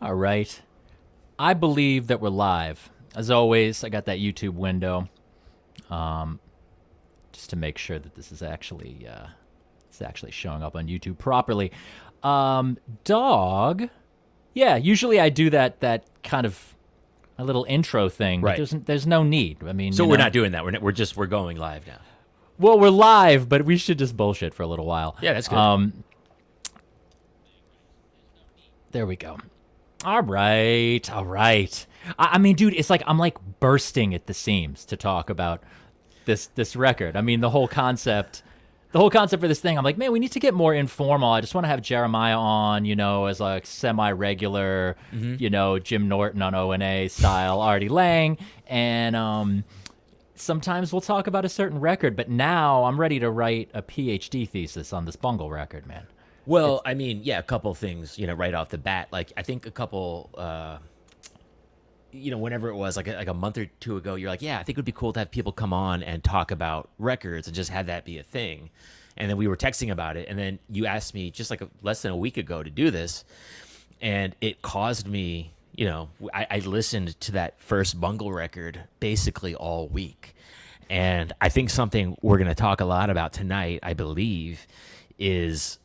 All right. I believe that we're live. As always, I got that YouTube window, just to make sure that this is actually showing up on YouTube properly. Dog. Yeah, usually I do that kind of a little intro thing, but Right. there's no need. I mean, So we're not doing that. We're going live now. well, we're live, but we should just bullshit for a little while. Yeah, that's good. There we go. All right. I mean, dude, it's like I'm like bursting at the seams to talk about this record. I mean, the whole concept for this thing, I'm like, man, we need to get more informal. I just want to have Jeremiah on, as like semi-regular, Jim Norton on O&A style, Artie Lang, and sometimes we'll talk about a certain record. But now I'm ready to write a PhD thesis on this Bungle record, man. Well, I mean, yeah, a couple things, right off the bat. Like, I think a couple, whenever it was, like a month or two ago, you're like, yeah, I think it would be cool to have people come on and talk about records and just have that be a thing. And then we were texting about it, and then you asked me just like less than a week ago to do this, and it caused me, I listened to that first Bungle record basically all week. And I think something we're going to talk a lot about tonight, I believe, is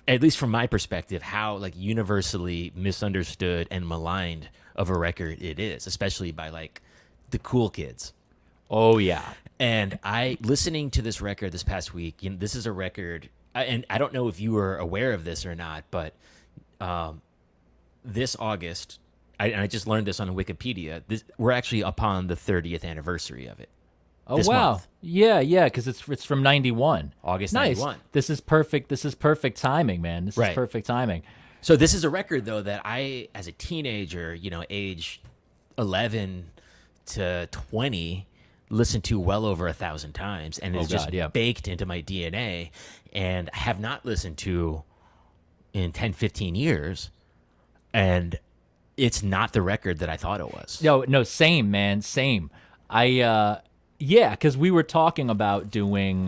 at least from my perspective, how like universally misunderstood and maligned of a record it is, especially by like the cool kids. Oh yeah. And I listening to this record this past week, this is a record, and I don't know if you were aware of this or not, but this August, I just learned this on Wikipedia. We're actually upon the 30th anniversary of it. Oh wow. Month. Yeah, because it's from '91. August Nice. 91. This is perfect. This is perfect timing, man. This is Right. perfect timing. So this is a record, though, that I, as a teenager, age 11 to 20, listened to well over 1,000 times, and it's just baked into my DNA, and have not listened to in 10, 15 years, and it's not the record that I thought it was. No, same, man, same. Yeah, because we were talking about doing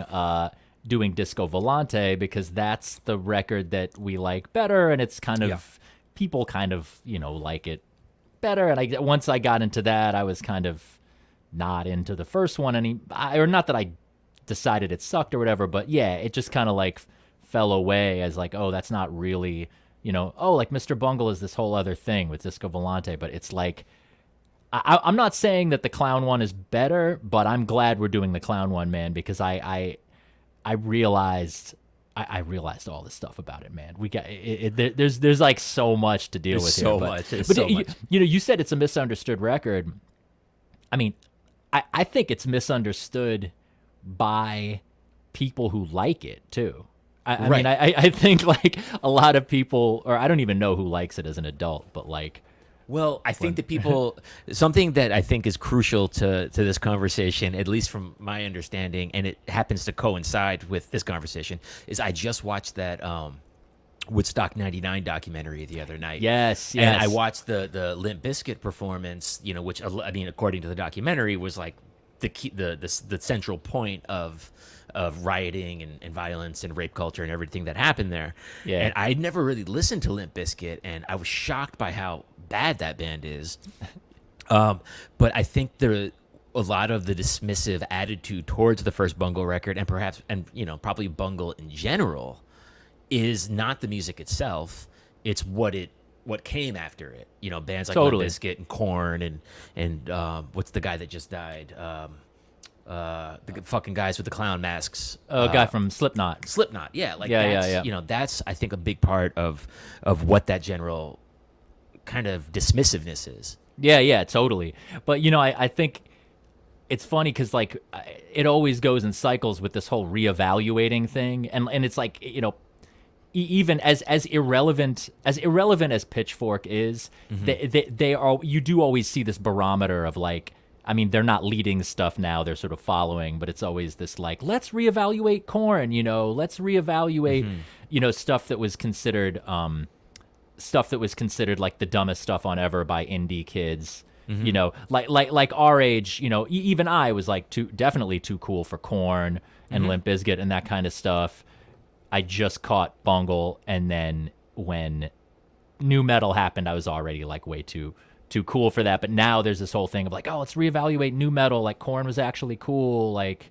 Disco Volante because that's the record that we like better, and it's kind of people kind of like it better. And once I got into that, I was kind of not into the first one or not that I decided it sucked or whatever, but yeah, it just kind of like fell away as like, oh, that's not really like Mr. Bungle is this whole other thing with Disco Volante, but it's like. I'm not saying that the clown one is better, but I'm glad we're doing the clown one, man, because I realized all this stuff about it, man. We got there's like so much to deal with so here. Much. But so much. You said it's a misunderstood record. I mean, I think it's misunderstood by people who like it too. I mean, I think like a lot of people, or I don't even know who likes it as an adult, but like. Well, I think that people, something that I think is crucial to this conversation, at least from my understanding, and it happens to coincide with this conversation, is I just watched that Woodstock '99 documentary the other night. Yes. And I watched the Limp Bizkit performance, which I mean, according to the documentary, was like the central point of rioting and violence and rape culture and everything that happened there. Yeah. And I'd never really listened to Limp Bizkit, and I was shocked by how bad that band is. But I think a lot of the dismissive attitude towards the first Bungle record, and probably Bungle in general, is not the music itself. It's what came after it. Bands like Limp Bizkit and Korn and what's the guy that just died? The fucking guys with the clown masks. Guy from Slipknot. Yeah. Yeah. That's, I think, a big part of what that general kind of dismissiveness is. Yeah, totally. But, I think it's funny because, like, it always goes in cycles with this whole reevaluating thing. And it's like, even as irrelevant as Pitchfork is, they are, you do always see this barometer of, like, I mean, they're not leading stuff now, they're sort of following, but it's always this like, let's reevaluate Korn, let's reevaluate, stuff that was considered like the dumbest stuff on ever by indie kids. Like our age, even I was like definitely too cool for Korn and Limp Bizkit and that kind of stuff. I just caught Bungle, and then when new metal happened, I was already like way too cool for that. But now there's this whole thing of like, oh, let's reevaluate new metal. Like Korn was actually cool. Like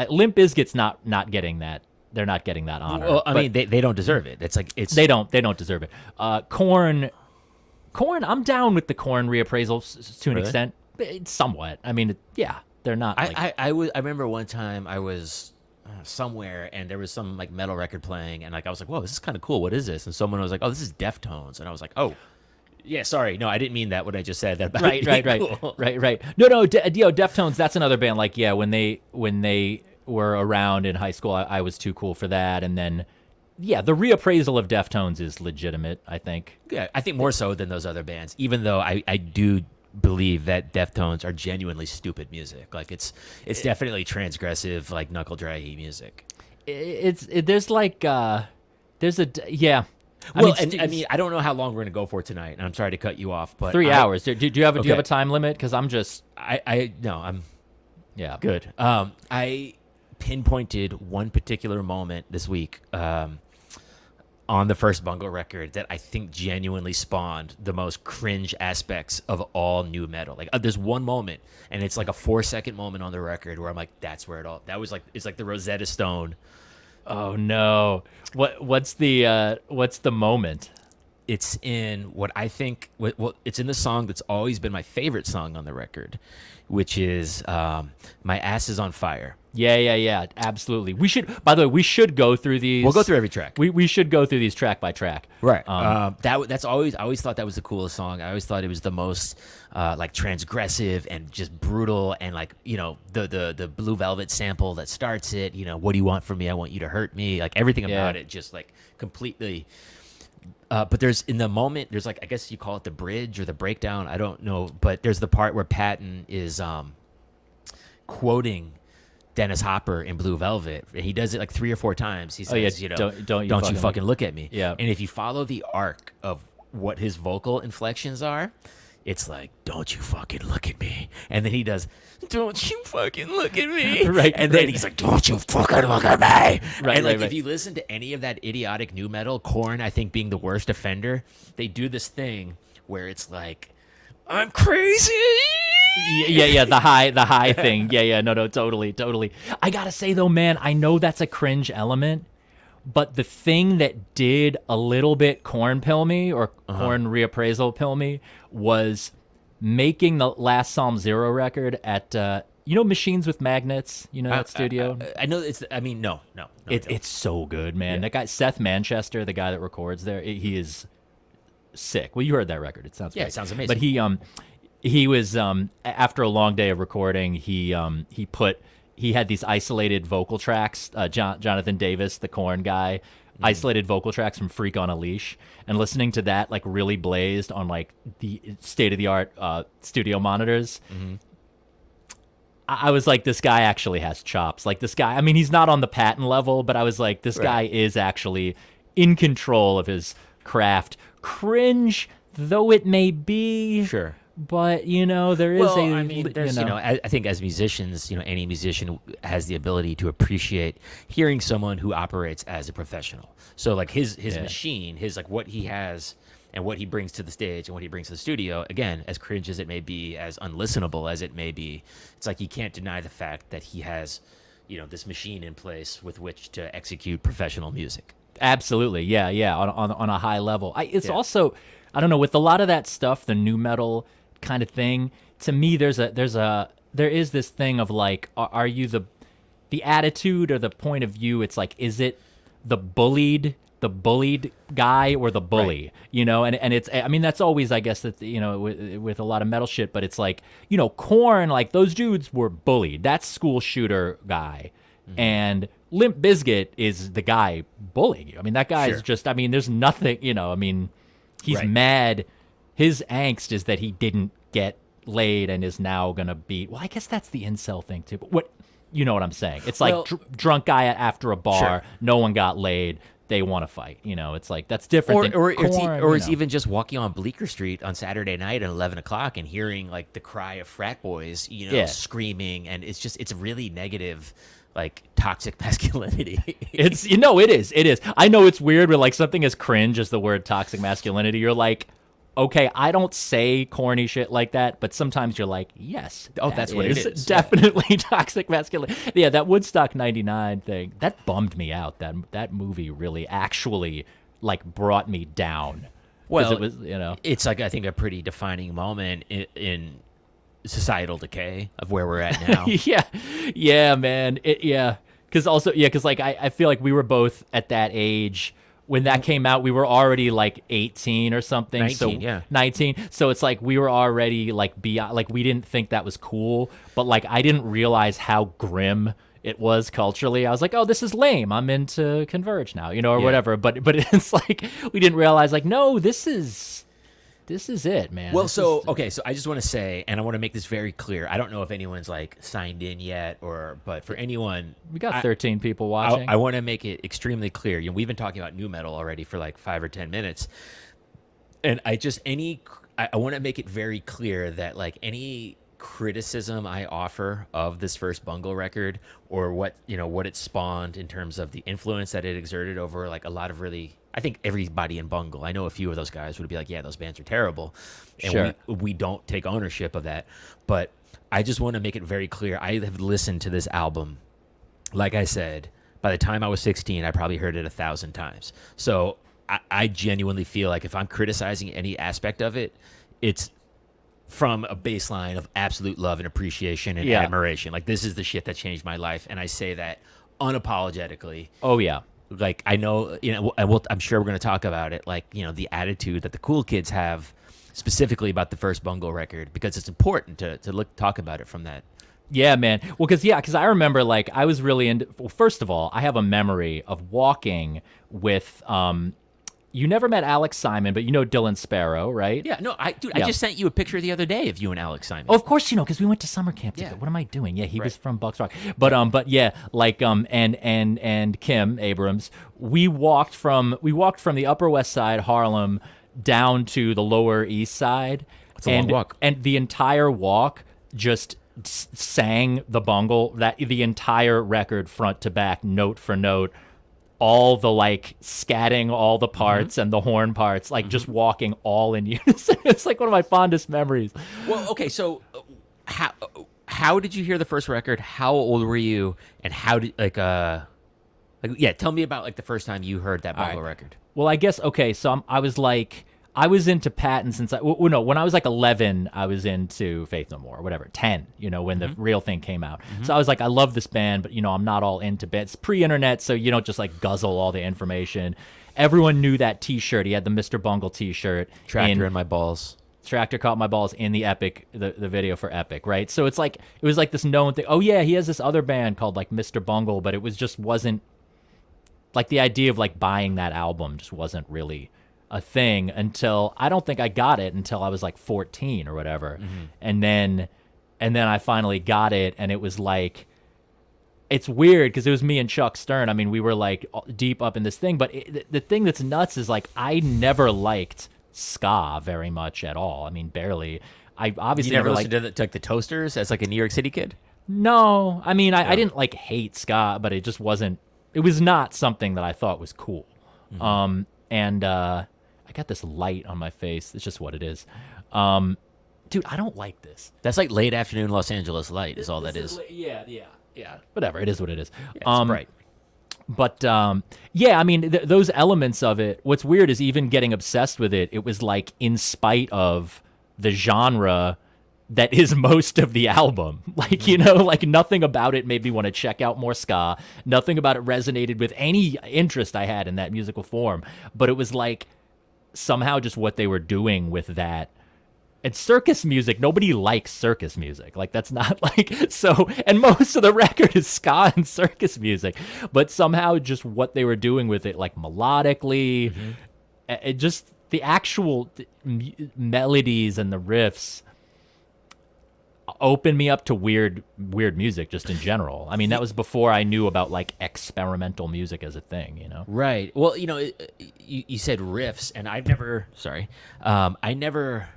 Limp Bizkit's not getting that. They're not getting that honor. Well, I mean, they don't deserve it. They don't deserve it. Korn, I'm down with the Korn reappraisal to an extent, somewhat. I mean, yeah, they're not. I remember one time I was somewhere and there was some like metal record playing and like I was like, whoa, this is kind of cool. What is this? And someone was like, oh, this is Deftones, and I was like, oh. Yeah, sorry. No, I didn't mean that. What I just said. That right. Cool. Right. No. Deftones. That's another band. Like, yeah, when they were around in high school, I was too cool for that. And then, yeah, the reappraisal of Deftones is legitimate, I think. Yeah, I think more so than those other bands. Even though I do believe that Deftones are genuinely stupid music. Like it's definitely transgressive, like knuckle draggy music. There's yeah. Well, I mean, I don't know how long we're going to go for tonight, and I'm sorry to cut you off, but 3 hours. Do you have a time limit? Because I'm just I'm good. I pinpointed one particular moment this week on the first Bungle record that I think genuinely spawned the most cringe aspects of all new metal. Like there's one moment, and it's like a 4-second moment on the record where I'm like, that's where that was like, it's like the Rosetta Stone. Oh no! What's the moment? It's in what I think. It's in the song that's always been my favorite song on the record, which is "My Ass Is on Fire." Yeah. Absolutely. By the way, we should go through these. We'll go through every track. We should go through these track by track. Right. That's always. I always thought that was the coolest song. I always thought it was the most like transgressive and just brutal, and like the Blue Velvet sample that starts it. What do you want from me? I want you to hurt me. Like everything about it, just like completely. But there's in the moment, there's like, I guess you call it the bridge or the breakdown. I don't know, but there's the part where Patton is quoting Dennis Hopper in Blue Velvet, and he does it like 3 or 4 times. He says, don't you fucking look at me. Yeah. And if you follow the arc of what his vocal inflections are, it's like, don't you fucking look at me. And then he does, don't you fucking look at me. Right. And then he's like, don't you fucking look at me. Right. And like, if you listen to any of that idiotic new metal, Korn, I think being the worst offender, they do this thing where it's like, I'm crazy. Yeah, the high thing. Yeah, no, totally. I gotta say though, man, I know that's a cringe element, but the thing that did a little bit Korn pill me or Korn reappraisal pill me was making the last Psalm Zero record at Machines with Magnets. That studio. I know it's. I mean, no. It's so good, man. Yeah. That guy Seth Manchester, the guy that records there, he is sick. Well, you heard that record. It sounds great. It sounds amazing. But he was after a long day of recording, he had these isolated vocal tracks. Jonathan Davis, the Korn guy, isolated vocal tracks from Freak on a Leash, and listening to that like really blazed on like the state of the art studio monitors. Mm-hmm. I was like, this guy actually has chops. Like this guy, I mean, he's not on the Patton level, but I was like, this guy is actually in control of his craft. Cringe though it may be, sure. But there is I think as musicians, any musician has the ability to appreciate hearing someone who operates as a professional. So like his machine, his like what he has and what he brings to the stage and what he brings to the studio, again, as cringe as it may be, as unlistenable as it may be, it's like you can't deny the fact that he has, this machine in place with which to execute professional music. Absolutely. Yeah. On a high level. It's also, I don't know, with a lot of that stuff, the new metal kind of thing, to me there is this thing of like, are you the attitude or the point of view? It's like, is it the bullied guy or the bully? Right. And it's, I mean, that's always, I guess, that with a lot of metal shit, but it's like, Korn, like those dudes were bullied. That's school shooter guy. Mm-hmm. And Limp Bizkit is the guy bullying you. I mean, that guy is just, I mean, there's nothing, I mean, he's mad. His angst is that he didn't get laid and is now going to be, well, I guess that's the incel thing too. But what I'm saying? It's like drunk guy after a bar, no one got laid, they want to fight. It's like, that's different than Korn, it's even just walking on Bleecker Street on Saturday night at 11 o'clock and hearing like the cry of frat boys, screaming. And it's really negative like toxic masculinity. It's it is. I know it's weird when like something as cringe as the word toxic masculinity. You're like, okay, I don't say corny shit like that, but sometimes you're like, yes, that's what it is. Definitely toxic masculinity. Yeah, that Woodstock '99 thing that bummed me out. That movie really actually like brought me down. Well, it was it's like I think a pretty defining moment in societal decay of where we're at now. yeah, man. Because like I feel like we were both at that age when that came out. We were already like 18 or something. 19. So it's like we were already like beyond. Like we didn't think that was cool, but like I didn't realize how grim it was culturally. I was like, oh, this is lame. I'm into Converge now, or whatever. But it's like we didn't realize like, no, this is it, man. Well, so I just want to say, and I want to make this very clear. I don't know if anyone's like signed in yet, but for anyone, we got 13 people watching. I want to make it extremely clear. We've been talking about nu metal already for like 5 or 10 minutes, and I want to make it very clear that like any criticism I offer of this first Bungle record, or what it spawned in terms of the influence that it exerted over like a lot of really, I think everybody in Bungle, I know a few of those guys would be like, yeah, those bands are terrible, and sure. we don't take ownership of that. But I just want to make it very clear, I have listened to this album, like I said, by the time I was 16 I probably heard it 1,000 times. So I genuinely feel like if I'm criticizing any aspect of it, it's from a baseline of absolute love and appreciation and admiration. Like, this is the shit that changed my life, and I say that unapologetically. Oh yeah. Like, I know, I'm sure we're going to talk about it, like, the attitude that the cool kids have specifically about the first Bungle record, because it's important to talk about it from that. Yeah, man. Well, because I remember, like, I was really into, well, first of all, I have a memory of walking with, you never met Alex Simon, but you know Dylan Sparrow, right? Yeah, no, I just sent you a picture the other day of you and Alex Simon. Oh, of course you know, because we went to summer camp together. Yeah. What am I doing? Yeah, he was from Bucks Rock. But yeah, like and Kim Abrams, we walked from the Upper West Side, Harlem, down to the Lower East Side. It's a long walk. And the entire walk just sang the Bungle, the entire record front to back, note for note. All the like scatting all the parts and the horn parts, like just walking all in unison. It's like one of my fondest memories. Well, okay, so how did you hear the first record? How old were you? And how did tell me about like the first time you heard that Bungle record. Well, I guess so I was into Patton since when I was like 11, I was into Faith No More, or whatever, 10, when the real thing came out. So I was like, I love this band, but I'm not all into bands. It's pre-internet, so you don't just like guzzle all the information. Everyone knew that T-shirt. He had the Mr. Bungle T-shirt. Tractor in my balls. Tractor Caught My Balls in the Epic, the video for Epic, right? So it's like, it was like this known thing. Oh yeah, he has this other band called like Mr. Bungle, but it wasn't like the idea of like buying that album just wasn't really a thing until I don't think I got it until I was like 14 or whatever. And then I finally got it, and it was like, it's weird because it was me and Chuck Stern. I mean, we were like deep up in this thing, but the thing that's nuts is like, I never liked ska very much at all. I mean, barely. I obviously never listened to like the Toasters as like a New York City kid? No, I mean, I didn't like hate ska, but it was not something that I thought was cool. I got this light on my face. It's just what it is. Dude, I don't like this. That's like late afternoon Los Angeles light is all that is. Yeah. Whatever. It is what it is. Yeah, it's bright. But, I mean, those elements of it, what's weird is even getting obsessed with it, it was like in spite of the genre that is most of the album. Like, like nothing about it made me want to check out more ska. Nothing about it resonated with any interest I had in that musical form. But it was like, somehow just what they were doing with that. And circus music, nobody likes circus music. Like, that's not like, so, and most of the record is ska and circus music, but somehow just what they were doing with it, like melodically, it just, the actual melodies and the riffs opened me up to weird music just in general. I mean, that was before I knew about like experimental music as a thing, Right. Well, you said riffs, and I never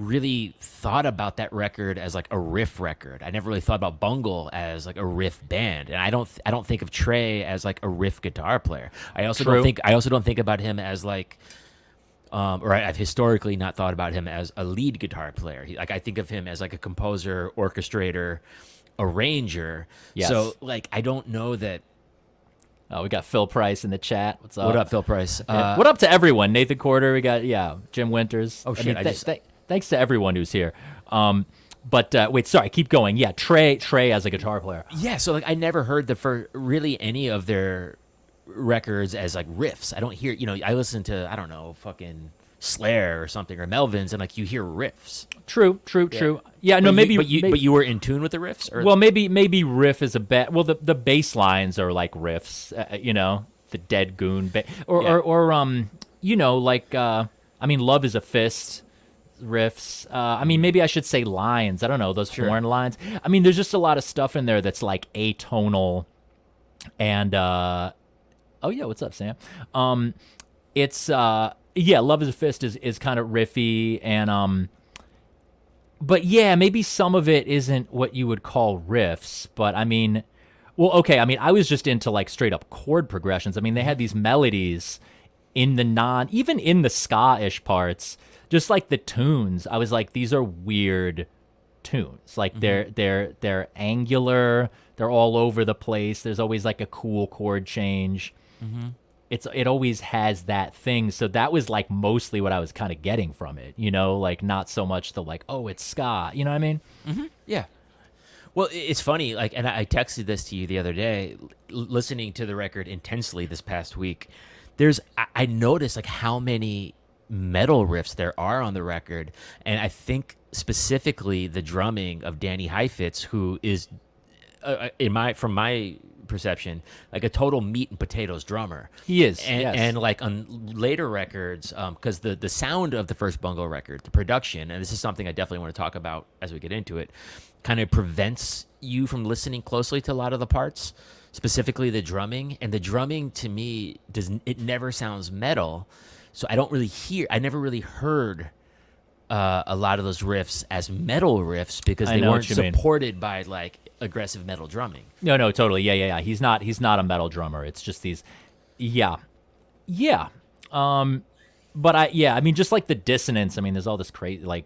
really thought about that record as like a riff record. I never really thought about Bungle as like a riff band, and I don't think of Trey as like a riff guitar player. I also don't think about him as like, or I've historically not thought about him as a lead guitar player. I think of him as like a composer, orchestrator, arranger. Yes. So like I don't know that. Oh, we got Phil Price in the chat. What's up? What up, Phil Price? What up to everyone? Nathan Corder. We got Jim Winters. Oh shit! Thanks to everyone who's here. But wait, sorry, keep going. Yeah, Trey as a guitar player. Yeah, so like I never heard really any of their records as like riffs. I don't hear, I listen to, I don't know, fucking Slayer or something, or Melvins, and like you hear riffs. True. Yeah, no, maybe but you were in tune with the riffs, or well, maybe riff is a bad. Well, the bass lines are like riffs, the Dead Goon, Love is a Fist riffs. Maybe I should say lines. I don't know, those horn lines. There's just a lot of stuff in there that's like atonal, and what's up, Sam? It's Love is a Fist is kind of riffy, and but yeah, maybe some of it isn't what you would call riffs, but I was just into like straight up chord progressions. They had these melodies in the even in the ska-ish parts, just like the tunes. I was like, these are weird tunes. Like they're angular, they're all over the place. There's always like a cool chord change. Mm-hmm. It always has that thing. So that was like mostly what I was kind of getting from it, like not so much the like, oh, it's ska, you know what I mean? Mm-hmm. Yeah. Well, it's funny, like, and I texted this to you the other day, listening to the record intensely this past week. I noticed like how many metal riffs there are on the record, and I think specifically the drumming of Danny Heifetz, who is, from my perception, like a total meat and potatoes drummer. He is, and like on later records, because the sound of the first Bungle record, the production, and this is something I definitely want to talk about as we get into it, kind of prevents you from listening closely to a lot of the parts, specifically the drumming. And the drumming to me never sounds metal, so I never really heard a lot of those riffs as metal riffs because they weren't supported by like aggressive metal drumming. No, totally. Yeah. He's not a metal drummer. It's just these, yeah. But just like the dissonance. There's all this crazy, like,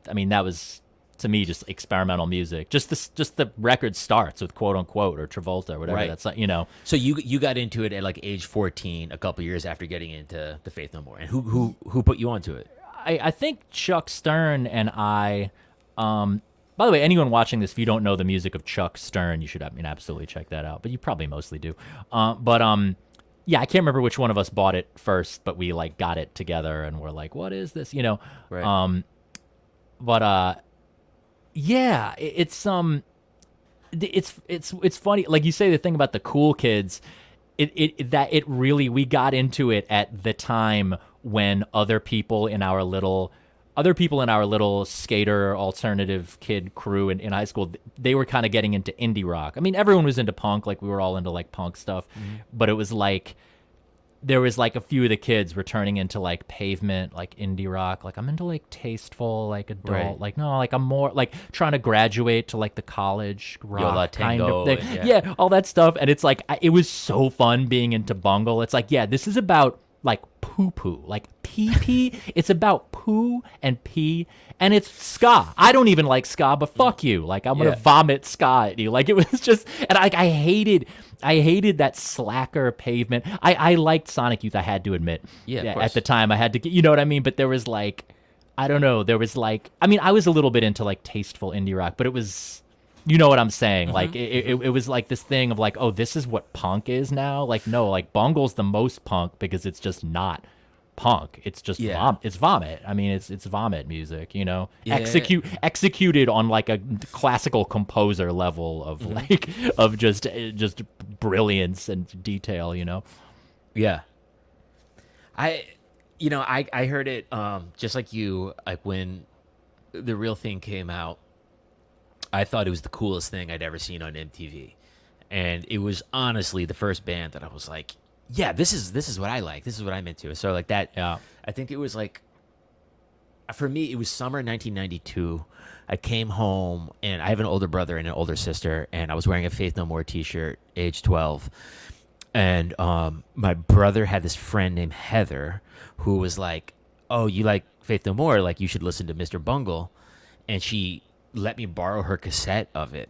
that was to me just experimental music. Just the record starts with quote unquote or Travolta or whatever. Right. That's like, So you got into it at like age 14, a couple years after getting into the Faith No More. And who put you onto it? I think Chuck Stern and I. By the way, anyone watching this, if you don't know the music of Chuck Stern, you should absolutely check that out. But you probably mostly do. I can't remember which one of us bought it first, but we like got it together and we're like, what is this? Right. It's funny. Like you say the thing about the cool kids, we got into it at the time when other people in our little skater alternative kid crew in high school, they were kind of getting into indie rock. Everyone was into punk, like we were all into like punk stuff, but it was like there was like a few of the kids were turning into like Pavement, like indie rock. Like I'm into like tasteful, like adult, right. Like no, like I'm more like trying to graduate to like the college rock Yola kind Tango, of thing. Yeah, all that stuff. And it's like it was so fun being into Bungle. It's like, yeah, this is about like poo-poo, like pee-pee. It's about poo and pee, and it's ska. I don't even like ska, but fuck you. Like I'm gonna vomit ska at you. Like it was just, and I hated that slacker Pavement. I liked Sonic Youth, I had to admit. Yeah, at the time I had to get, you know what I mean? But there was like, I don't know, there was like, I was a little bit into like tasteful indie rock, but it was, you know what I'm saying? Mm-hmm. Like it was like this thing of like, oh, this is what punk is now. Like no, like Bungle's the most punk because it's just not punk. It's just it's vomit. It's vomit music. Executed on like a classical composer level of like of just brilliance and detail. Yeah. I heard it just like you, like when The Real Thing came out. I thought it was the coolest thing I'd ever seen on MTV. And it was honestly the first band that I was like, yeah, this is what I like. This is what I'm into. So like that, I think it was like for me, it was summer 1992. I came home, and I have an older brother and an older sister, and I was wearing a Faith No More T-shirt, age 12. And my brother had this friend named Heather who was like, oh, you like Faith No More? Like, you should listen to Mr. Bungle. And she let me borrow her cassette of it.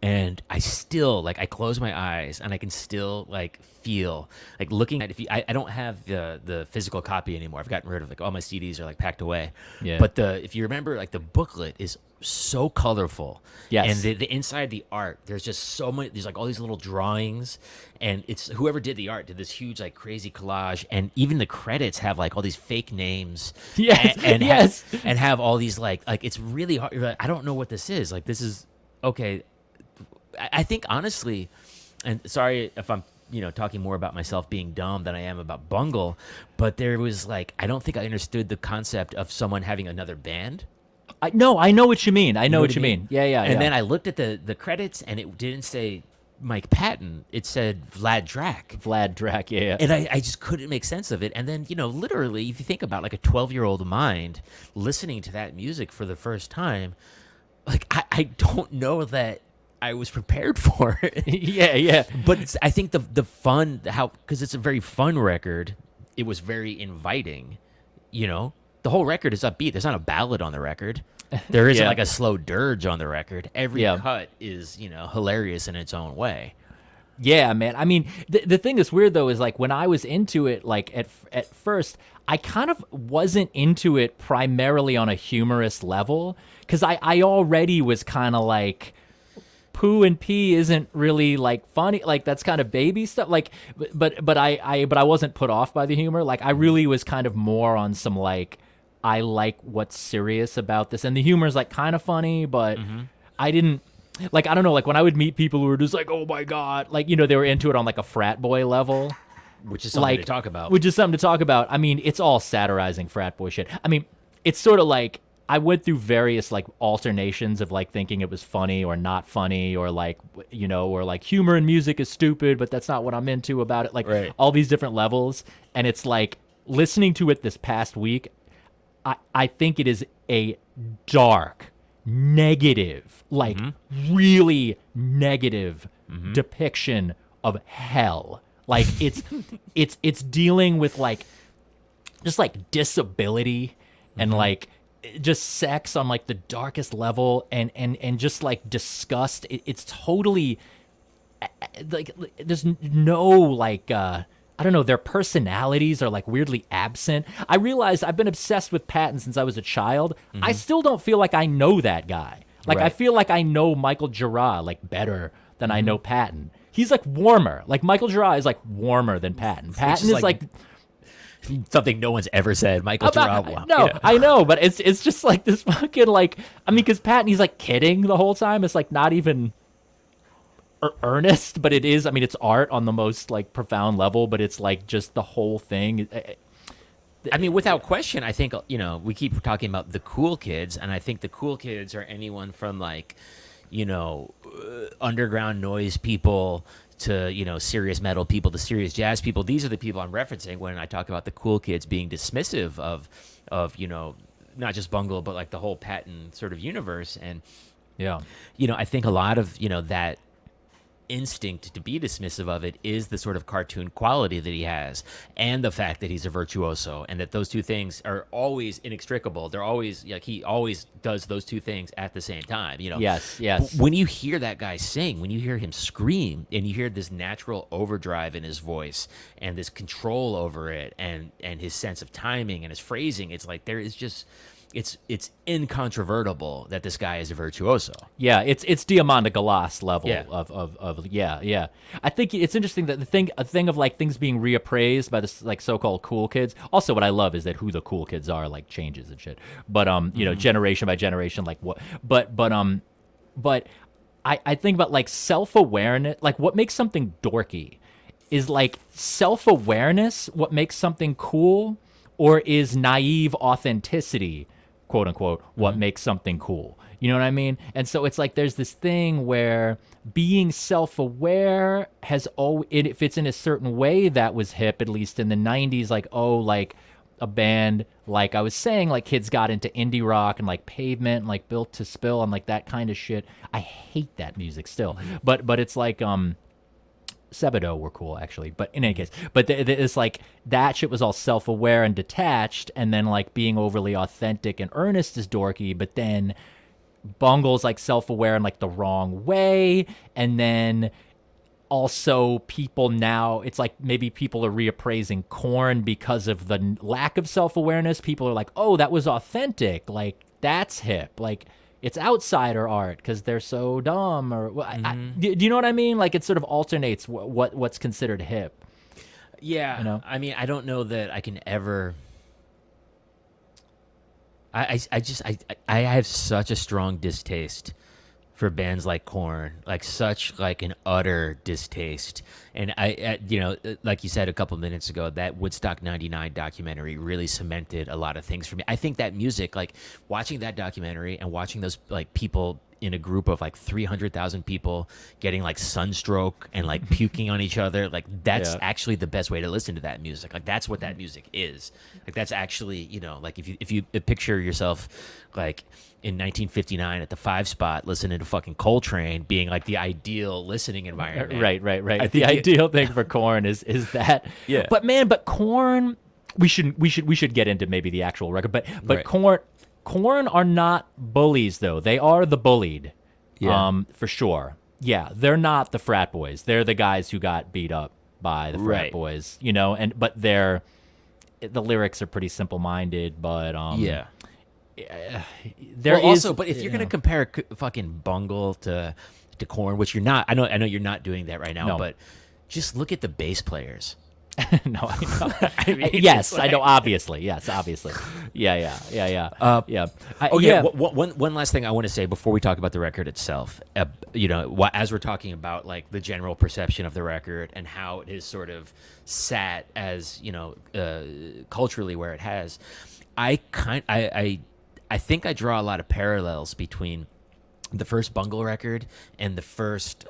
And I still, like, I close my eyes and I can still, like, feel, like, looking at, I don't have the physical copy anymore. I've gotten rid of, like, all my CDs are, like, packed away. Yeah. But if you remember, like, the booklet is so colorful. Yes. And the inside the art, there's just so many, there's, like, all these little drawings. And it's, whoever did the art did this huge, like, crazy collage. And even the credits have, like, all these fake names. Yes. And Yes. and have all these, like, it's really hard. You're like, I don't know what this is. Like, this is, okay. I think honestly, and sorry if I'm, talking more about myself being dumb than I am about Bungle, but there was like, I don't think I understood the concept of someone having another band. I know what you mean. I know what you mean. Yeah. And then I looked at the credits and it didn't say Mike Patton. It said Vlad Drak. Yeah. And I just couldn't make sense of it. And then, literally, if you think about like a 12-year-old mind listening to that music for the first time, like, I don't know that I was prepared for it. Yeah. But I think the fun, because it's a very fun record, it was very inviting. The whole record is upbeat. There's not a ballad on the record. There isn't like a slow dirge on the record. Every cut is, hilarious in its own way. Yeah, man. I mean, the thing that's weird though is like when I was into it, like at first, I kind of wasn't into it primarily on a humorous level because I already was kind of like, poo and pee isn't really like funny, like that's kind of baby stuff, like but I wasn't put off by the humor. Like I really was kind of more on some like, I like what's serious about this, and the humor is like kind of funny, but I didn't like, I don't know, like when I would meet people who were just like, oh my god, like they were into it on like a frat boy level, which is something to talk about. I mean, it's all satirizing frat boy shit. I mean, it's sort of like I went through various like alternations of like thinking it was funny or not funny, or like, or like humor and music is stupid, but that's not what I'm into about it. Like all these different levels. And it's like listening to it this past week, I think it is a dark, negative, like really negative depiction of hell. Like it's dealing with like just like disability and like just sex on like the darkest level, and just like disgust. It's totally like there's no like I don't know, their personalities are like weirdly absent. I realized I've been obsessed with Patton since I was a child. I still don't feel like I know that guy. Like I feel like I know Michael Gira like better than I know Patton. He's like warmer. Like Michael Gira is like warmer than Patton. Patton is like something no one's ever said. Michael Gira. No, yeah. I know, but it's just like this fucking like, I mean, because Patton, he's like kidding the whole time. It's like not even earnest, but it is. I mean, it's art on the most like profound level, but it's like just the whole thing. I mean, without question, I think, we keep talking about the cool kids, and I think the cool kids are anyone from like, underground noise people to, serious metal people to serious jazz people. These are the people I'm referencing when I talk about the cool kids being dismissive of not just Bungle, but like the whole Patton sort of universe. And, I think a lot of, that instinct to be dismissive of it is the sort of cartoon quality that he has, and the fact that he's a virtuoso, and that those two things are always inextricable. They're always like, he always does those two things at the same time. Yes. When you hear that guy sing, when you hear him scream, and you hear this natural overdrive in his voice and this control over it, and his sense of timing and his phrasing, it's like there is just, it's incontrovertible that this guy is a virtuoso. Yeah, it's Diamanda Galas level of yeah. I think it's interesting that a thing of like things being reappraised by this like so-called cool kids. Also, what I love is that who the cool kids are like changes and shit. But generation by generation, like what? But I think about like self-awareness, like what makes something dorky is like self-awareness. What makes something cool, or is naive authenticity, quote unquote, what makes something cool? You know what I mean? And so it's like there's this thing where being self-aware has if it's in a certain way that was hip, at least in the 90s, like, oh, like a band, like I was saying, like kids got into indie rock and like Pavement and like Built to Spill and like that kind of shit. I hate that music still, but it's like Sebado were cool actually, but in any case, but it's like that shit was all self-aware and detached, and then like being overly authentic and earnest is dorky, but then Bungle's like self-aware in like the wrong way, and then also people now, it's like maybe people are reappraising Korn because of the lack of self-awareness. People are like, oh, that was authentic, like that's hip, like it's outsider art because they're so dumb, or do you know what I mean? Like it sort of alternates what's considered hip. Yeah, you know? I mean, I don't know that I can ever. I have such a strong distaste for bands like Korn, like such like an utter distaste. And you know, like you said a couple minutes ago, that Woodstock '99 documentary really cemented a lot of things for me. I think that music, like watching that documentary and watching those like people in a group of like 300,000 people getting like sunstroke and like puking on each other, like that's actually the best way to listen to that music. Like that's what that music is. Like that's actually, you know, like if you picture yourself like in 1959 at the 5 spot listening to fucking Coltrane being like the ideal listening environment. Right. The ideal thing for Korn is that. Yeah. But Korn, we should get into maybe the actual record, but Right. Korn are not bullies though. They are the bullied. For sure. Yeah, they're not the frat boys. They're the guys who got beat up by the frat boys, you know, but the lyrics are pretty simple-minded, but but if you're gonna compare fucking Bungle to Korn, which you're not, I know you're not doing that right now, but just look at the bass players. No, I know. I mean, yes, like, I know. Obviously. Yeah. One last thing I want to say before we talk about the record itself. You know, as we're talking about like the general perception of the record and how it is sort of sat as, you know, culturally where it has, I think I draw a lot of parallels between the first Bungle record and the first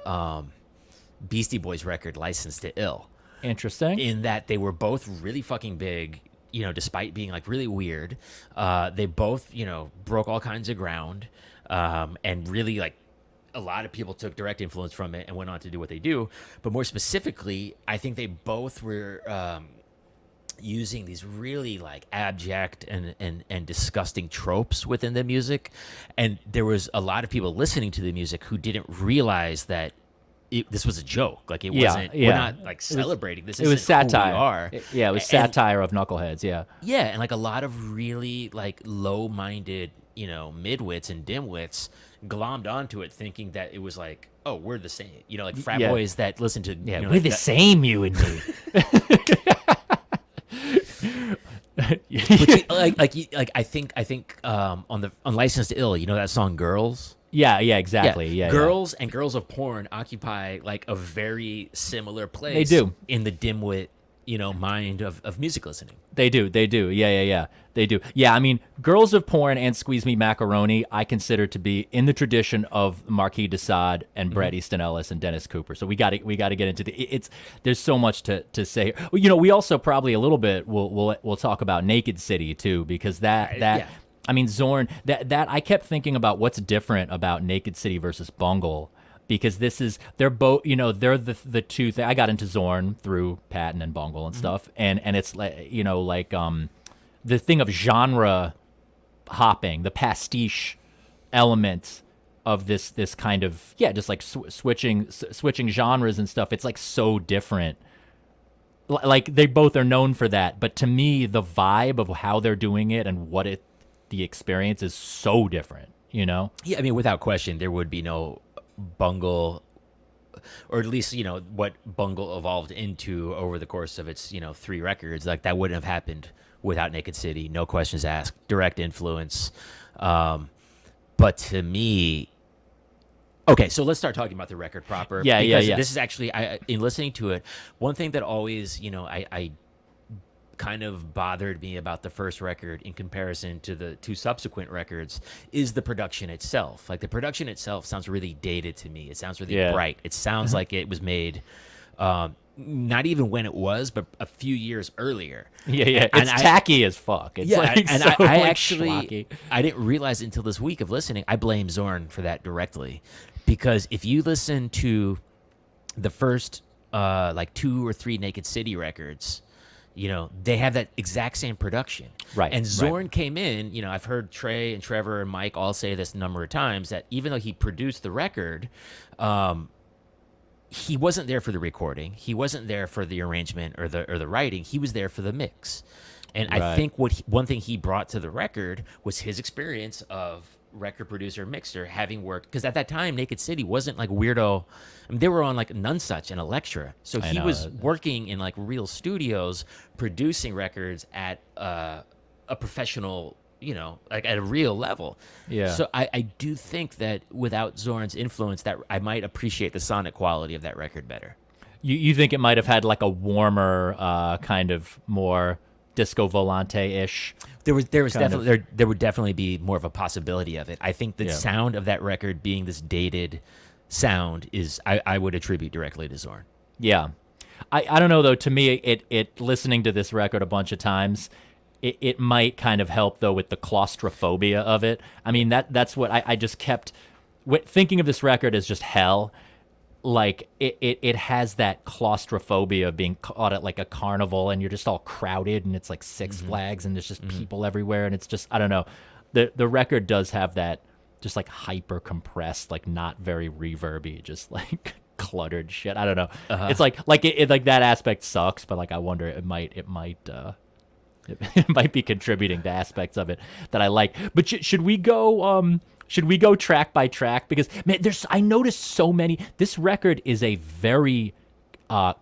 Beastie Boys record, Licensed to Ill. Interesting. In that they were both really fucking big, you know, despite being like really weird. They both, you know, broke all kinds of ground, and really like a lot of people took direct influence from it and went on to do what they do. But more specifically, I think they both were using these really like abject and disgusting tropes within the music. And there was a lot of people listening to the music who didn't realize that this was a joke. Like it wasn't. We're not like celebrating this. It was satire. Who we are. It was satire of knuckleheads. Yeah. Yeah, and like a lot of really like low-minded, you know, midwits and dimwits glommed onto it, thinking that it was like, oh, we're the same. You know, like frat boys that listen to. Yeah, you know, we're the same, you and me. Which, I think on Licensed to Ill, you know that song Girls? Yeah, exactly. Yeah, Girls and Girls of Porn occupy like a very similar place. They do. In the dimwit, you know, mind of music listening. They do. Yeah. They do. Yeah, I mean, Girls of Porn and Squeeze Me Macaroni, I consider to be in the tradition of Marquis de Sade and Bret Easton Ellis and Dennis Cooper. So we got to get into there's so much to say. You know, we also probably a little bit we'll talk about Naked City too, because that I mean, Zorn, that I kept thinking about what's different about Naked City versus Bungle, because they're both, you know, they're the two things. I got into Zorn through Patton and Bungle and stuff, and it's like, you know, like the thing of genre hopping, the pastiche element of this kind of just like switching genres and stuff. It's like so different. Like they both are known for that, but to me, the vibe of how they're doing it and the experience is so different, you know? Yeah, I mean, without question, there would be no Bungle, or at least, you know, what Bungle evolved into over the course of its, you know, 3 records. Like, that wouldn't have happened without Naked City. No questions asked. Direct influence. But to me... Okay, so let's start talking about the record proper. Yeah. This is actually, in listening to it, one thing that always, you know, I kind of bothered me about the first record in comparison to the 2 subsequent records is the production itself. Like the production itself sounds really dated to me. It sounds really bright. It sounds like it was made not even when it was, but a few years earlier. Yeah. It's tacky as fuck. It's like and so I like actually schlocky. I didn't realize until this week of listening. I blame Zorn for that directly, because if you listen to the first like 2 or 3 Naked City records, they have that exact same production. Right. And Zorn came in, I've heard Trey and Trevor and Mike all say this a number of times, that even though he produced the record, he wasn't there for the recording. He wasn't there for the arrangement or the writing. He was there for the mix. And I think one thing he brought to the record was his experience of record producer, mixer, having worked, because at that time Naked City wasn't like weirdo. I mean, they were on like Nonesuch and Elektra, so he was working in like real studios, producing records at a professional, like at a real level. Yeah. So I do think that without Zorn's influence, that I might appreciate the sonic quality of that record better. You think it might have had like a warmer, kind of more disco volante-ish? There was definitely there would definitely be more of a possibility of it. I think the sound of that record being this dated sound is I would attribute directly to Zorn. Yeah. I don't know though, to me it listening to this record a bunch of times, it might kind of help though with the claustrophobia of it. I mean that's what I just kept thinking of this record as just hell. Like it has that claustrophobia of being caught at like a carnival and you're just all crowded and it's like Six Flags and there's just people everywhere and it's just, I don't know. The record does have that just like hyper compressed, like not very reverby, just like cluttered shit. I don't know. It's like it like that aspect sucks, but like I wonder it might be contributing to aspects of it that I like. But should we go track by track? Because man, I noticed so many. This record is a very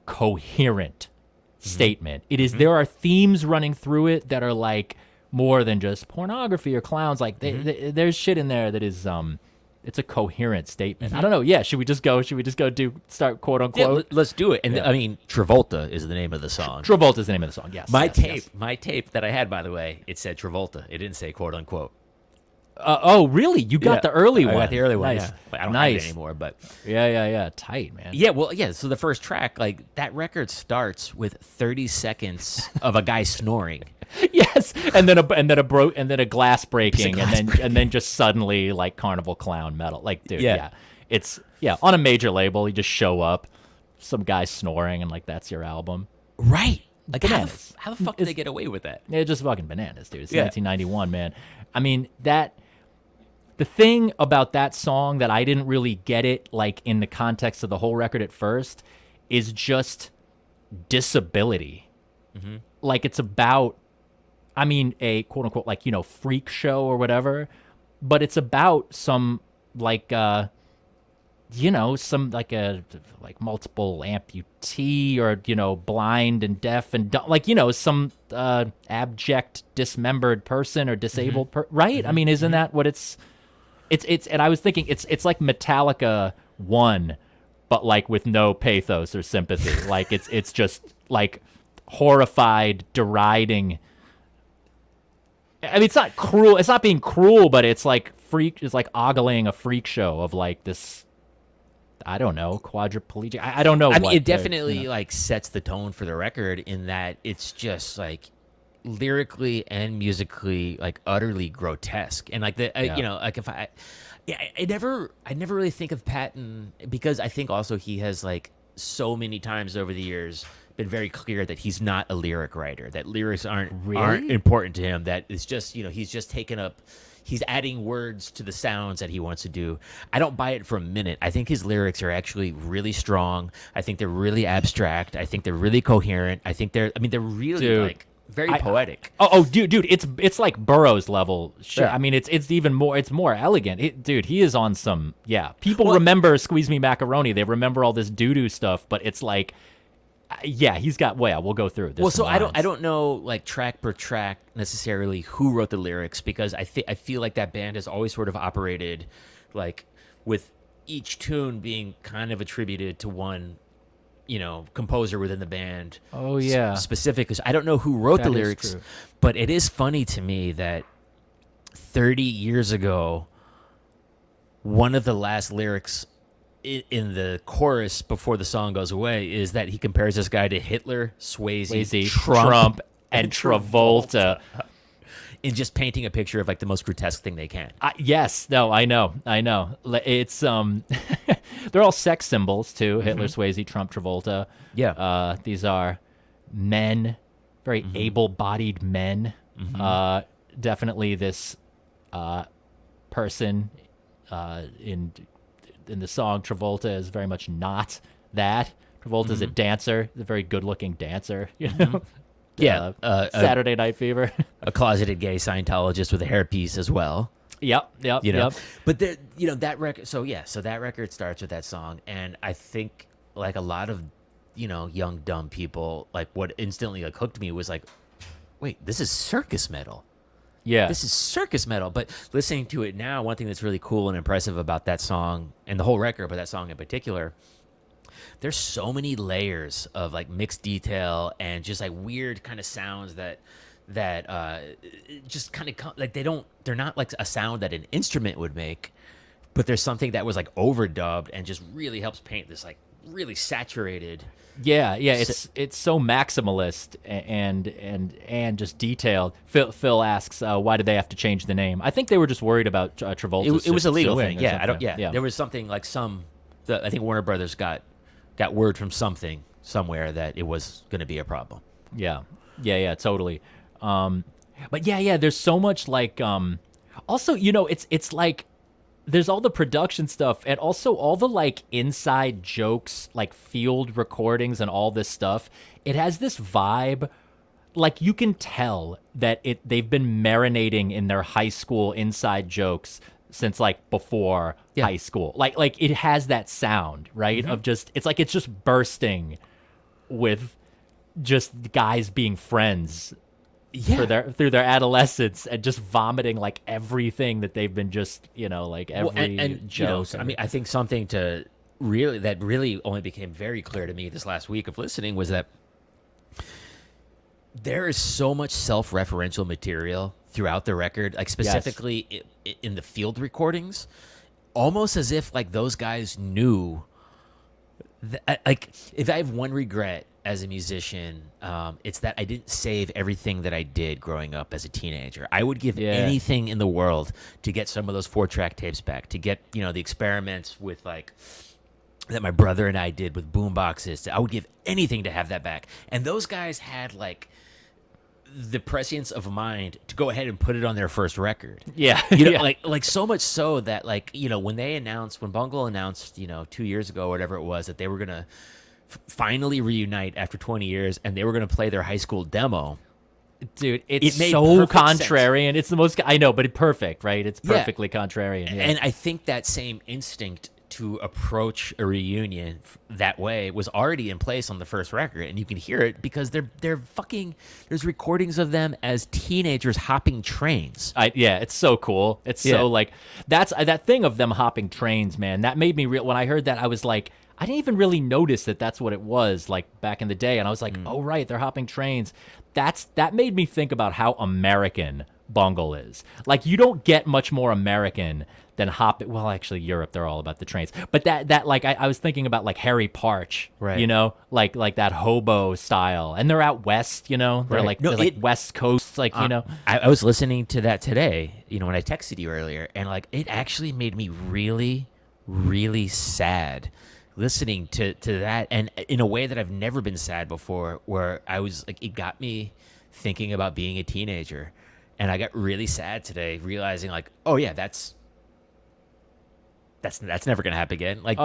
coherent statement. It is. There are themes running through it that are like more than just pornography or clowns. Like there's shit in there that is it's a coherent statement. I don't know. Yeah, should we just go start quote unquote? Yeah, let's do it. And I mean, Travolta is the name of the song. Travolta is the name of the song. Yes. My tape that I had, by the way, it said Travolta. It didn't say quote unquote. Oh, really? You got the early one. I got the early one. Nice. Yeah. I don't have it anymore, but yeah. Tight, man. Yeah, well, yeah. So the first track, like that record starts with 30 seconds of a guy snoring. Yes, and then a glass breaking, and then just suddenly like carnival clown metal. Like, dude, it's on a major label. You just show up, some guy snoring, and like that's your album, right? Like how the fuck did they get away with that? It's just fucking bananas, dude. It's 1991, man. I mean the thing about that song that I didn't really get it like in the context of the whole record at first is just disability. Like it's about, I mean, a quote unquote like, freak show or whatever, but it's about some like some like a multiple amputee or blind and deaf and like some abject dismembered person or disabled right? I mean, isn't that what it's and I was thinking it's like Metallica 1 but like with no pathos or sympathy. Like it's just like horrified, deriding. I mean, it's not cruel. It's not being cruel, but it's like it's like ogling a freak show of like this, I don't know, quadriplegic. I don't know. I mean, it definitely like sets the tone for the record in that it's just like lyrically and musically like utterly grotesque. And like like if I never really think of Patton, because I think also he has like so many times over the years been very clear that he's not a lyric writer, that lyrics aren't important to him, that it's just he's just taken up, he's adding words to the sounds that he wants to do. I don't buy it for a minute. I think his lyrics are actually really strong. I think they're really abstract. I think they're really coherent. I think they're really like very poetic. Dude, it's like Burroughs level shit. Yeah. I mean, it's even more, it's more elegant. Dude, he is on some, people remember Squeeze Me Macaroni. They remember all this doo-doo stuff, but it's like, he's got. We'll go through this. Well, so I don't know like track per track necessarily who wrote the lyrics, because I feel like that band has always sort of operated like with each tune being kind of attributed to one, composer within the band. Oh yeah, specific. Because I don't know who wrote the lyrics, but it is funny to me that 30 years ago, one of the last lyrics in the chorus before the song goes away is that he compares this guy to Hitler, Swayze, Trump and Travolta. In just painting a picture of like the most grotesque thing they can. Yes, no, I know. It's they're all sex symbols too. Hitler, Swayze, Trump, Travolta. Yeah. These are men, very able-bodied men. Definitely this person in the song Travolta is very much not that. Travolta's a dancer, a very good-looking dancer, you know. Yeah, Saturday Night Fever. A closeted gay Scientologist with a hairpiece as well. Yep. But that record. So that record starts with that song, and I think like a lot of young dumb people, like what instantly like hooked me was like, wait, this is circus metal. Yeah, this is circus metal. But listening to it now, one thing that's really cool and impressive about that song and the whole record, but that song in particular, there's so many layers of like mixed detail and just like weird kind of sounds that just kind of like they're not like a sound that an instrument would make, but there's something that was like overdubbed and just really helps paint this like really saturated. Yeah, it's so maximalist and just detailed. Phil asks, why did they have to change the name? I think they were just worried about Travolta. It was a legal thing. Yeah, Yeah, there was something like I think Warner Brothers got word from somewhere that it was going to be a problem. Yeah, totally. But yeah, there's so much like, also, it's like, there's all the production stuff and also all the like inside jokes, like field recordings and all this stuff. It has this vibe, like you can tell that they've been marinating in their high school inside jokes since like before high school. Like it has that sound, right? Of just, it's just bursting with just guys being friends through their adolescence and just vomiting like everything that they've been just, like every joke. I mean, I think something that really only became very clear to me this last week of listening was that there is so much self-referential material throughout the record, like specifically in the field recordings, almost as if like those guys knew that, like, if I have one regret as a musician, it's that I didn't save everything that I did growing up as a teenager. I would give anything in the world to get some of those 4-track tapes back, to get, the experiments with like that my brother and I did with boomboxes. I would give anything to have that back. And those guys had like the prescience of mind to go ahead and put it on their first record. Yeah. Like so much so that like, when Bungle announced, 2 years ago or whatever it was, that they were going to finally reunite after 20 years and they were going to play their high school demo. Dude, it's so contrarian. Sense. It's the most, I know, but it's perfect, right? It's perfectly contrarian. Yeah. And I think that same instinct to approach a reunion that way was already in place on the first record, and you can hear it because they're fucking, there's recordings of them as teenagers hopping trains. It's so cool. It's so like, that's that thing of them hopping trains, man. That made me real. When I heard that, I was like, I didn't even really notice that that's what it was like back in the day. And I was like, oh, right, they're hopping trains. That made me think about how American Bungle is. Like, you don't get much more American than hopping. Well, actually, Europe, they're all about the trains. But that like, I was thinking about like Harry Parch, right? Like that hobo style. And they're out west, They're like, like West Coast, like, I was listening to that today, when I texted you earlier, and like, it actually made me really, really sad listening to that, and in a way that I've never been sad before, where I was like, it got me thinking about being a teenager, and I got really sad today realizing like, oh yeah, that's never gonna happen again. Like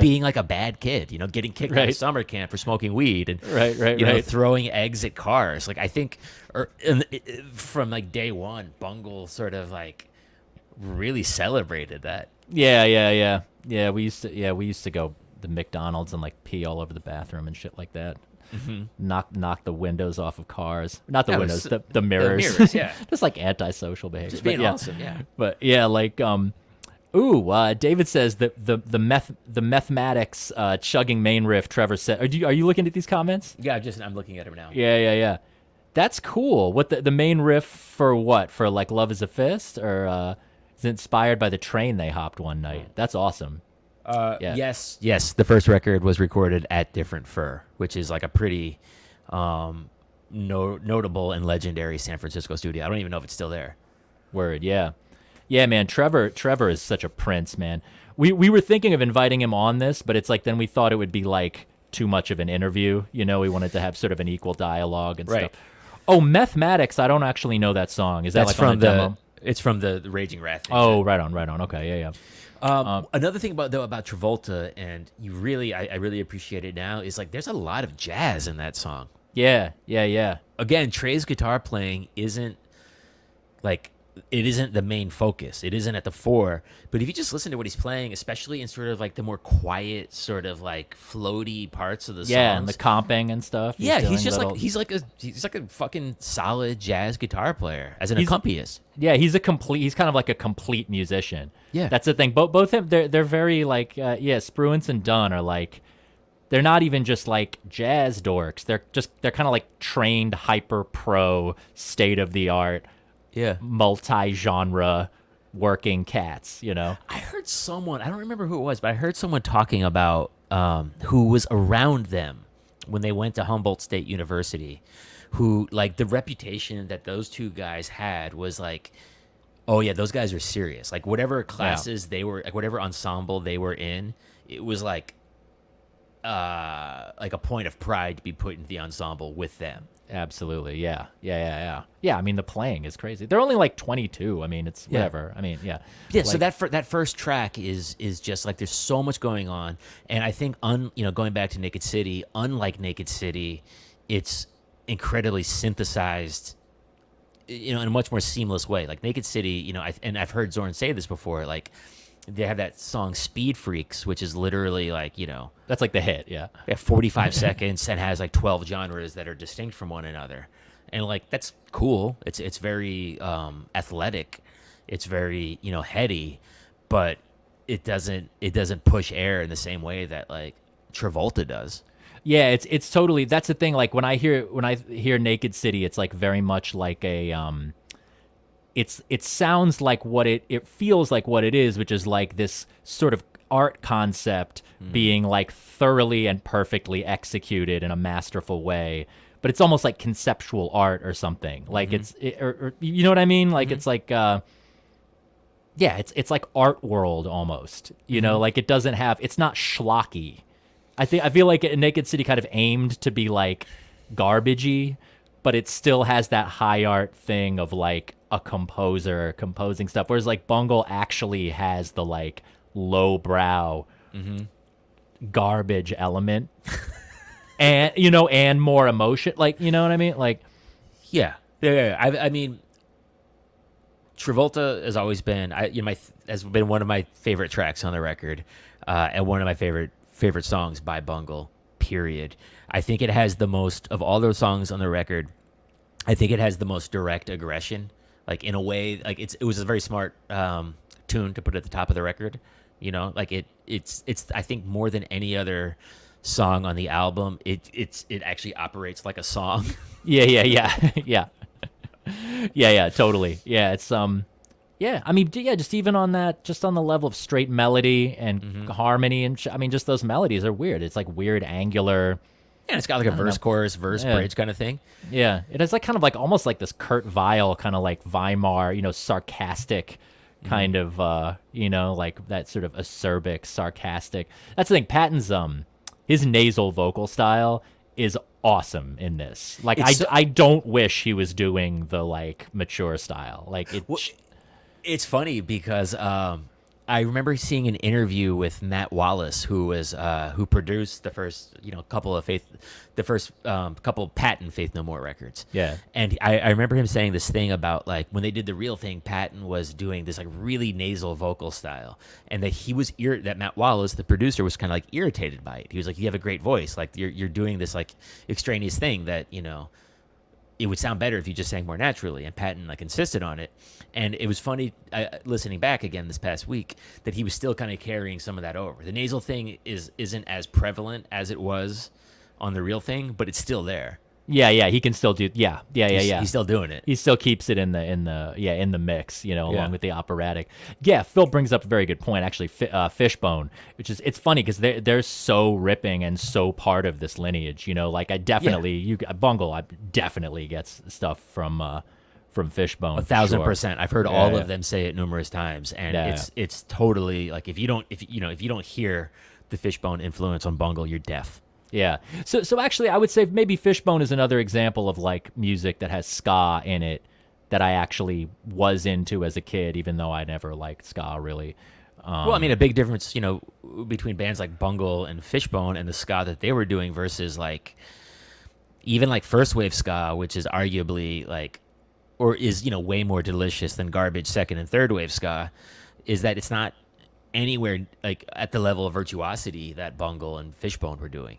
being like a bad kid, getting kicked out of summer camp for smoking weed and throwing eggs at cars. Like, I think from like day one, Bungle sort of like really celebrated that. Yeah. We used to go the McDonald's and like pee all over the bathroom and shit like that. Knock the windows off of cars. Not the windows, the mirrors. The mirrors, yeah. Just like antisocial behavior. Just being awesome, yeah. But yeah, like David says that the mathematics chugging main riff. Trevor said, are you looking at these comments? Yeah, I'm looking at them now. Yeah. That's cool. What the main riff for what? For like Love Is a Fist, or is it inspired by the train they hopped one night? That's awesome. Yeah. Yes. The first record was recorded at Different Fur, which is like a pretty notable and legendary San Francisco studio. I don't even know if it's still there. Word, yeah. Yeah, man, Trevor is such a prince, man. We were thinking of inviting him on this, but it's like then we thought it would be like too much of an interview. You know, we wanted to have sort of an equal dialogue and stuff. Oh, Mathematics, I don't actually know that song. Is that That's like on from the demo? It's from the Raging Wrath thing. Oh, right on. Okay, yeah. Another thing about Travolta, and I really appreciate it now, is like there's a lot of jazz in that song. Yeah. Again, Trey's guitar playing isn't the main focus. It isn't at the fore. But if you just listen to what he's playing, especially in sort of like the more quiet, sort of like floaty parts of the songs, Yeah, and the comping and stuff. Yeah, he's just little... like he's like a fucking solid jazz guitar player as an accompanist. Yeah, he's kind of like a complete musician. Yeah, that's the thing. Both him, they're very like Spruance and Dunn are like, they're not even just like jazz dorks. They're kind of like trained hyper pro state of the art. Yeah, multi-genre working cats, you know. I heard someone, I don't remember who it was, but I heard someone talking about who was around them when they went to Humboldt State University, who like the reputation that those two guys had was like, oh yeah, those guys are serious. Like whatever classes they were, like whatever ensemble they were in, it was like a point of pride to be put into the ensemble with them. Absolutely, yeah. I mean, the playing is crazy. They're only like 22. I mean, it's whatever. I mean, yeah. Yeah. Like, so that first track is just like there's so much going on, and I think going back to Naked City, unlike Naked City, it's incredibly synthesized, in a much more seamless way. Like Naked City, I've heard Zorn say this before, like. They have that song Speed Freaks, which is literally like, that's like the hit, yeah. 45 seconds and has like 12 genres that are distinct from one another. And like, that's cool. It's very athletic. It's very, heady, but it doesn't push air in the same way that like Travolta does. Yeah, it's totally, that's the thing. Like when I hear Naked City, it's like very much like a, it sounds like it feels like what it is, which is like this sort of art concept being like thoroughly and perfectly executed in a masterful way. But it's almost like conceptual art or something. Like or you know what I mean? Like it's like, it's like art world almost. You know, like it's not schlocky. I feel like Naked City kind of aimed to be like garbagey, but it still has that high art thing of like a composer composing stuff, whereas like Bungle actually has the like lowbrow garbage element and and more emotion, like, you know what I mean? Like yeah. I mean, Travolta has always been has been one of my favorite tracks on the record, and one of my favorite songs by Bungle, period. I think it has the most of all those songs on the record. I think it has the most direct aggression, like in a way, like it was a very smart tune to put at the top of the record. Like it's I think more than any other song on the album, it actually operates like a song. Yeah, totally. Yeah, it's yeah, I mean, just even on that, just on the level of straight melody and harmony and I mean, just those melodies are weird. It's like weird angular. Yeah, it's got like a verse, chorus, verse, bridge kind of thing. Yeah, it has like kind of like almost like this Kurt Weill kind of like Weimar, sarcastic kind of, like that sort of acerbic, sarcastic. That's the thing. Patton's his nasal vocal style is awesome in this. Like I don't wish he was doing the like mature style. Like it. Well, it's funny because I remember seeing an interview with Matt Wallace, who produced the first couple Patton Faith No More records. Yeah, and I remember him saying this thing about like when they did the real thing, Patton was doing this like really nasal vocal style, and that that Matt Wallace, the producer, was kind of like irritated by it. He was like, "You have a great voice, like you're doing this like extraneous thing that it would sound better if you just sang more naturally," and Patton like insisted on it. And it was funny listening back again this past week that he was still kind of carrying some of that over. The nasal thing isn't as prevalent as it was on the real thing, but it's still there. Yeah, he can still do. Yeah. He's still doing it. He still keeps it in the mix, along with the operatic. Yeah, Phil brings up a very good point, actually. Fishbone, which is, it's funny because they're so ripping and so part of this lineage. Like I definitely Bungle, I definitely gets stuff from Fishbone. 1,000%. I've heard all of them say it numerous times, and it's totally like if you don't hear the Fishbone influence on Bungle, you're deaf. Yeah. So actually, I would say maybe Fishbone is another example of like music that has ska in it that I actually was into as a kid, even though I never liked ska really. Well, I mean, a big difference, between bands like Bungle and Fishbone and the ska that they were doing versus like even like first wave ska, which is arguably like, or is way more delicious than garbage second and third wave ska, is that it's not anywhere like at the level of virtuosity that Bungle and Fishbone were doing.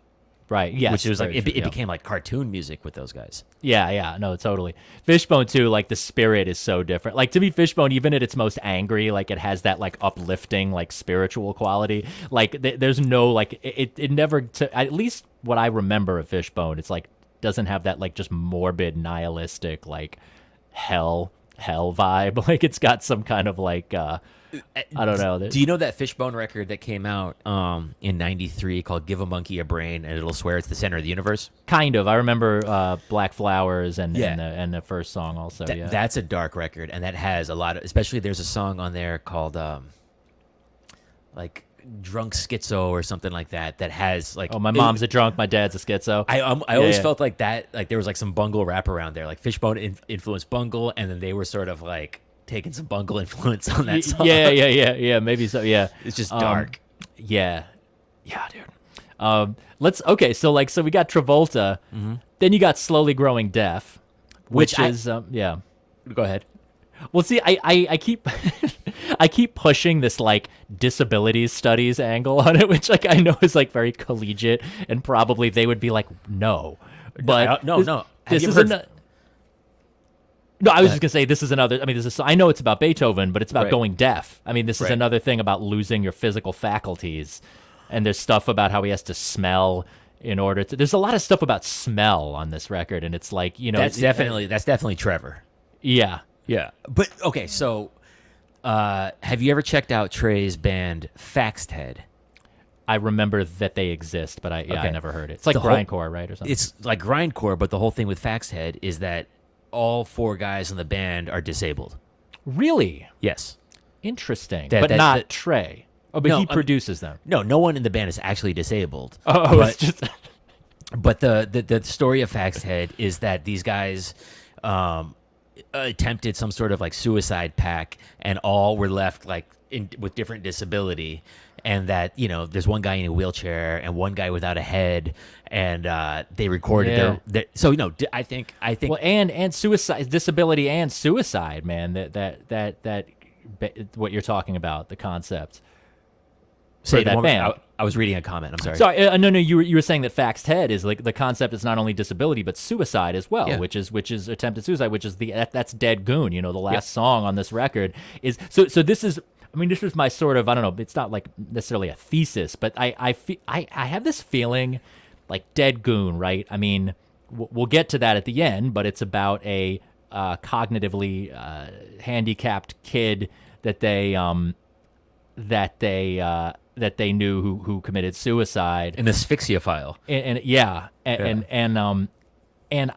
Right. Yes. Which was like it became like cartoon music with those guys. Yeah. No, totally. Fishbone too. Like the spirit is so different. Like to be Fishbone, even at its most angry, like it has that like uplifting, like spiritual quality. Like there's no like it never. At least what I remember of Fishbone, it's like doesn't have that like just morbid nihilistic like hell vibe. Like it's got some kind of like. I don't know. Do you know that Fishbone record that came out in '93 called "Give a Monkey a Brain and It'll Swear It's the Center of the Universe"? Kind of. I remember Black Flowers and the first song also. That's a dark record, and that has a lot of. Especially there's a song on there called like Drunk Schizo or something like that. That has like. Oh, my mom's a drunk. My dad's a schizo. I always felt like that. Like there was like some Bungle rap around there. Like Fishbone influenced Bungle, and then they were sort of like. Taking some Bungle influence on that song. Yeah, maybe so. Yeah, it's just dark. Yeah, dude. So we got Travolta, then you got Slowly Growing Deaf, which is Go ahead. Well, see, I keep I keep pushing this like disabilities studies angle on it, which like I know is like very collegiate, and probably they would be like no, but no. This is No, I was just gonna say this is another. I mean, I know it's about Beethoven, but it's about going deaf. I mean, this is another thing about losing your physical faculties, and there's stuff about how he has to smell in order to. There's a lot of stuff about smell on this record, and it's like that's definitely Trevor. Yeah. But okay, so have you ever checked out Trey's band Faxed Head? I remember that they exist, but I never heard it. It's like grindcore, right, or something. It's like grindcore, but the whole thing with Faxed Head is that. All four guys in the band are disabled. Really? Yes. Interesting. But not Trey. Oh, but he produces them. No one in the band is actually disabled. It's just. But the story of Faxed Head is that these guys attempted some sort of like suicide pact, and all were left like with different disability. And that there's one guy in a wheelchair and one guy without a head, and they recorded their. So I think. Well, and suicide, disability, and suicide, man. That what you're talking about, the concept. Say that band. I was reading a comment. I'm sorry. Sorry, no. You were saying that Faxed Head is like the concept is not only disability but suicide as well, which is attempted suicide, which is that's Dead Goon. The last song on this record is so. This is. I mean, this was my sort of, I don't know, it's not like necessarily a thesis, but I have this feeling like Dead Goon, right? I mean, we'll get to that at the end, but it's about a cognitively handicapped kid that they knew who committed suicide. An asphyxia file. And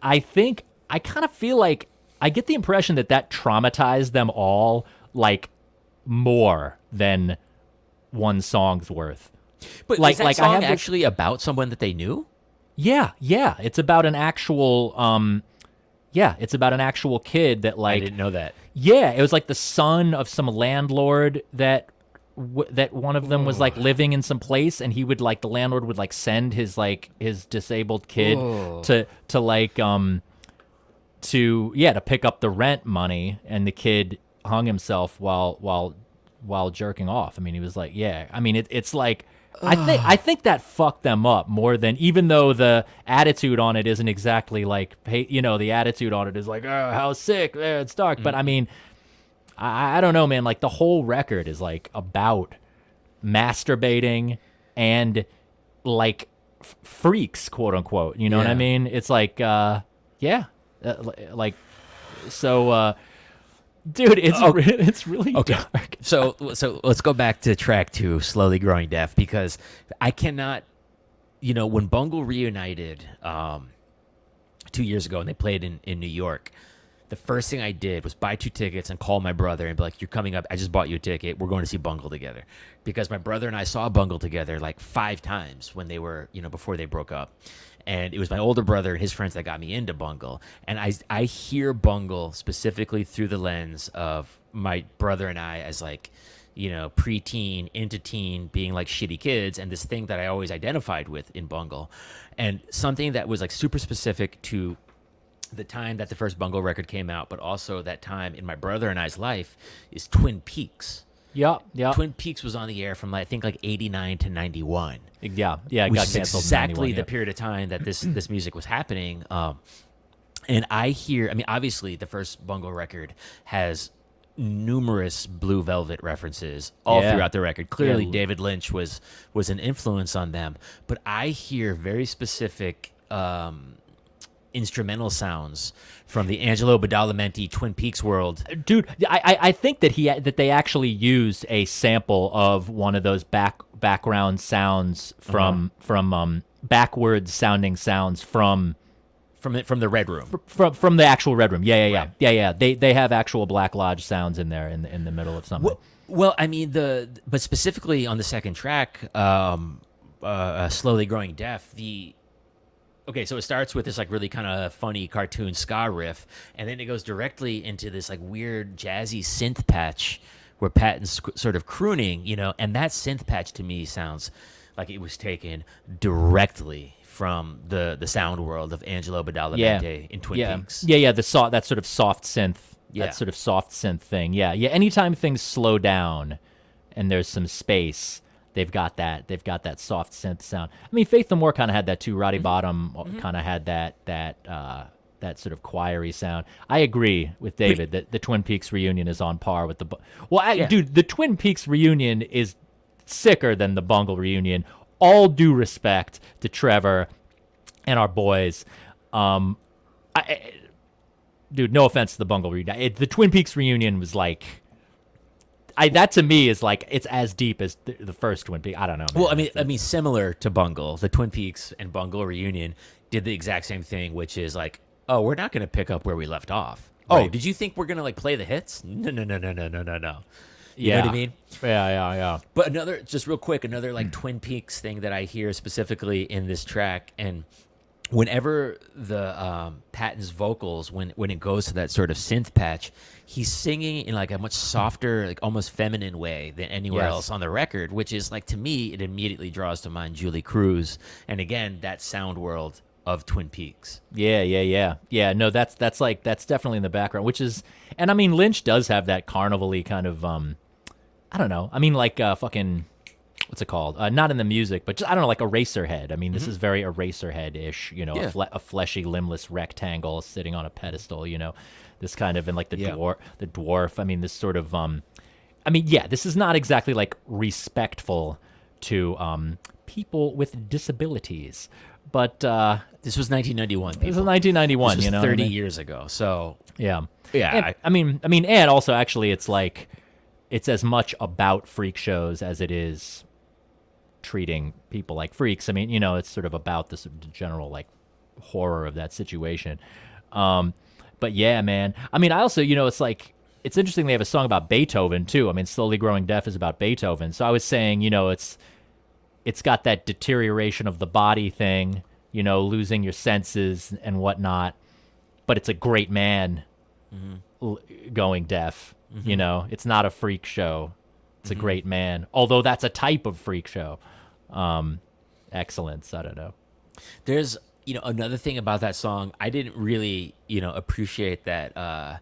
I think, I kind of feel like, I get the impression that traumatized them all, like, more than one song's worth. But is that song actually about someone that they knew? Yeah. It's about an actual it's about an actual kid that like I didn't know that. Yeah, it was like the son of some landlord that one of them was like living in some place, and he would like the landlord would like send his disabled kid to pick up the rent money, and the kid hung himself while jerking off. I mean, he was like, I mean, it's like, I think that fucked them up more than, even though the attitude on it isn't exactly like, hey, the attitude on it is like, oh, how sick, it's dark. But I mean, I don't know, man, like the whole record is like about masturbating and like freaks, quote unquote. You know what I Yeah. mean? It's like, like, so, dude, it's really dark. So let's go back to track 2, Slowly Growing Deaf, because I cannot, when Bungle reunited 2 years ago and they played in New York, the first thing I did was buy 2 tickets and call my brother and be like, "You're coming up. I just bought you a ticket. We're going to see Bungle together." Because my brother and I saw Bungle together like 5 times when they were, before they broke up. And it was my older brother and his friends that got me into Bungle. And I hear Bungle specifically through the lens of my brother and I as like, preteen into teen being like shitty kids, and this thing that I always identified with in Bungle. And something that was like super specific to the time that the first Bungle record came out, but also that time in my brother and I's life is Twin Peaks. Yeah. Twin Peaks was on the air from I think like 89 to 91. Yeah. It Which got is canceled. exactly in 91, the period of time that this music was happening. And obviously the first Bungle record has numerous Blue Velvet references all throughout the record. Clearly, David Lynch was an influence on them. But I hear very specific instrumental sounds from the Angelo Badalamenti Twin Peaks world. Dude, I think that they actually used a sample of one of those background sounds from backwards sounding sounds from the Red Room. From the actual Red Room. Yeah. Right. Yeah. They have actual Black Lodge sounds in there in the middle of something. Well, I mean but specifically on the second track, Slowly Growing Deaf, okay, so it starts with this like really kind of funny cartoon ska riff, and then it goes directly into this like weird jazzy synth patch where Patton's sort of crooning, and that synth patch to me sounds like it was taken directly from the sound world of Angelo Badalamenti in Twin Peaks. Yeah, that sort of soft synth, Yeah. that sort of soft synth thing. Yeah. Anytime things slow down and there's some space, they've got that soft synth sound. I mean, Faith No More kind of had that too. Roddy Bottom kind of had that sort of choiry sound. I agree with David that the Twin Peaks reunion is on par with dude, the Twin Peaks reunion is sicker than the Bungle reunion. All due respect to Trevor and our boys. Dude, no offense to the Bungle reunion. The Twin Peaks reunion was like, that to me is like, it's as deep as the first Twin Peaks. I don't know, man. Well, I mean, similar to Bungle, the Twin Peaks and Bungle reunion did the exact same thing, which is like, oh, we're not going to pick up where we left off. Right. Oh, did you think we're going to like play the hits? No. You Yeah. know what I mean? Yeah. But another like Twin Peaks thing that I hear specifically in this track, and whenever the Patton's vocals, when it goes to that sort of synth patch, he's singing in like a much softer, like almost feminine way than anywhere else on the record, which is like, to me, it immediately draws to mind Julie Cruz, and again, that sound world of Twin Peaks. Yeah. No, that's definitely in the background, which is, and I mean, Lynch does have that carnival-y kind of, I don't know. I mean, like fucking, what's it called? Not in the music, but just, I don't know, like Eraserhead. I mean, this is very Eraserhead-ish, a fleshy, limbless rectangle sitting on a pedestal, this kind of, and like the dwarf. I mean, this sort of, this is not exactly like respectful to people with disabilities, but This was 1991. People. this was 1991. This was 30 what I mean? years ago. So Yeah. Yeah, And, and also actually it's like, it's as much about freak shows as it is treating people like freaks. I mean, it's sort of about the general like horror of that situation. But yeah, man. I mean, I also, it's like, it's interesting they have a song about Beethoven too. I mean, Slowly Growing Deaf is about Beethoven. So I was saying, it's got that deterioration of the body thing, losing your senses and whatnot. But it's a great man going deaf. It's not a freak show. It's a great man. Although that's a type of freak show. Excellence. I don't know. there's another thing about that song. I didn't really appreciate that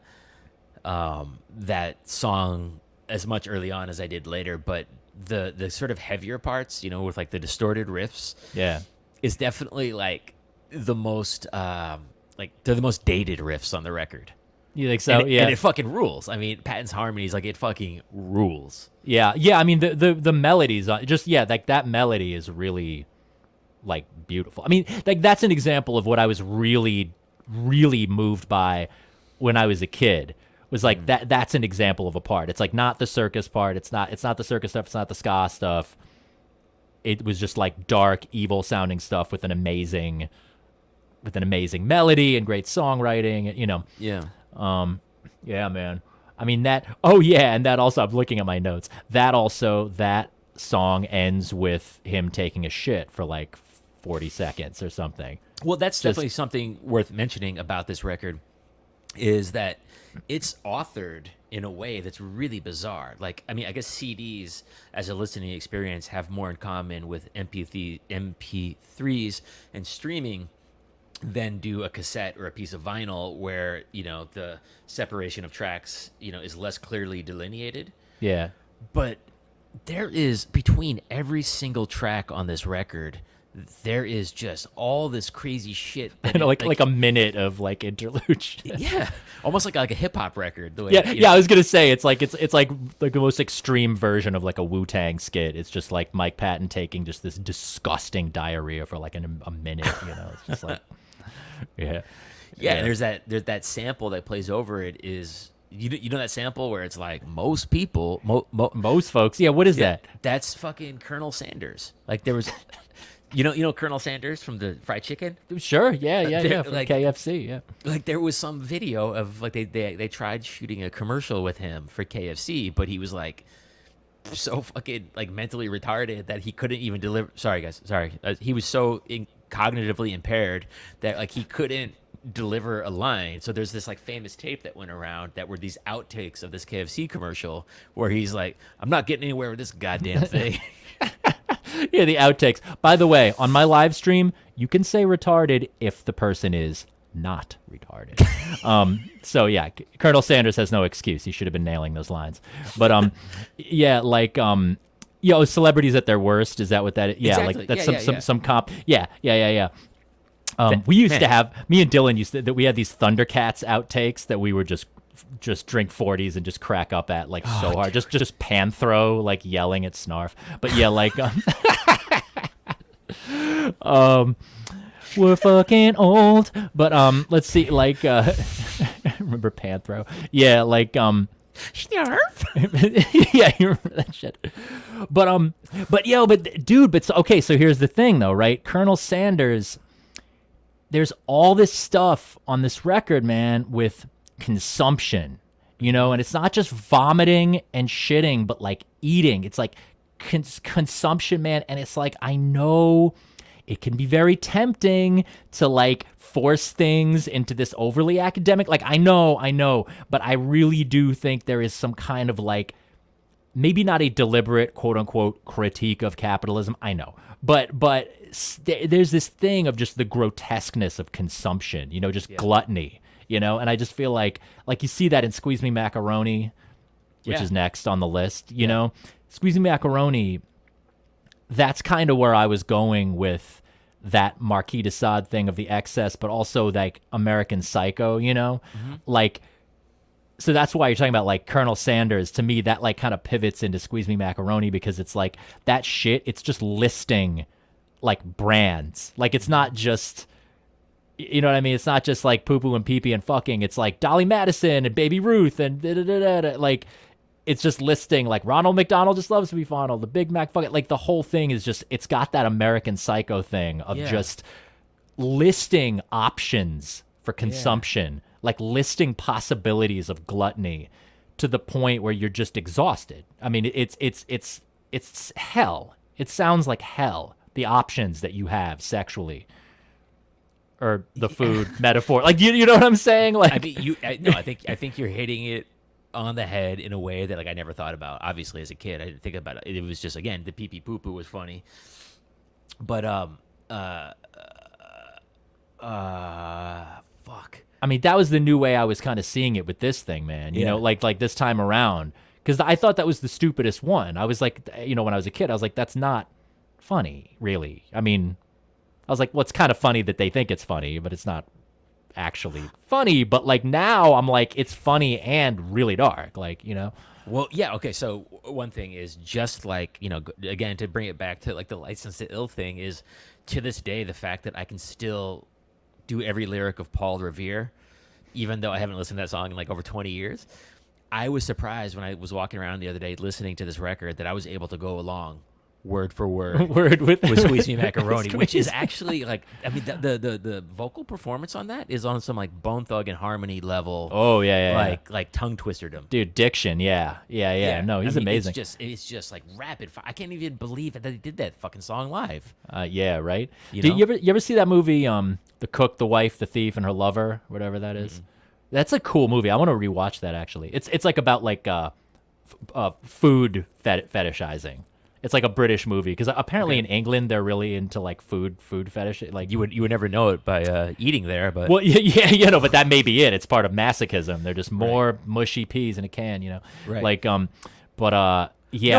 that song as much early on as I did later, but the sort of heavier parts, with like the distorted riffs, is definitely like the most they're the most dated riffs on the record. You think so? And yeah. and it fucking rules. I mean, Patton's harmonies, like, it fucking rules. Yeah. I mean, the melodies, like that melody is really, like beautiful. I mean, like that's an example of what I was really, really moved by when I was a kid. Was like that's an example of a part. It's like not the circus part. It's not the circus stuff. It's not the ska stuff. It was just like dark, evil sounding stuff with an amazing melody and great songwriting. You know. Yeah. Yeah, man. I mean that. Oh yeah, and that also. I'm looking at my notes. That song ends with him taking a shit for like 40 seconds or something. Well, that's definitely something worth mentioning about this record, is that it's authored in a way that's really bizarre. Like, I mean, I guess CDs as a listening experience have more in common with MP3s and streaming than do a cassette or a piece of vinyl, where, you know, the separation of tracks, you know, is less clearly delineated. Yeah. But there is, between every single track on this record, there is just all this crazy shit. I know, like a minute of like interlude shit. Yeah, almost like a hip hop record. The way I was gonna say it's like the most extreme version of like a Wu-Tang skit. It's just like Mike Patton taking just this disgusting diarrhea for like a minute. You know, it's just like yeah. And there's that sample that plays over it. Is you know that sample where it's like most people, most folks. Yeah, what is that? That's fucking Colonel Sanders. Like there was. You know Colonel Sanders from the fried chicken? Sure, yeah, from like, KFC, yeah. Like there was some video of like they tried shooting a commercial with him for KFC, but he was like so fucking like mentally retarded that he couldn't even deliver. Sorry guys, he was so cognitively impaired that like he couldn't deliver a line. So there's this like famous tape that went around that were these outtakes of this KFC commercial where he's like, "I'm not getting anywhere with this goddamn thing." Yeah, the outtakes. By the way, on my live stream, you can say retarded if the person is not retarded. So yeah, Colonel Sanders has no excuse. He should have been nailing those lines. But yeah, like celebrities at their worst. Is that what that is? Yeah, exactly. Like that's some comp. Yeah. We used to have, me and Dylan used to, that we had these Thundercats outtakes that we would just drink 40s and just crack up at like so hard. Just panthro, like yelling at Snarf. But yeah, like we're fucking old. But let's see, like remember panthro? Yeah, like Snarf. Yeah, you remember that shit. But dude, okay, so here's the thing though, right? Colonel Sanders, there's all this stuff on this record, man, with consumption, you know, and it's not just vomiting and shitting, but like eating. It's like consumption, man. And it's like, I know it can be very tempting to like force things into this overly academic, like I know, but I really do think there is some kind of like, maybe not a deliberate quote unquote critique of capitalism. I know, but there's this thing of just the grotesqueness of consumption, you know, just gluttony. You know, and I just feel like you see that in Squeeze Me Macaroni, which is next on the list, you know. Squeeze Me Macaroni, that's kind of where I was going with that Marquis de Sade thing of the excess, but also like American Psycho, you know. Like, so that's why you're talking about like Colonel Sanders. To me, that like kind of pivots into Squeeze Me Macaroni, because it's like that shit, it's just listing like brands. Like it's not just... You know what I mean? It's not just like poo-poo and pee-pee and fucking. It's like Dolly Madison and Baby Ruth and da-da-da-da-da. Like, it's just listing like Ronald McDonald just loves to be fondled. The Big Mac fucking, like the whole thing is just, it's got that American Psycho thing of just listing options for consumption, like listing possibilities of gluttony to the point where you're just exhausted. I mean, it's hell. It sounds like hell, the options that you have sexually. Or the food metaphor, like you know what I'm saying? Like, I mean, I think you're hitting it on the head in a way that like I never thought about. Obviously, as a kid, I didn't think about it. It was just, again, the pee pee poo poo was funny, but fuck. I mean, that was the new way I was kind of seeing it with this thing, man. You know, like this time around, because I thought that was the stupidest one. I was like, you know, when I was a kid, I was like, that's not funny, really. I mean, I was like, well, it's kind of funny that they think it's funny, but it's not actually funny, but like now I'm like it's funny and really dark, like, you know. Well, yeah, okay. So one thing is just like, you know, again, to bring it back to like the License to Ill thing is to this day, the fact that I can still do every lyric of Paul Revere, even though I haven't listened to that song in like over 20 years. I was surprised when I was walking around the other day listening to this record that I was able to go along word for word with Squeeze Me Macaroni, which is actually like, I mean, the vocal performance on that is on some like Bone Thug and Harmony level. Oh yeah, like tongue twisterdom. Dude, diction, yeah. No, he's amazing. It's just like rapid fire. I can't even believe that he did that fucking song live. Yeah, right. You Did know? you ever see that movie, The Cook, the Wife, the Thief, and her lover, whatever that is? Mm-hmm. That's a cool movie. I want to rewatch that actually. It's like about like food fetishizing. It's like a British movie because apparently in England they're really into like food fetish. Like You would never know it by eating there, but well, yeah, but that may be it. It's part of masochism. They're just more mushy peas in a can, you know. Right. Like yeah,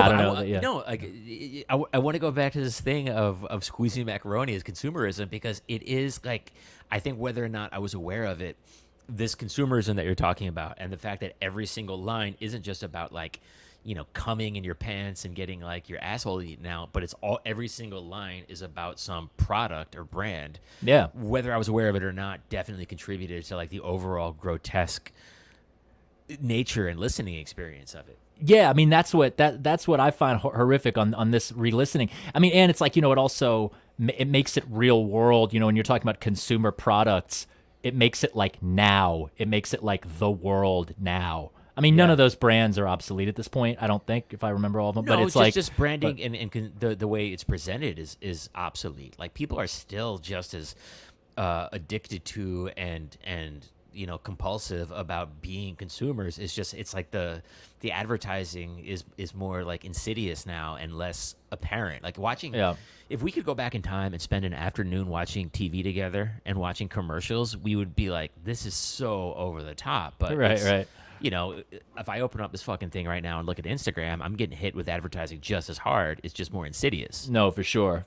I don't know. Yeah. No, like I want to go back to this thing of squeezing macaroni as consumerism because it is like I think whether or not I was aware of it, this consumerism that you're talking about, and the fact that every single line isn't just about like, you know, coming in your pants and getting like your asshole eaten out, but it's every single line is about some product or brand. Yeah. Whether I was aware of it or not, definitely contributed to like the overall grotesque nature and listening experience of it. Yeah, I mean that's what I find horrific on this re-listening. I mean, and it's like, you know, it also it makes it real world. You know, when you're talking about consumer products, it makes it like now. It makes it like the world now. I mean, none of those brands are obsolete at this point, I don't think, if I remember all of them. No, but it's like just branding and the way it's presented is obsolete. Like people are still just as addicted to and you know compulsive about being consumers. It's like the advertising is more like insidious now and less apparent. Like watching, if we could go back in time and spend an afternoon watching TV together and watching commercials, we would be like, this is so over the top. But right. You know, if I open up this fucking thing right now and look at Instagram, I'm getting hit with advertising just as hard. It's just more insidious. No, for sure.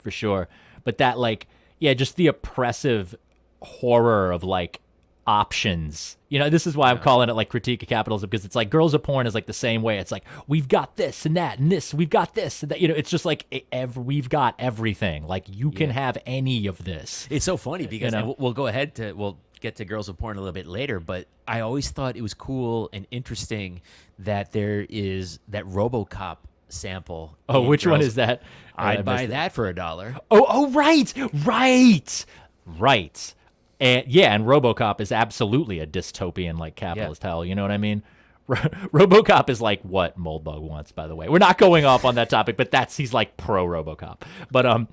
But that like, yeah, just the oppressive horror of like options. You know, this is why I'm calling it like critique of capitalism, because it's like Girls of Porn is like the same way. It's like we've got this and that and this, we've got this and that. You know, it's just like we've got everything. Like you can have any of this. It's so funny because You know? we'll go ahead to we'll get to Girls of Porn a little bit later, but I always thought it was cool and interesting that there is that RoboCop sample. Oh, which one is that? I'd buy that for $1. Oh, right. And yeah, and RoboCop is absolutely a dystopian, like capitalist hell. You know what I mean? RoboCop is like what Moldbug wants. By the way, we're not going off on that topic, but he's like pro RoboCop. But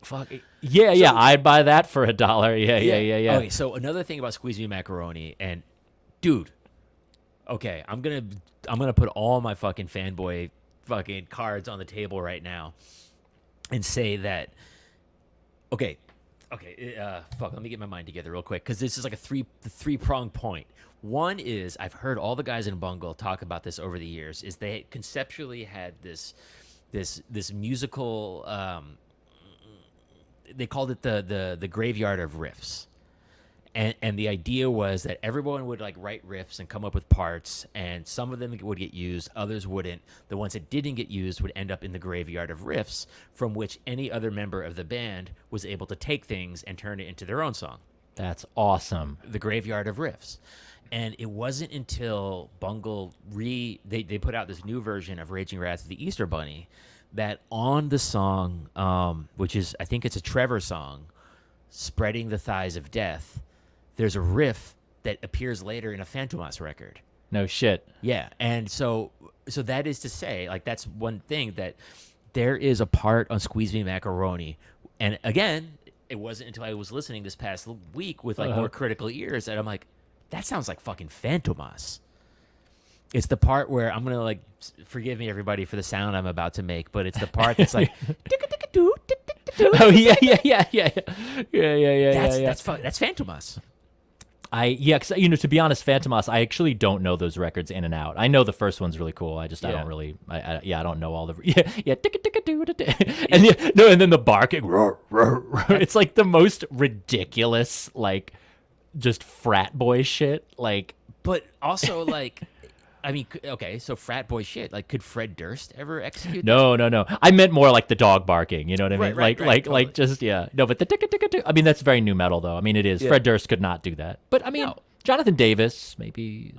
fuck yeah, I'd buy that for $1. Yeah. Okay, so another thing about Squeeze Me Macaroni, and dude, okay, I'm gonna put all my fucking fanboy fucking cards on the table right now, and say that, okay, let me get my mind together real quick, because this is like a three-pronged point. One is I've heard all the guys in Bungle talk about this over the years. Is they conceptually had this musical. They called it the graveyard of riffs, and the idea was that everyone would like write riffs and come up with parts, and some of them would get used, others wouldn't. The ones that didn't get used would end up in the graveyard of riffs, from which any other member of the band was able to take things and turn it into their own song. That's awesome. The graveyard of riffs. And it wasn't until Bungle they put out this new version of Raging Rats of the Easter Bunny that on the song, which is, I think it's a Trevor song, Spreading the Thighs of Death, there's a riff that appears later in a Fantomas record. No shit. Yeah, and so that is to say, like, that's one thing, that there is a part on Squeeze Me Macaroni, and again, it wasn't until I was listening this past week with like more critical ears that I'm like, that sounds like fucking Fantomas. It's the part where I'm gonna like, forgive me everybody for the sound I'm about to make, but it's the part that's like, oh yeah. That's Fantomas. Yeah, 'cause, to be honest, Phantomas, I actually don't know those records in and out. I know the first one's really cool. I Yeah. don't really, I don't know all the, and then the barking, it's like the most ridiculous, like, just frat boy shit, like. But also, like, I mean, okay, so frat boy shit. Like, could Fred Durst ever execute? No. I meant more like the dog barking. You know what I mean? Right, Like just No, but the ticka. I mean, that's very new metal, though. I mean, it is. Yeah. Fred Durst could not do that. But I mean, No. Jonathan Davis maybe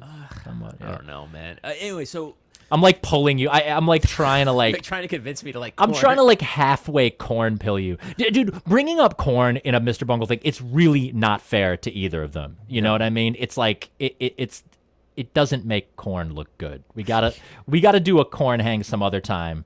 somewhat. I don't know, man. Anyway, so I'm like pulling you. I'm like trying to like. trying to convince me to like. I'm Korn. trying to like halfway corn pill you, dude. Bringing up corn in a Mr. Bungle thing, it's really not fair to either of them. You know what I mean? It's like it doesn't make corn look good. We gotta do a corn hang some other time.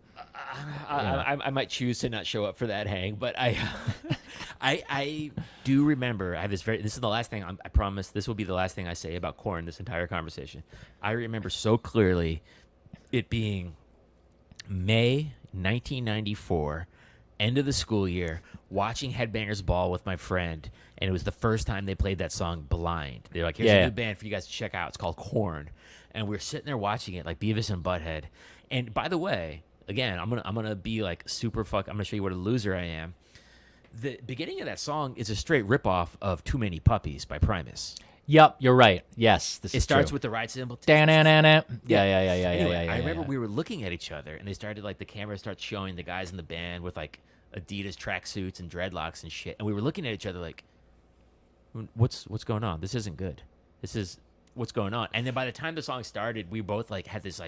I might choose to not show up for that hang, but I do remember. I have this this is the last thing. I promise this will be the last thing I say about Korn this entire conversation. I remember so clearly it being May 1994, end of the school year, watching Headbangers Ball with my friend, and it was the first time they played that song Blind. They're like, here's a new band for you guys to check out. It's called Korn. And we're sitting there watching it like Beavis and Butthead. And by the way, again, I'm gonna be like I'm gonna show you what a loser I am. The beginning of that song is a straight ripoff of Too Many Puppies by Primus. Yep, you're right. Yes, It starts with the ride cymbal. Yeah. Anyway, I remember we were looking at each other, and they started like the camera starts showing the guys in the band with like Adidas tracksuits and dreadlocks and shit, and we were looking at each other like, what's going on? This isn't good. This is what's going on. And then by the time the song started, we both like had this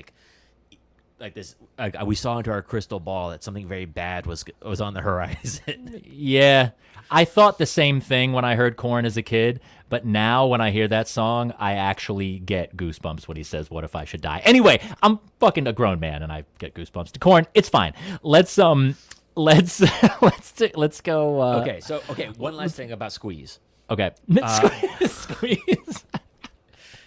we saw into our crystal ball that something very bad was on the horizon. Yeah, I thought the same thing when I heard Korn as a kid, but now when I hear that song, I actually get goosebumps when he says, "What if I should die?" Anyway, I'm fucking a grown man and I get goosebumps to Korn. It's fine. Let's let's go. Okay, one last thing about Squeeze. Okay, Squeeze.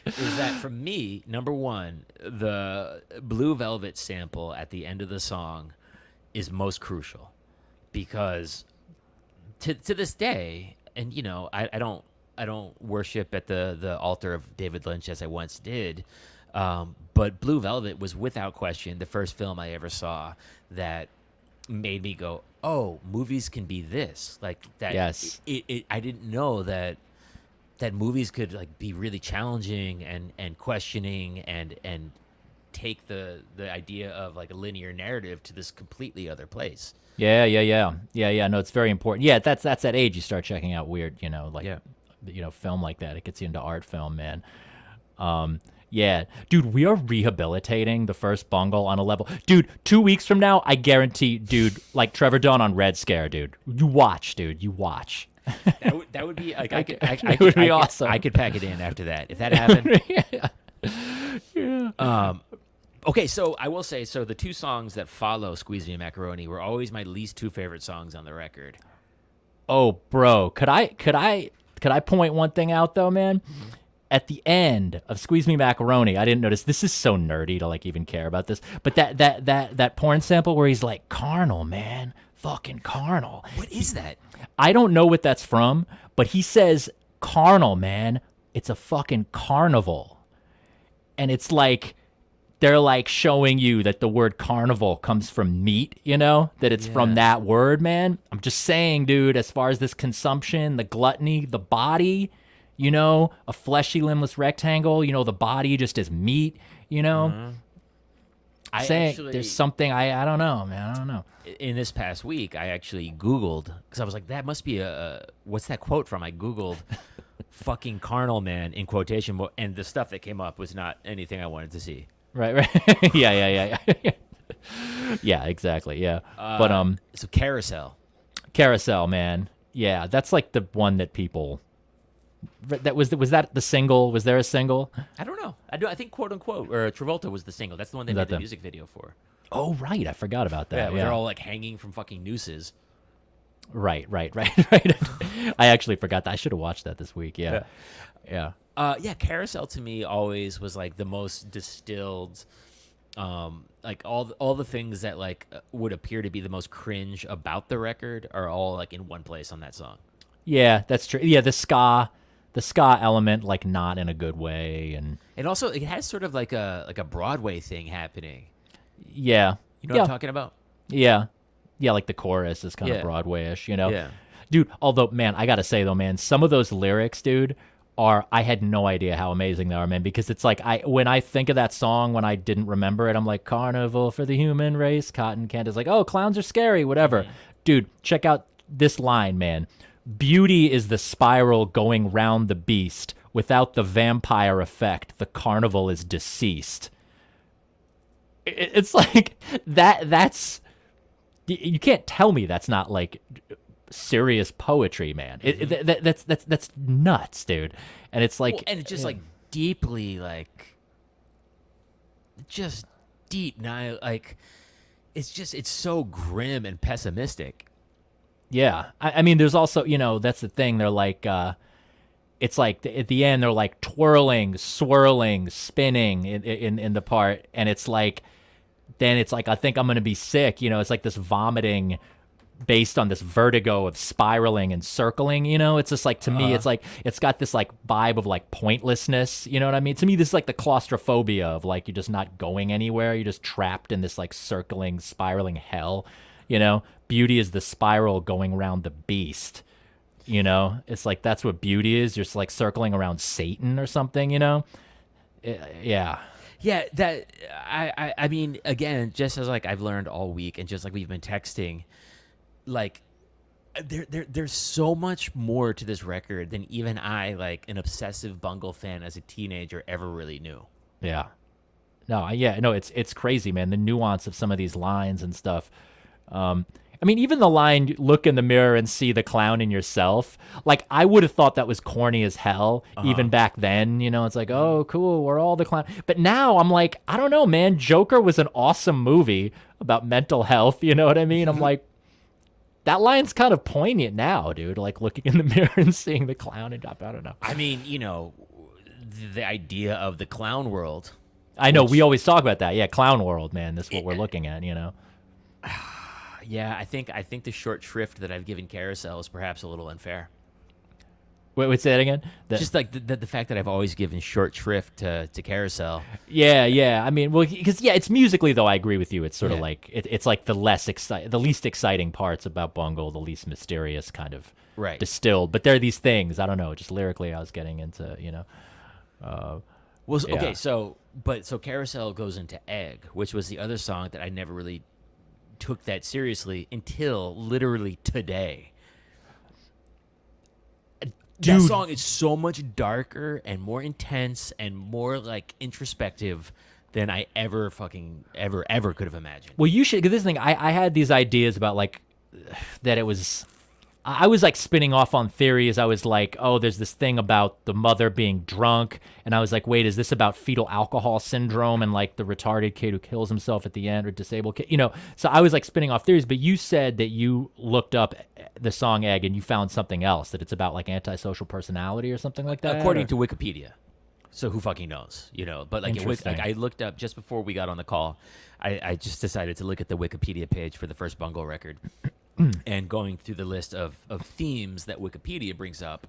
Is that for me, number one, the Blue Velvet sample at the end of the song is most crucial because to this day, and I don't worship at the altar of David Lynch as I once did, but Blue Velvet was without question the first film I ever saw that made me go, oh, movies can be this, like that. Yes, I didn't know that movies could like be really challenging and questioning and take the idea of like a linear narrative to this completely other place. Yeah. No, it's very important. Yeah, that's that age you start checking out weird, film like that. It gets you into art film, man. Yeah, dude, we are rehabilitating the first Bungle on a level. Dude, 2 weeks from now, I guarantee, dude, like Trevor Dunn on Red Scare, dude. You watch. That would be like it would be awesome. I could pack it in after that if that happened. Yeah. Okay, so I will say, the two songs that follow "Squeeze Me Macaroni" were always my least two favorite songs on the record. Oh, bro, could I point one thing out though, man? Mm-hmm. At the end of "Squeeze Me Macaroni," I didn't notice. This is so nerdy to like even care about this, but that porn sample where he's like, "Carnal, man, fucking carnal." What is that? I don't know what that's from, but he says, "Carnal, man, it's a fucking carnival," and it's like they're like showing you that the word carnival comes from meat, that it's from that word, man. I'm just saying, dude, as far as this consumption, the gluttony, the body, a fleshy, limbless rectangle, the body just is meat, Mm-hmm. There's something, I don't know, man. I don't know. In this past week, I actually Googled, because I was like, that must be what's that quote from? I Googled fucking carnal man in quotation, and the stuff that came up was not anything I wanted to see. Right. Yeah. Yeah, exactly. Yeah. But so Carousel, man. Yeah, that's like the one that people. That was that the single? Was there a single? I don't know. I think quote unquote or Travolta was the single. That's the one they made the music video for. Oh right, I forgot about that. Yeah, they're all like hanging from fucking nooses. Right. I actually forgot that. I should have watched that this week. Yeah. Carousel to me always was like the most distilled, like all the things that like would appear to be the most cringe about the record are all like in one place on that song. Yeah, that's true. Yeah, the ska the ska element, like not in a good way, and also it has sort of like a Broadway thing happening. yeah, You know what I'm talking about? yeah, yeah. Like the chorus is kind of Yeah. Broadway-ish, you know. Yeah. Dude, although, man, I gotta say though, man, some of those lyrics, dude, I had no idea how amazing they are, man, because it's like when I think of that song when I didn't remember it, I'm like, carnival for the human race, cotton candy. It's like, oh, clowns are scary, whatever. Dude, check out this line, man. Beauty is the spiral going round the beast. Without the vampire effect, the carnival is deceased. It's like that's you can't tell me that's not like serious poetry, man. That's nuts, dude. And it's like, And it's just like deeply like just deep now, like it's so grim and pessimistic. yeah. I mean, there's also, that's the thing. They're like, it's like at the end they're like twirling, swirling, spinning in the part, and it's like, then it's like, I think I'm gonna be sick. It's like this vomiting based on this vertigo of spiraling and circling. It's just like, to me, it's like, it's got this like vibe of like pointlessness. You know what I mean? To me, this is like the claustrophobia of like, you're just not going anywhere. You're just trapped in this like circling, spiraling hell. Beauty is the spiral going around the beast. It's like, that's what beauty is. You're just like circling around Satan or something, yeah. Yeah, that I mean, again, just as like I've learned all week, and just like we've been texting, like there's so much more to this record than even I, like an obsessive Bungle fan as a teenager, ever really knew. Yeah. No, it's crazy, man. The nuance of some of these lines and stuff. I mean, even the line, look in the mirror and see the clown in yourself. Like, I would have thought that was corny as hell, even back then. It's like, oh, cool, we're all the clown. But now I'm like, I don't know, man. Joker was an awesome movie about mental health. You know what I mean? I'm like, that line's kind of poignant now, dude. Like, looking in the mirror and seeing the clown and I don't know. I mean, the idea of the clown world. I know, we always talk about that. Yeah, clown world, man. That's what we're looking at, Yeah, I think the short shrift that I've given Carousel is perhaps a little unfair. Wait, say that again? Just like the fact that I've always given short shrift to Carousel. Yeah. I mean, well, because it's musically though. I agree with you. It's sort of like it's like the least exciting parts about Bungle, the least mysterious kind of distilled. But there are these things. I don't know. Just lyrically, I was getting into. Okay, so Carousel goes into Egg, which was the other song that I never really took that seriously until literally today. Dude, that song is so much darker and more intense and more like introspective than I ever could have imagined. Well, you should, because this thing, I had these ideas about like that it was. I was like spinning off on theories. I was like, oh, there's this thing about the mother being drunk. And I was like, wait, is this about fetal alcohol syndrome and like the retarded kid who kills himself at the end, or disabled kid? So I was like spinning off theories, but you said that you looked up the song Egg and you found something else, that it's about like antisocial personality or something like that. According to Wikipedia. So who fucking knows, But like, I looked up just before we got on the call. I just decided to look at the Wikipedia page for the first Bungle record. And going through the list of themes that Wikipedia brings up,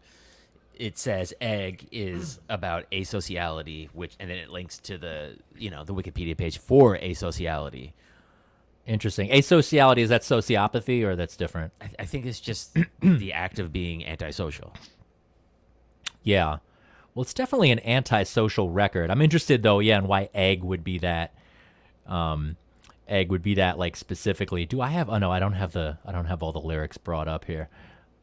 it says Egg is about asociality, and then it links to the the Wikipedia page for asociality. Interesting. Asociality, is that sociopathy or that's different? I think it's just the act of being antisocial. Yeah. Well, it's definitely an antisocial record. I'm interested though, in why Egg would be that. Egg would be that, like, specifically. Do I have? Oh no, I don't have all the lyrics brought up here.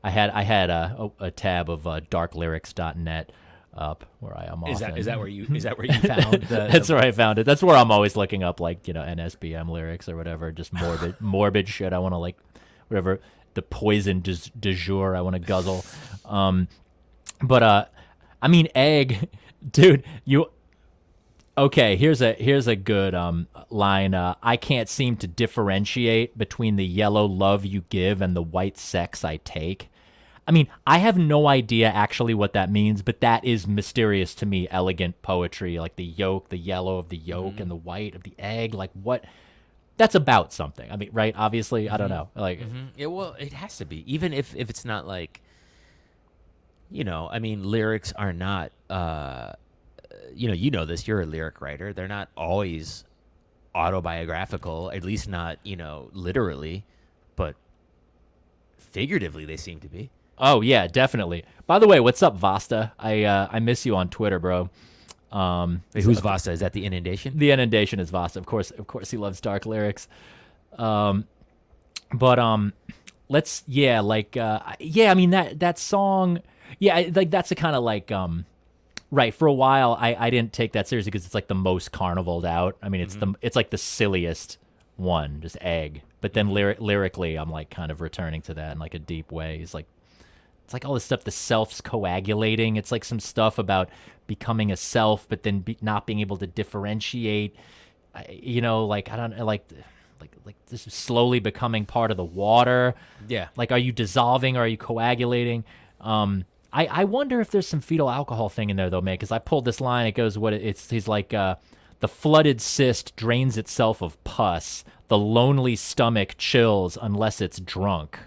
I had a tab of darklyrics.net up where I am. Is that where you found? That's where I found it. That's where I'm always looking up, like, NSBM lyrics or whatever, just morbid shit. I want to, like, whatever, the poison du jour I want to guzzle. But I mean, Egg, dude, you. Okay, here's a good line. I can't seem to differentiate between the yellow love you give and the white sex I take. I mean, I have no idea actually what that means, but that is mysterious to me, elegant poetry, like the yolk, the yellow of the yolk and the white of the egg. Like, what? That's about something. I mean, right? Obviously, I don't know. Like, Yeah, well, it has to be. Even if it's not like, I mean, lyrics are not, you know this, you're a lyric writer. They're not always autobiographical, at least not, literally, but figuratively they seem to be. Oh yeah, definitely. By the way, what's up, Vasta? I miss you on Twitter, bro. Wait, who's Vasta? Is that the Inundation? The Inundation is Vasta. Of course, he loves dark lyrics. But I mean that song, yeah, like that's a kind of like right, for a while I didn't take that seriously because it's like the most carnivaled out. I mean, it's like the silliest one, just egg. But then lyrically, I'm like kind of returning to that in like a deep way. It's like all this stuff, the self's coagulating. It's like some stuff about becoming a self, but then not being able to differentiate. Like I don't like this is slowly becoming part of the water. Yeah. Like, are you dissolving or are you coagulating? I wonder if there's some fetal alcohol thing in there though, man. Because I pulled this line. It goes, he's like, the flooded cyst drains itself of pus. The lonely stomach chills unless it's drunk.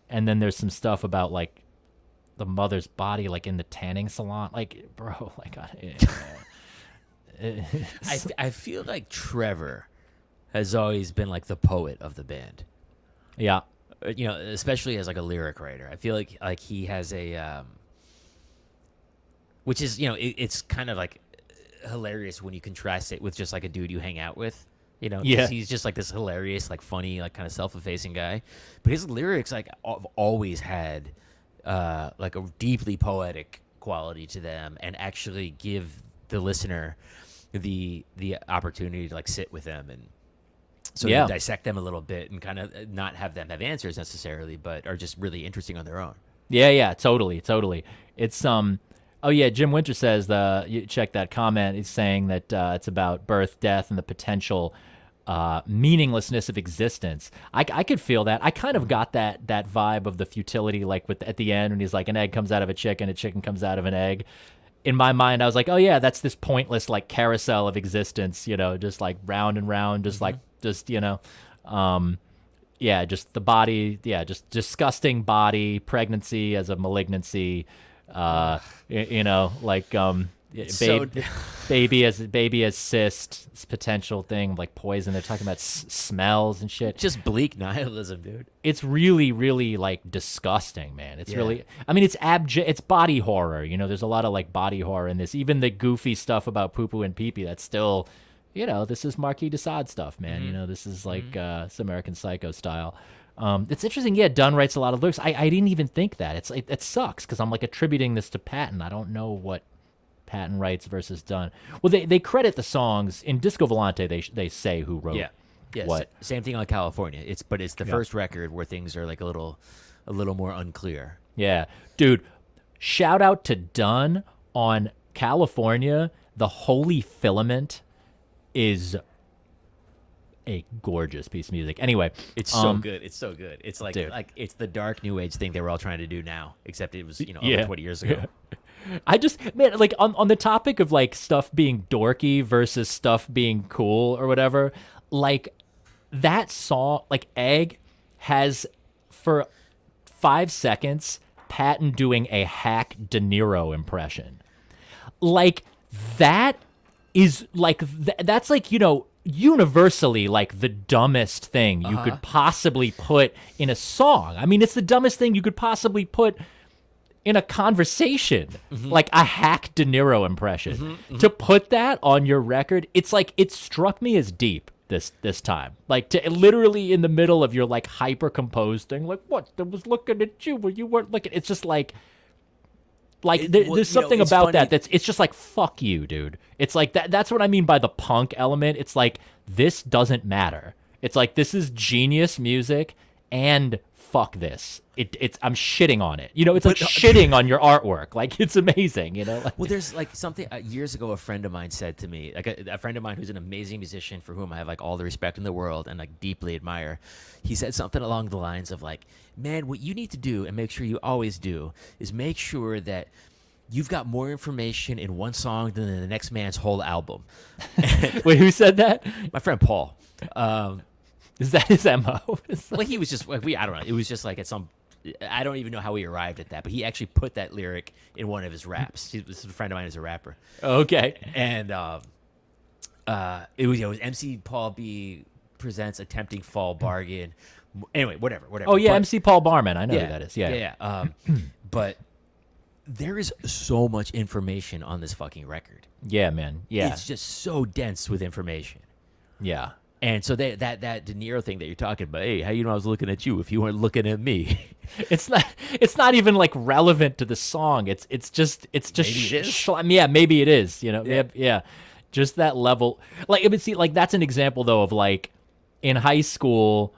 And then there's some stuff about like the mother's body, like in the tanning salon. Like, bro, like, I feel like Trevor has always been like the poet of the band. Yeah. Especially as like a lyric writer. I feel like he has a, which is, it's kind of like hilarious when you contrast it with just like a dude you hang out with. Yeah. He's just like this hilarious, like funny, like kind of self-effacing guy. But his lyrics like have always had like a deeply poetic quality to them, and actually give the listener the opportunity to like sit with them and dissect them a little bit and kind of not have them have answers necessarily, but are just really interesting on their own. Yeah, totally. It's oh yeah, Jim Winter says you check that comment. He's saying that it's about birth, death, and the potential meaninglessness of existence. I could feel that. I kind of got that vibe of the futility, like at the end when he's like, an egg comes out of a chicken comes out of an egg. In my mind, I was like, oh yeah, that's this pointless like carousel of existence, just like round and round, just like just just the body, just disgusting body, pregnancy as a malignancy, baby as cyst, potential thing like poison. They're talking about smells and shit. Just bleak nihilism, dude. It's really, really like disgusting, man. It's really, I mean, it's it's body horror. There's a lot of like body horror in this. Even the goofy stuff about poo poo and pee pee, that's still, this is Marquis de Sade stuff, man. This is like some American Psycho style. It's interesting. Yeah, Dunn writes a lot of lyrics. I didn't even think that. It sucks because I'm like attributing this to Patton. I don't know what Patton writes versus Dunn. Well, they credit the songs in Disco Volante. They say who wrote. Yeah. What? Same thing on California. It's the first record where things are like a little more unclear. Yeah, dude. Shout out to Dunn on California. The Holy Filament is a gorgeous piece of music. Anyway, it's so good. It's so good. It's like it's the dark new age thing they were all trying to do now, except it was over 20 years ago. I just, man, like on the topic of like stuff being dorky versus stuff being cool or whatever, like that song, like Egg, has for 5 seconds Patton doing a hack De Niro impression. Like that is like that's like universally like the dumbest thing you could possibly put in a song. I mean, it's the dumbest thing you could possibly put in a conversation, like a hack De Niro impression. To put that on your record, it's like it struck me as deep this time. Like to literally in the middle of your like hyper composed thing, like what? I was looking at you when you weren't looking. It's just like there's something about that it's just like fuck you, dude. It's like that's what I mean by the punk element. It's like this doesn't matter. It's like this is genius music and fuck this. I'm shitting on it. It's like shitting on your artwork. Like it's amazing, Like, well, there's like something years ago a friend of mine said to me, like a friend of mine who's an amazing musician for whom I have like all the respect in the world and like deeply admire. He said something along the lines of like, man, what you need to do and make sure you always do is make sure that you've got more information in one song than in the next man's whole album. Wait, who said that? My friend Paul. Is that his MO? Well, he was just like I don't know. It was just like at some I don't even know how he arrived at that, but he actually put that lyric in one of his raps. This is a friend of mine who's a rapper. Okay. And it was MC Paul B presents Attempting Fall Bargain. Anyway, whatever. Oh yeah, But- MC Paul Barman. I know who that is. Yeah. Yeah. But there is so much information on this fucking record. Yeah, man. Yeah. It's just so dense with information. Yeah. And so that De Niro thing that you're talking about, hey, how you know I was looking at you if you weren't looking at me? It's not even like relevant to the song. It's just Maybe it is. Yeah, maybe it is, you know. Yeah. Yeah. Just that level. Like it would see like that's an example though of like in high school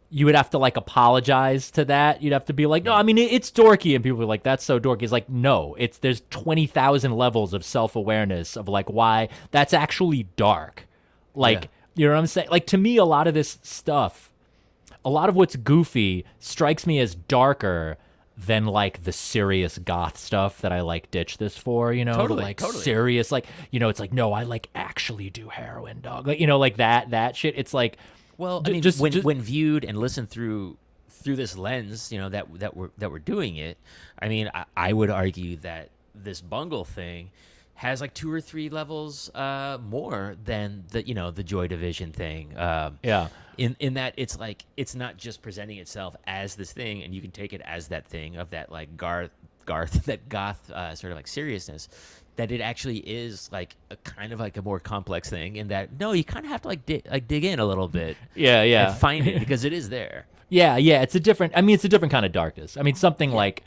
you would have to like apologize to that. You'd have to be like, no, I mean it's dorky, and people are like, that's so dorky. It's like, no, there's 20,000 levels of self-awareness of like why that's actually dark. Like, you know what I'm saying? Like to me, a lot of this stuff, a lot of what's goofy strikes me as darker than like the serious goth stuff that I like ditch this for, you know, Totally. serious, like, you know, it's like, no, I like actually do heroin, dog. Like, you know, like that shit. It's like, Well, I mean, just when viewed and listened through this lens, you know, that we're doing it. I mean, I would argue that this Bungle thing has like 2 or 3 levels more than the Joy Division thing. yeah. In that it's like it's not just presenting itself as this thing, and you can take it as that thing of that like goth sort of like seriousness. That it actually is like a kind of like a more complex thing, in that no, you kind of have to like dig in a little bit, Yeah. and find it because it is there. Yeah, it's a different kind of darkness. I mean, something like,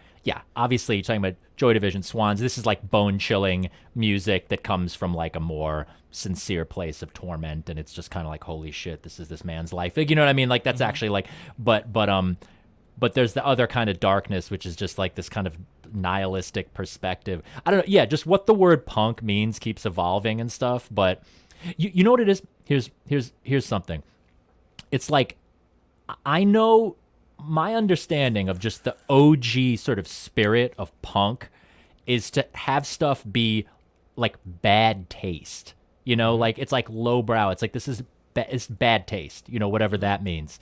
obviously you're talking about Joy Division, Swans. This is like bone-chilling music that comes from like a more sincere place of torment, and it's just kind of like, holy shit, this is this man's life. Like, you know what I mean? Like that's actually like, but there's the other kind of darkness, which is just like this kind of nihilistic perspective. I don't know. Yeah, just what the word punk means keeps evolving and stuff. But you know what it is? Here's something. It's like, I know my understanding of just the OG sort of spirit of punk is to have stuff be like bad taste. You know, like it's like lowbrow. It's like it's bad taste, you know, whatever that means.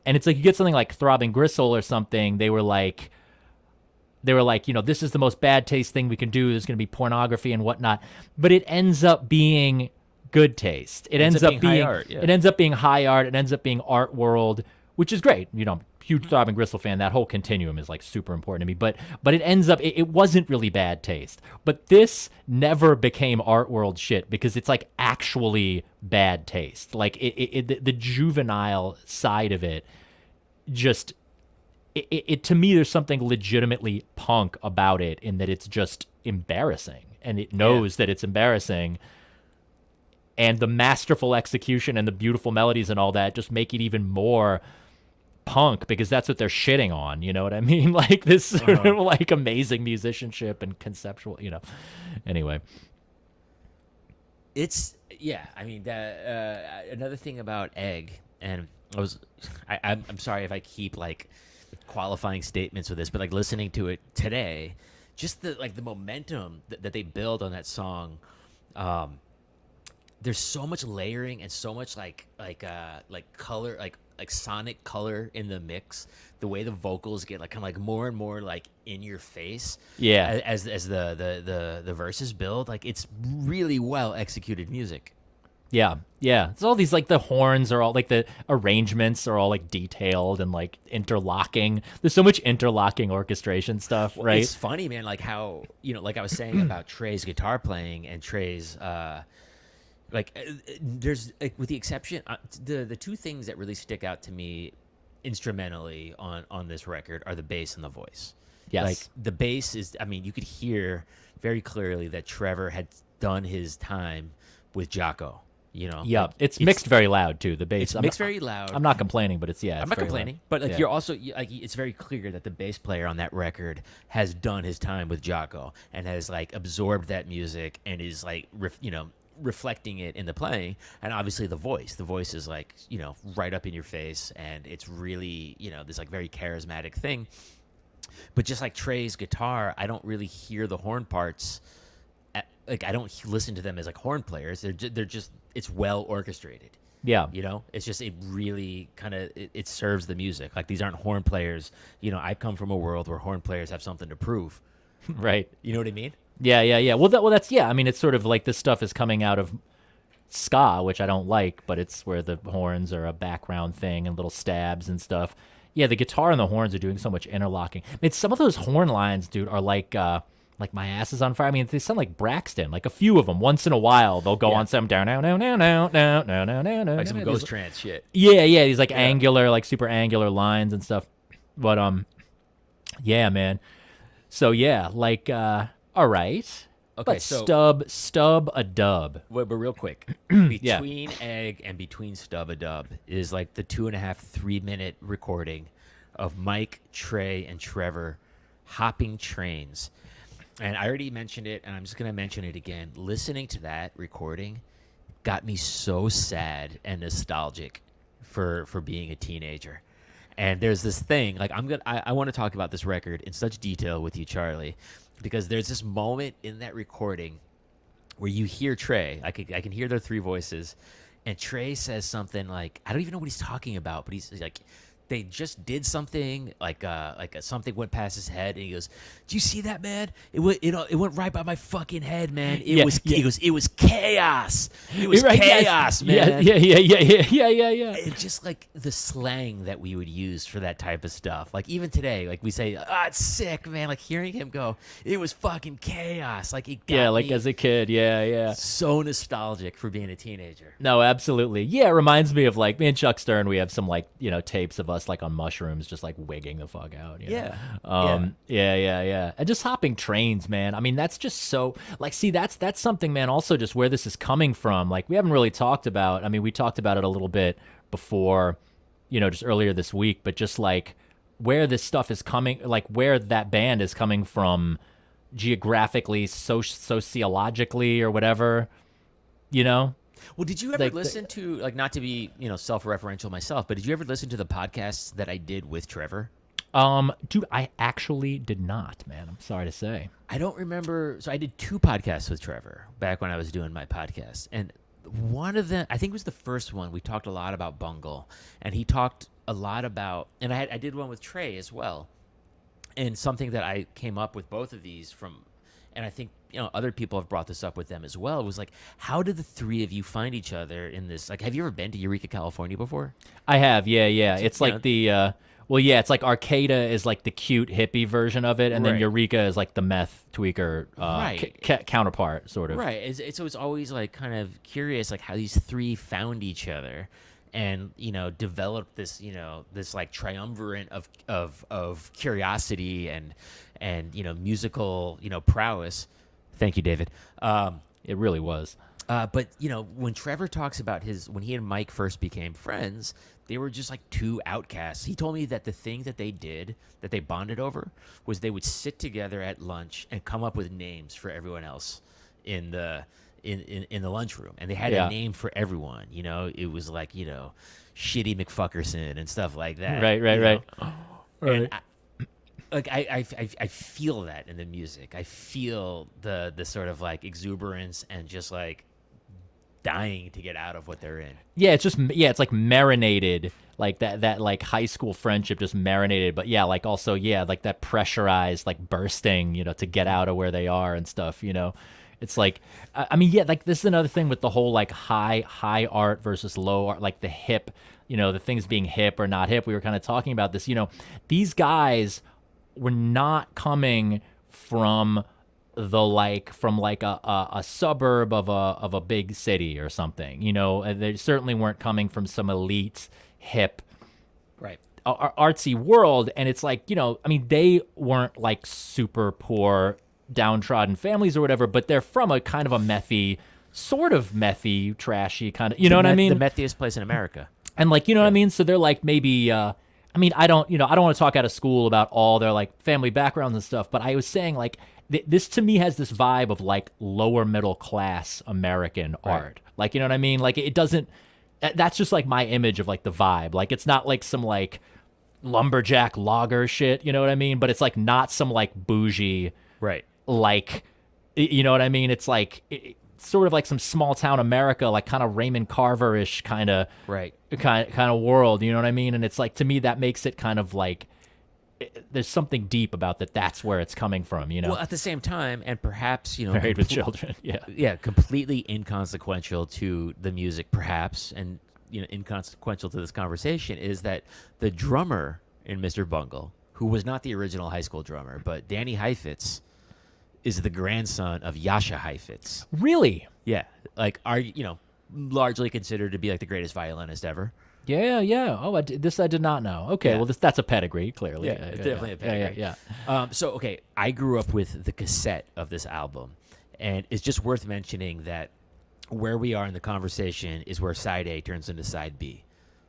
And it's like you get something like Throbbing Gristle or something. They were like, you know, this is the most bad taste thing we can do. There's going to be pornography and whatnot. But it ends up being good taste. It ends up being high art. Yeah. It ends up being high art. It ends up being art world, which is great. You know, huge Throbbing Gristle fan. That whole continuum is like super important to me. But it ends up, it wasn't really bad taste. But this never became art world shit because it's like actually bad taste. Like the juvenile side of it, just it to me, there's something legitimately punk about it in that it's just embarrassing, and it knows that it's embarrassing. And the masterful execution and the beautiful melodies and all that just make it even more punk because that's what they're shitting on. You know what I mean? Like this sort of like amazing musicianship and conceptual, you know. Anyway. It's, I mean, another thing about Egg, and I'm sorry if I keep like qualifying statements with this, but like listening to it today, just the momentum that they build on that song. There's so much layering and so much like color, like sonic color in the mix. The way the vocals get like kind of like more and more like in your face. Yeah. As the verses build, like it's really well executed music. Yeah. It's all these like the horns are all like the arrangements are all like detailed and like interlocking. There's so much interlocking orchestration stuff, right? It's funny, man. Like how, you know, like I was saying about Trey's guitar playing and Trey's there's like, with the exception, the 2 things that really stick out to me instrumentally on this record are the bass and the voice. Yes. Like the bass is, I mean, you could hear very clearly that Trevor had done his time with Jocko. You know, yeah, like, it's mixed very loud too. The bass, it's mixed very loud. I'm not complaining, but it's I'm not very complaining, loud. but like Yeah. you're also like it's very clear that the bass player on that record has done his time with Jocko and has like absorbed that music and is like reflecting it in the playing. And obviously the voice is like, you know, right up in your face, and it's really, you know, this like very charismatic thing. But just like Trey's guitar, I don't really hear the horn parts like I don't listen to them as like horn players. They're just it's well orchestrated. Yeah. You know, it's just it really kind of it serves the music. Like these aren't horn players. You know, I come from a world where horn players have something to prove. Right. You know what I mean? Yeah. Well, that's yeah. I mean, it's sort of like this stuff is coming out of ska, which I don't like, but it's where the horns are a background thing and little stabs and stuff. Yeah, the guitar and the horns are doing so much interlocking. I mean, some of those horn lines, dude, are like my ass is on fire. I mean, they sound like Braxton. Like a few of them, once in a while, they'll go on some down, Like some ghost trance shit. Yeah, these like angular, like super angular lines and stuff. But yeah, man. So yeah, like all right. Okay, but so Stub-a-Dub. but real quick, between Egg and between Stub-a-Dub is like the 2.5, 3 minute recording of Mike, Trey, and Trevor hopping trains. And I already mentioned it, and I'm just gonna mention it again. Listening to that recording got me so sad and nostalgic for being a teenager. And there's this thing, like I want to talk about this record in such detail with you, Charlie, because there's this moment in that recording where you hear Trey. I can hear their three voices, and Trey says something like, I don't even know what he's talking about, but he's like, they just did something like something went past his head, and he goes, "Do you see that, man? It went right by my fucking head, man. He goes, it was chaos. It was chaos, man. Yeah. It's just like the slang that we would use for that type of stuff. Like even today, like we say, it's sick, man. Like hearing him go, it was fucking chaos. Like it got like me as a kid, yeah. so nostalgic for being a teenager. No, absolutely. Yeah, it reminds me of like me and Chuck Stern. We have some like tapes of us like on mushrooms, just like wigging the fuck out. Yeah. Yeah. And just hopping trains, man. I mean, that's just so like, see, that's something, man. Also, just where this is coming from. Like, we haven't really talked about. I mean, we talked about it a little bit before, just earlier this week. But just like where this stuff is coming, like where that band is coming from, geographically, sociologically, or whatever. Well, did you ever listen to, like, not to be, self-referential myself, but did you ever listen to the podcasts that I did with Trevor? Dude, I actually did not, man. I'm sorry to say. I don't remember. So I did 2 podcasts with Trevor back when I was doing my podcast. And one of them, I think it was the first one, we talked a lot about Bungle. And he talked a lot about, and I did one with Trey as well. And something that I came up with both of these from, and I think, other people have brought this up with them as well. It was like, how did the three of you find each other in this? Like, have you ever been to Eureka, California before? I have, yeah. It's like it's like Arcata is like the cute hippie version of it, and then Eureka is like the meth tweaker counterpart, sort of. Right. So it's always like kind of curious, like how these three found each other, and developed this this like triumvirate of curiosity and musical prowess. Thank you, David. It really was. But when Trevor talks about when he and Mike first became friends, they were just like two outcasts. He told me that the thing that they did, that they bonded over, was they would sit together at lunch and come up with names for everyone else in the lunchroom, and they had a name for everyone. It was like Shitty McFuckerson and stuff like that. Right. And I feel that in the music. I feel the sort of like exuberance and just like dying to get out of what they're in. Yeah, it's like marinated, like that like high school friendship just marinated, but like also like that pressurized like bursting, to get out of where they are and stuff, It's like, I mean, like this is another thing with the whole like high art versus low art, like the hip, the things being hip or not hip. We were kind of talking about this, these guys were not coming from a suburb of a big city or something, they certainly weren't coming from some elite hip artsy world. And it's like, I mean, they weren't like super poor downtrodden families or whatever, but they're from a kind of a methy, trashy kind of, what I mean? The methiest place in America. And like, what I mean? So they're like maybe, I mean, I don't want to talk out of school about all their like family backgrounds and stuff, but I was saying like this to me has this vibe of like lower middle class American art. Like, what I mean? Like it doesn't, that's just like my image of like the vibe. Like it's not like some like lumberjack logger shit, you know what I mean? But it's like not some like bougie, like You know what I mean? It's like sort of like some small town America, like kind of Raymond Carver-ish kind of Right. kind of world. You know what I mean? And it's like, to me, that makes it kind of like there's something deep about that. That's where it's coming from. You know, Well, at the same time, and perhaps, Married with Children. Yeah. yeah, completely inconsequential to the music, perhaps, and inconsequential to this conversation, is that the drummer in Mr. Bungle, who was not the original high school drummer, but Danny Heifetz, is the grandson of Yasha Heifetz. Really? Yeah, like largely considered to be like the greatest violinist ever. Yeah, yeah. Oh, this I did not know. Okay, Yeah. well, that's a pedigree, clearly. Yeah, it's definitely a pedigree. Yeah. So, okay, I grew up with the cassette of this album, and it's just worth mentioning that where we are in the conversation is where side A turns into side B.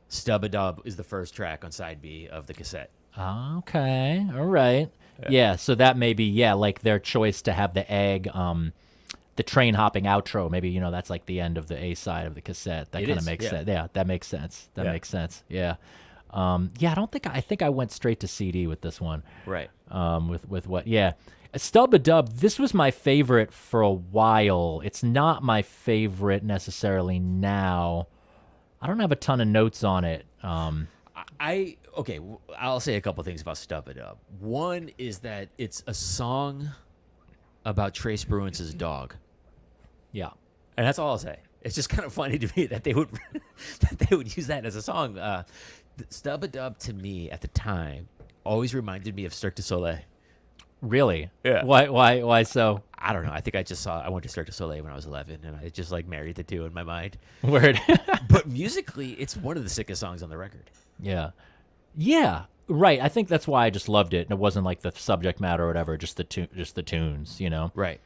Stub-a-Dub is the first track on side B of the cassette. Okay, all right. Yeah, so that may be, like their choice to have the egg, the train hopping outro. Maybe, that's like the end of the A side of the cassette. That kind of makes sense. Yeah, that makes sense. That makes sense. Yeah. I think I went straight to CD with this one. Right. With what? Yeah. Stub-a-Dub, this was my favorite for a while. It's not my favorite necessarily now. I don't have a ton of notes on it. I'll say a couple things about Stub-a-Dub. One is that it's a song about Trey Spruance's dog. Yeah. And that's all I'll say. It's just kind of funny to me that they would use that as a song. Stub-a-Dub, to me at the time, always reminded me of Cirque du Soleil. Really? Yeah. Why so? I don't know. I think I went to Cirque du Soleil when I was 11, and I just like married the two in my mind. Word. But musically, it's one of the sickest songs on the record. Yeah. Yeah. Right. I think that's why I just loved it. And it wasn't like the subject matter or whatever, just the tunes, Right.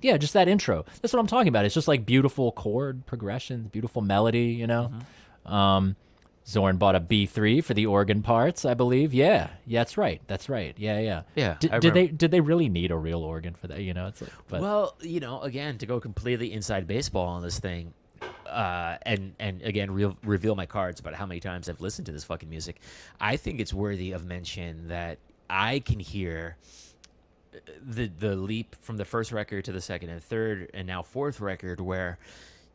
Yeah, just that intro. That's what I'm talking about. It's just like beautiful chord progressions, beautiful melody, Mm-hmm. Zorn bought a B3 for the organ parts, I believe. Yeah, that's right. Yeah. Yeah, Did they really need a real organ for that? It's like, but Well, again, to go completely inside baseball on this thing, and again reveal my cards about how many times I've listened to this fucking music, I think it's worthy of mention that I can hear the leap from the first record to the second and third and now fourth record, where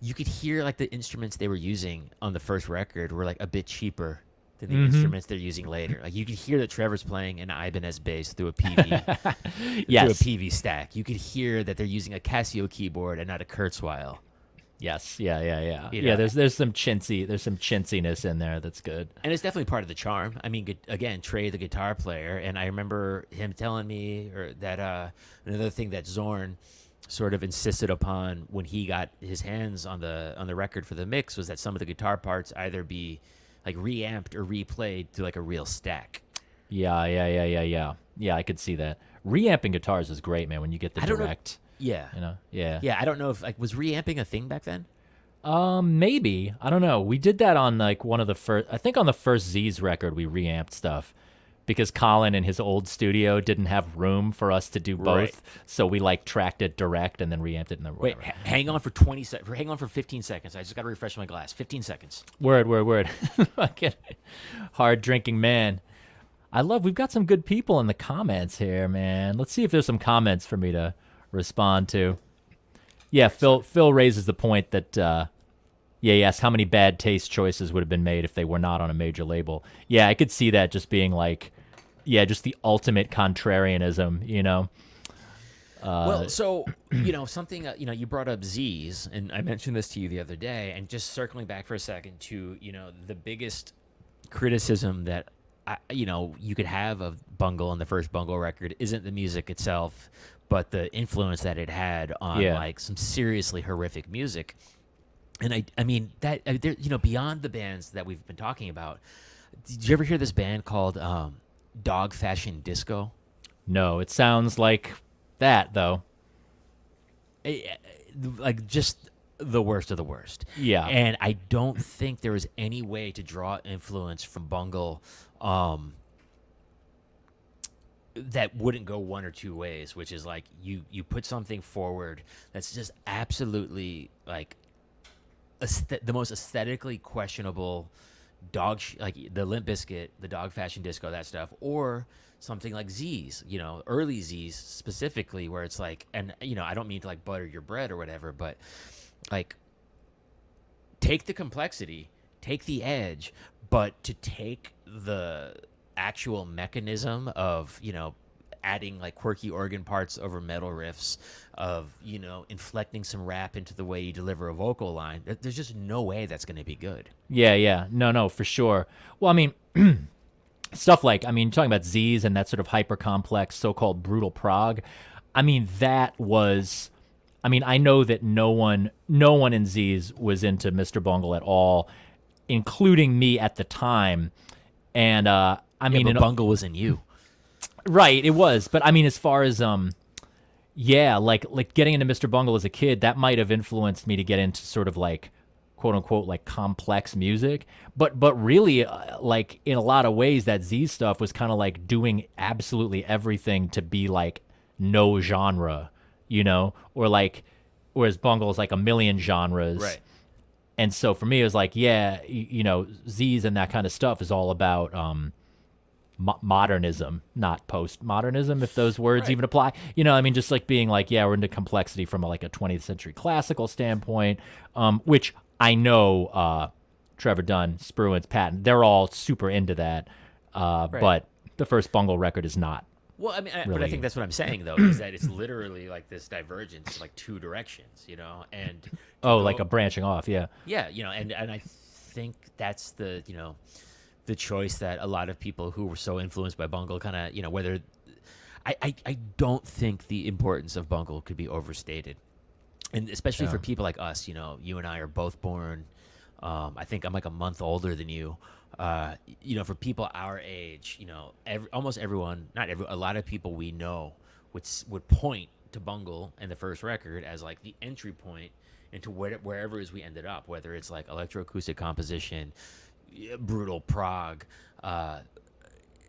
you could hear like the instruments they were using on the first record were like a bit cheaper than the instruments they're using later. Like you could hear that Trevor's playing an Ibanez bass through a PV, Yes. through a PV stack. You could hear that they're using a Casio keyboard and not a Kurzweil. yes, yeah. You Yeah, know? there's some chintziness in there that's good. And it's definitely part of the charm. I mean, again, Trey, the guitar player, and I remember him telling me that another thing that Zorn sort of insisted upon when he got his hands on the record for the mix was that some of the guitar parts either be like reamped or replayed to like a real stack. Yeah. Yeah, I could see that. Reamping guitars is great, man, when you get the direct. Yeah. Yeah. Yeah, I don't know if was reamping a thing back then? Maybe. I don't know. We did that on like one of the first, I think on the first Z's record, we reamped stuff because Colin in his old studio didn't have room for us to do both. Right. So we like tracked it direct and then reamped it in the Wait, whatever. hang on for hang on for 15 seconds. I just got to refresh my glass. 15 seconds. Word. Fucking hard drinking man. We've got some good people in the comments here, man. Let's see if there's some comments for me to respond to. Yeah, Phil raises the point that he asked how many bad taste choices would have been made if they were not on a major label. Yeah, I could see that just being like, just the ultimate contrarianism, Well, so, something, you brought up Z's, and I mentioned this to you the other day, and just circling back for a second to, the biggest criticism that, you could have of Bungle and the first Bungle record isn't the music itself, but the influence that it had on, like, some seriously horrific music. And I mean, that, beyond the bands that we've been talking about, did you ever hear this band called Dog Fashion Disco? No, it sounds like that, though. Like, just the worst of the worst. Yeah. And I don't think there was any way to draw influence from Bungle that wouldn't go one or two ways, which is like you put something forward that's just absolutely like the most aesthetically questionable like the Limp Bizkit, the Dog Fashion Disco, that stuff, or something like Z's, early Z's specifically, where it's like, and I don't mean to like butter your bread or whatever, but like take the complexity, take the edge, but to take the actual mechanism of adding like quirky organ parts over metal riffs, of inflecting some rap into the way you deliver a vocal line. There's just no way that's going to be good. Yeah, no, for sure. Well, I mean, stuff like, talking about Z's and that sort of hyper complex so-called brutal prog. I mean, that was, I know that no one in Z's was into Mr. Bungle at all, including me at the time. And but Bungle was in you. Right, it was. But as far as like getting into Mr. Bungle as a kid, that might have influenced me to get into sort of like quote unquote like complex music. But really like in a lot of ways that Z stuff was kind of like doing absolutely everything to be like no genre, or like whereas Bungle is like a million genres. Right. And so for me it was like, Z's and that kind of stuff is all about modernism, not postmodernism, if those words even apply. Just like being like, we're into complexity from like a 20th century classical standpoint, which I know Trevor, Dunn, Spruance, Patton, they're all super into that. But the first Bungle record is not. Well, really. But I think that's what I'm saying, though, is that it's literally like this divergence, like two directions, and like a branching off, yeah. Yeah, and I think that's the choice that a lot of people who were so influenced by Bungle kind of, whether I don't think the importance of Bungle could be overstated. And especially for people like us, you and I are both born, I think I'm like a month older than you. For people our age, almost everyone, a lot of people we know would point to Bungle and the first record as like the entry point into wherever it is we ended up, whether it's like electroacoustic composition, brutal prog,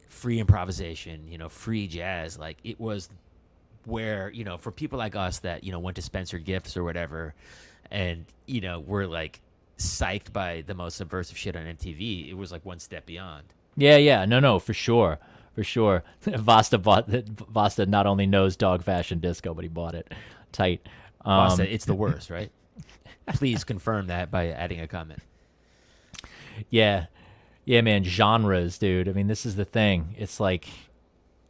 free improvisation, free jazz. Like it was where, for people like us that, went to Spencer Gifts or whatever, and, were like psyched by the most subversive shit on MTV, it was like one step beyond. Yeah, no, for sure. Vasta not only knows Dog Fashion Disco, but he bought it tight. Vasta, it's the worst, right? Please confirm that by adding a comment. Yeah, man, genres, dude. This is the thing. It's like,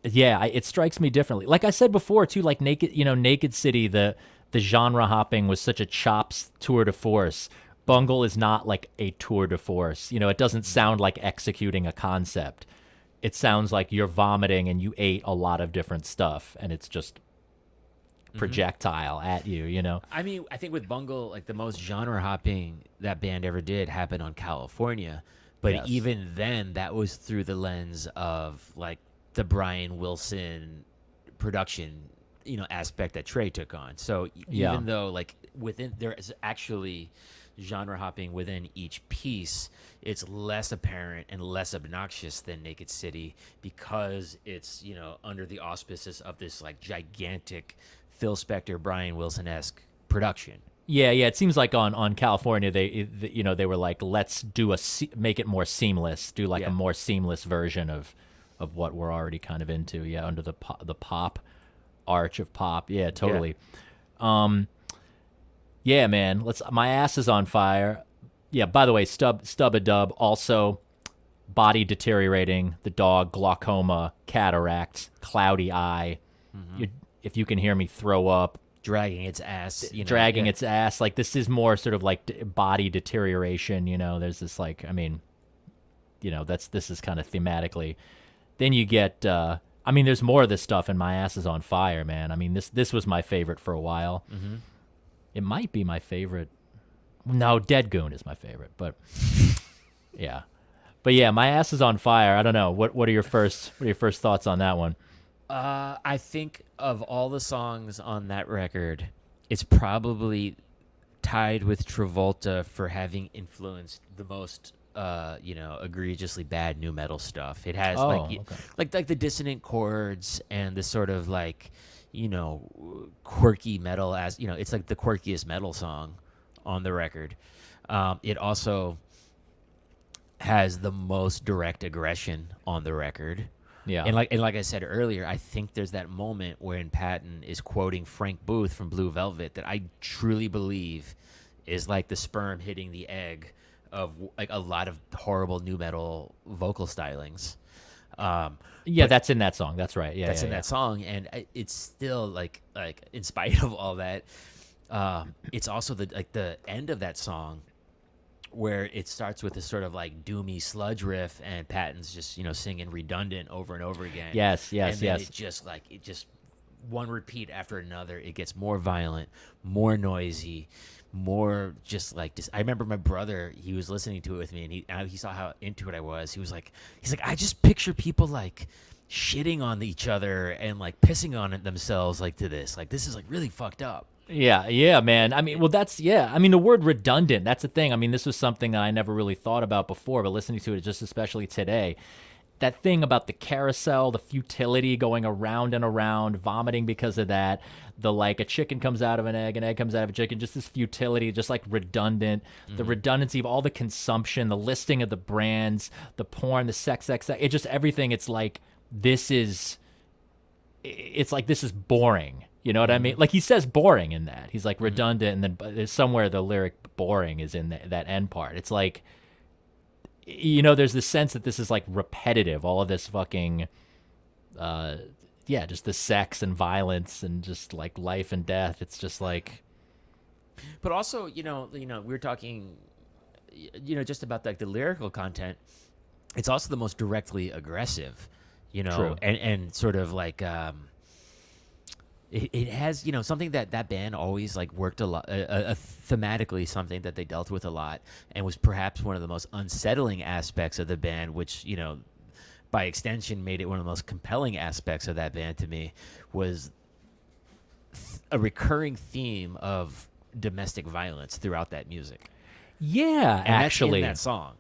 it strikes me differently. Like I said before, too, like Naked City, the genre hopping was such a chops tour de force. Bungle is not like a tour de force. It doesn't sound like executing a concept. It sounds like you're vomiting and you ate a lot of different stuff, and it's just projectile at you, I think with Bungle, like the most genre hopping that band ever did happened on California, but even then that was through the lens of like the Brian Wilson production aspect that Trey took on. So even though like within there is actually genre hopping within each piece, it's less apparent and less obnoxious than Naked City because it's under the auspices of this like gigantic Phil Spector, Brian Wilson-esque production. Yeah. It seems like on California, they were like, let's make it more seamless, do like a more seamless version of what we're already kind of into. Yeah, under the pop arch of pop. Yeah, totally. Yeah, man. My ass is on fire. Yeah. By the way, Stub-a-Dub also body deteriorating. The dog, glaucoma, cataracts, cloudy eye. If you can hear me throw up, dragging its ass, its ass. Like this is more sort of like body deterioration. There's this like, this is kind of thematically. Then you get, there's more of this stuff, and my ass is on fire, man. This was my favorite for a while. Mm-hmm. It might be my favorite. No, Dead Goon is my favorite, but yeah. But yeah, my ass is on fire. I don't know. What are your first thoughts on that one? I think of all the songs on that record, it's probably tied with Travolta for having influenced the most, egregiously bad new metal stuff. It has like the dissonant chords and the sort of like, quirky metal as it's like the quirkiest metal song on the record. It also has the most direct aggression on the record. Yeah. And like I said earlier, I think there's that moment wherein Patton is quoting Frank Booth from Blue Velvet that I truly believe is like the sperm hitting the egg of like a lot of horrible nu metal vocal stylings. Yeah, that's in that song. That's right. Yeah, That's yeah, in yeah. that song, and it's still like in spite of all that, it's also the end of that song where it starts with this sort of like doomy sludge riff, and Patton's just singing redundant over and over again. Yes, yes, and then yes. it just one repeat after another. It gets more violent, more noisy, more just like this. I remember my brother, he was listening to it with me, and he saw how into it I was. He's like, I just picture people like shitting on each other and like pissing on it themselves like to this. Like this is like really fucked up. Yeah, yeah, man. I mean, well, I mean, the word redundant, that's the thing. I mean, this was something that I never really thought about before, but listening to it just especially today, that thing about the carousel, the futility going around and around, vomiting because of that, the like a chicken comes out of an egg comes out of a chicken, just this futility, just like redundant, the redundancy of all the consumption, the listing of the brands, the porn, the sex, it just everything. It's like, this is boring. You know what I mean? Like he says boring in that. He's like redundant, and then there's somewhere the lyric boring is in that end part. It's like, there's this sense that this is like repetitive, all of this fucking, just the sex and violence and just like life and death. It's just like. But also, we were talking, just about like the lyrical content. It's also the most directly aggressive, True. and sort of like, it has, something that band always like worked a lot, thematically, something that they dealt with a lot, and was perhaps one of the most unsettling aspects of the band, which, by extension made it one of the most compelling aspects of that band to me, was a recurring theme of domestic violence throughout that music. Yeah, And actually. that's in that song.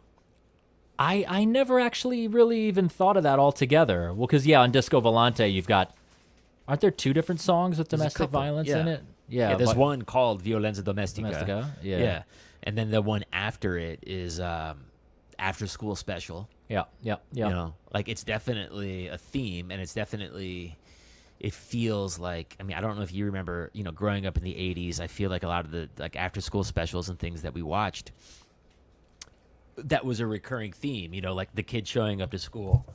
I never actually really even thought of that altogether. Well, because, on Disco Volante, you've got, aren't there two different songs with domestic violence in it? Yeah, there's one called Violenza Domestica. Domestica, yeah. Yeah. And then the one after it is After School Special. Yeah. Like it's definitely a theme, and it's definitely, it feels like, I mean, I don't know if you remember, growing up in the 80s, I feel like a lot of the like after school specials and things that we watched, that was a recurring theme, like the kid showing up to school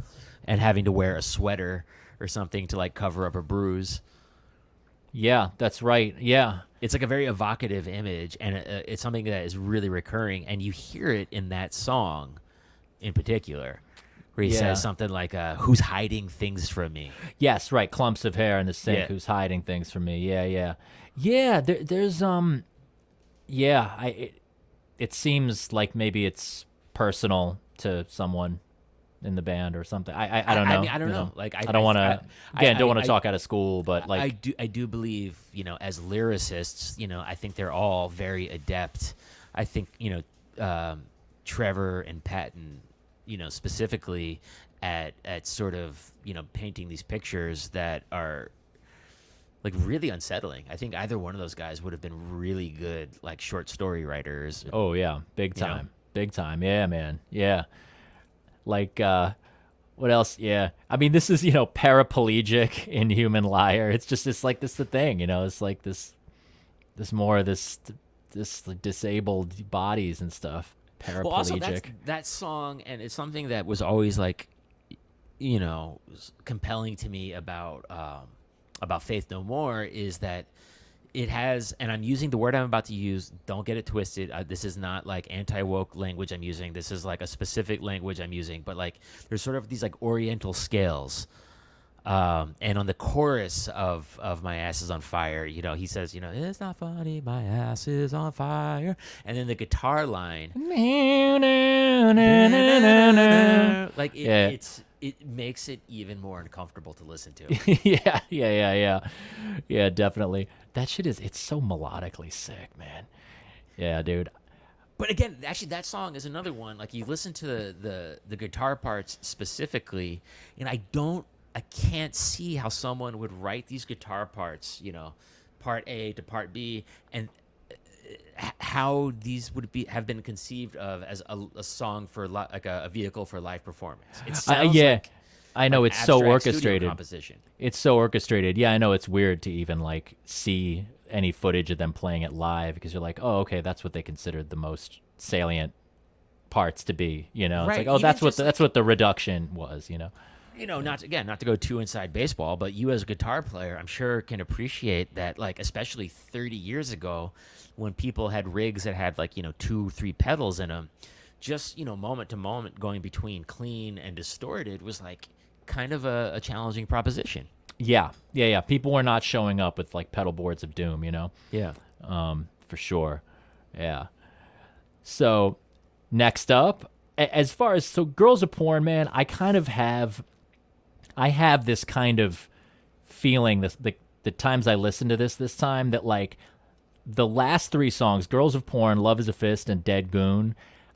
and having to wear a sweater or something to like cover up a bruise. Yeah, that's right. Yeah. It's like a very evocative image, and it's something that is really recurring, and you hear it in that song in particular, where he says something like, who's hiding things from me? Yes, right. Clumps of hair in the sink. Yeah. Who's hiding things from me? Yeah. There's it seems like maybe it's personal to someone in the band or something. I don't know. I mean, I don't know. Like I don't want to. Again, don't want to talk out of school, but like I do believe, as lyricists, I think they're all very adept. I think Trevor and Patton, specifically at sort of painting these pictures that are like really unsettling. I think either one of those guys would have been really good like short story writers. Oh yeah, big time. Yeah, man. Yeah. Like, what else? Yeah. I mean, this is, paraplegic in Human Liar. It's like this the thing, it's like this like disabled bodies and stuff. Paraplegic. Well, also that song, and it's something that was always like, compelling to me about Faith No More, is that it has, and I'm using the word I'm about to use, don't get it twisted. This is not like anti-woke language I'm using. This is like a specific language I'm using. But like there's sort of these like oriental scales. And on the chorus of My Ass Is on Fire, he says, it's not funny, my ass is on fire. And then the guitar line. Like it makes it even more uncomfortable to listen to. Yeah, definitely. That shit it's so melodically sick, man. Yeah, dude. But again, actually, that song is another one. Like you listen to the guitar parts specifically, and I can't see how someone would write these guitar parts, part A to part B, and how these would have been conceived of as a song for like a vehicle for live performance. It sounds like I know, like it's so abstract studio orchestrated. composition. It's so orchestrated. Yeah, I know it's weird to even like see any footage of them playing it live because you're like, oh, okay, that's what they considered the most salient parts to be. You know, it's Right, like, oh, even that's what just that's what the reduction was. You know. You know, not to go too inside baseball, but you as a guitar player, I'm sure can appreciate that, like, especially 30 years ago when people had rigs that had, like, 2-3 pedals in them, just, moment to moment going between clean and distorted was, like, kind of a challenging proposition. Yeah. People were not showing up with like pedal boards of doom, you know? Yeah. For sure. Yeah. So next up, as far as, so Girls of Porn, man, I have this kind of feeling the times I listen to this time that like the last 3 songs, Girls of Porn, Love is a Fist, and Dead Goon,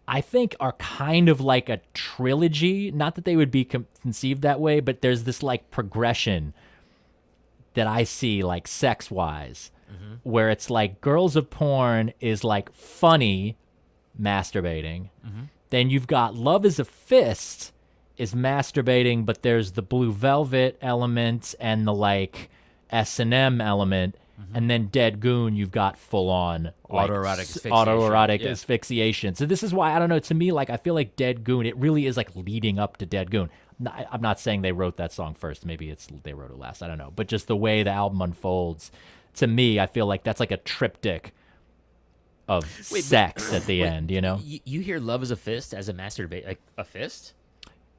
I think are kind of like a trilogy. Not that they would be conceived that way, but there's this like progression that I see like sex-wise, where it's like Girls of Porn is like funny masturbating. Then you've got Love is a Fist is masturbating, but there's the Blue Velvet element and the like S&M element. And then Dead Goon, you've got full-on like, autoerotic asphyxiation. So this is why, I don't know, to me, like, I feel like Dead Goon, it really is like leading up to Dead Goon. I'm not saying they wrote that song first. Maybe they wrote it last. I don't know. But just the way the album unfolds, to me, I feel like that's like a triptych of sex at the end, you know? You hear Love is a Fist as a masturbate, like a fist?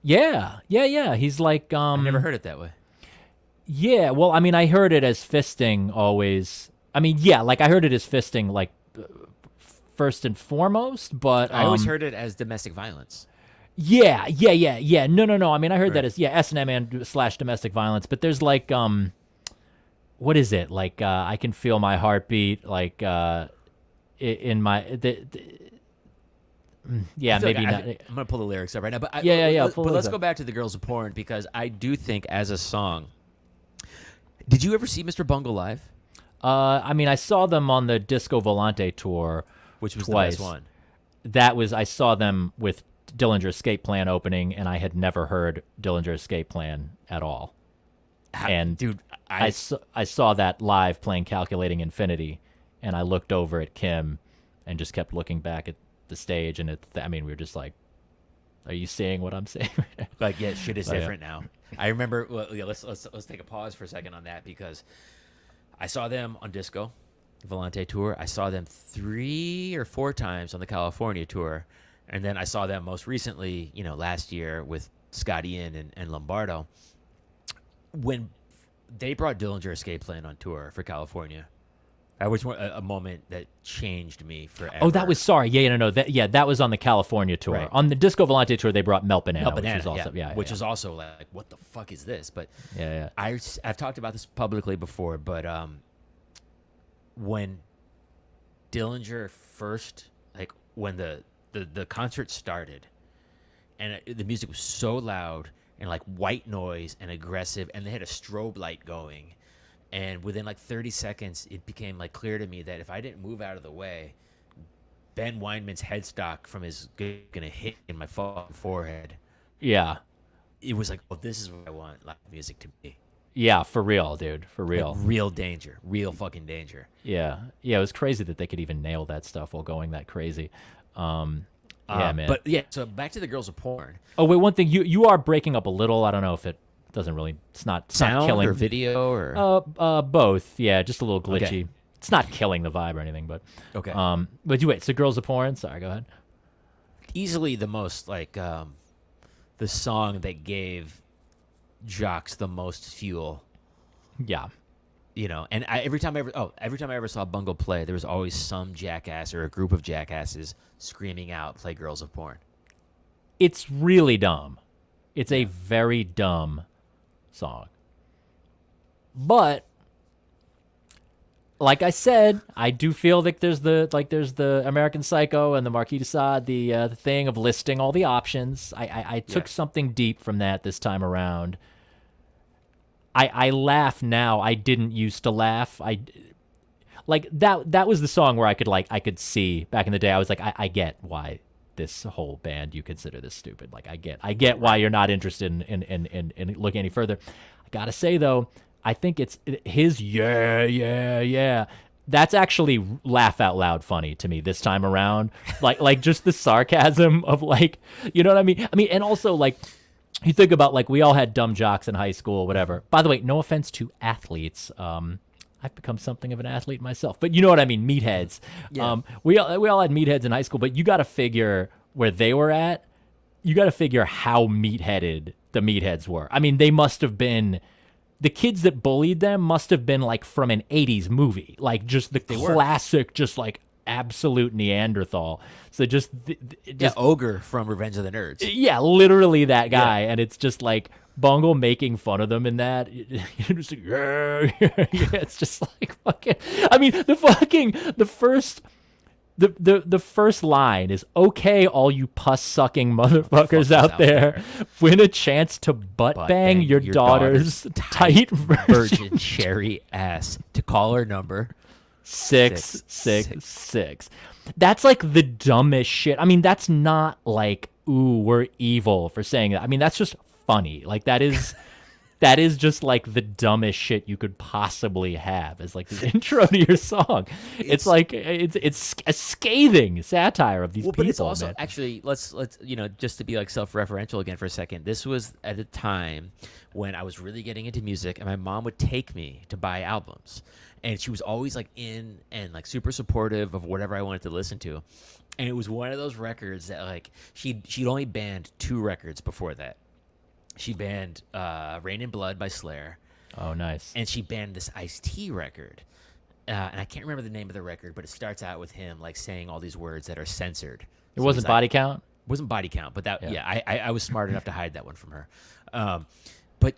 Yeah. He's like... I've never heard it that way. Yeah, well, I mean, I heard it as fisting always. I mean, yeah, like I heard it as fisting, like first and foremost, but I always heard it as domestic violence. Yeah. No. I mean, I heard that as S&M and / domestic violence, but there's like what is it? Like I can feel my heartbeat, like in my yeah, maybe not. I'm gonna pull the lyrics up right now, but yeah. But let's go back to the Girls of Porn because I do think as a song. Did you ever see Mr. Bungle live? I mean, I saw them on the Disco Volante tour, which was twice. the best one. That was, I saw them with Dillinger Escape Plan opening, and I had never heard Dillinger Escape Plan at all. And dude, I saw that live playing Calculating Infinity, and I looked over at Kim and just kept looking back at the stage, and I mean, we were just like, are you seeing what I'm saying? Like, yeah, shit is different now. I remember. Well, yeah, let's take a pause for a second on that because I saw them on Disco Volante tour. I saw them 3 or 4 times on the California tour, and then I saw them most recently, last year with Scott Ian and Lombardo. When they brought Dillinger Escape Plan on tour for California, that was a moment that changed me forever. Oh, that was that was on the California tour. Right. On the Disco Volante tour, they brought Melt Banana, which was also which is also like, what the fuck is this? But yeah. I've talked about this publicly before, but when Dillinger first, like when the concert started, and the music was so loud and like white noise and aggressive, and they had a strobe light going. And within like 30 seconds, it became like clear to me that if I didn't move out of the way, Ben Weinman's headstock from his gonna hit in my fucking forehead. Yeah. It was like, oh, this is what I want live music to be. Yeah, for real, dude. For real. Like real danger. Real fucking danger. Yeah. It was crazy that they could even nail that stuff while going that crazy. Yeah, man. But yeah, so back to the Girls of Porn. Oh, wait, one thing. You are breaking up a little. I don't know if it doesn't really, it's not sound killing. Or video or both. Yeah, just a little glitchy. Okay. It's not killing the vibe or anything, but okay. But wait, so Girls of Porn. Sorry, go ahead. Easily the most like the song that gave jocks the most fuel. Yeah. And every time I ever saw Bungle play, there was always some jackass or a group of jackasses screaming out, "Play Girls of Porn." It's really dumb. It's a very dumb song. But like I said, I do feel like there's the American Psycho and the Marquis de Sade, the thing of listing all the options. I took something deep from that this time around. I laugh now. I didn't used to laugh. like that was the song where I could see back in the day. I was like, I get why this whole band you consider this stupid. Like I get why you're not interested in looking any further. I gotta say though, I think it's his yeah. That's actually laugh out loud funny to me this time around. Like just the sarcasm of like, you know what I mean? And also like, you think about like we all had dumb jocks in high school, whatever. By the way, no offense to athletes. I've become something of an athlete myself, but you know what I mean? Meatheads. Yeah. We all had meatheads in high school, but you got to figure where they were at. You got to figure how meatheaded the meatheads were. I mean, they must have been. The kids that bullied them must have been like from an 80s movie, like just the classic, just like absolute Neanderthal. So just Ogre from Revenge of the Nerds. Yeah, literally that guy. And it's just like Bungle making fun of them in that. You're just like, yeah. It's just like fucking, I mean, the first line is, okay, all you pus-sucking motherfuckers out there, win a chance to butt bang your daughter's tight virgin cherry ass to call her number 666. That's like the dumbest shit. I mean, that's not like, ooh, we're evil for saying that. I mean, that's just funny. Like that is just like the dumbest shit you could possibly have as like the intro to your song. It's like it's a scathing satire of these people. But it's also man. Actually, let's just to be like self-referential again for a second. This was at a time when I was really getting into music, and my mom would take me to buy albums, and she was always like in and like super supportive of whatever I wanted to listen to. And it was one of those records that like she'd only banned 2 records before that. She banned Rain in Blood by Slayer. Oh, nice. And she banned this Ice-T record. And I can't remember the name of the record, but it starts out with him like saying all these words that are censored. It wasn't Body Count? It wasn't Body Count, but that I was smart enough to hide that one from her. But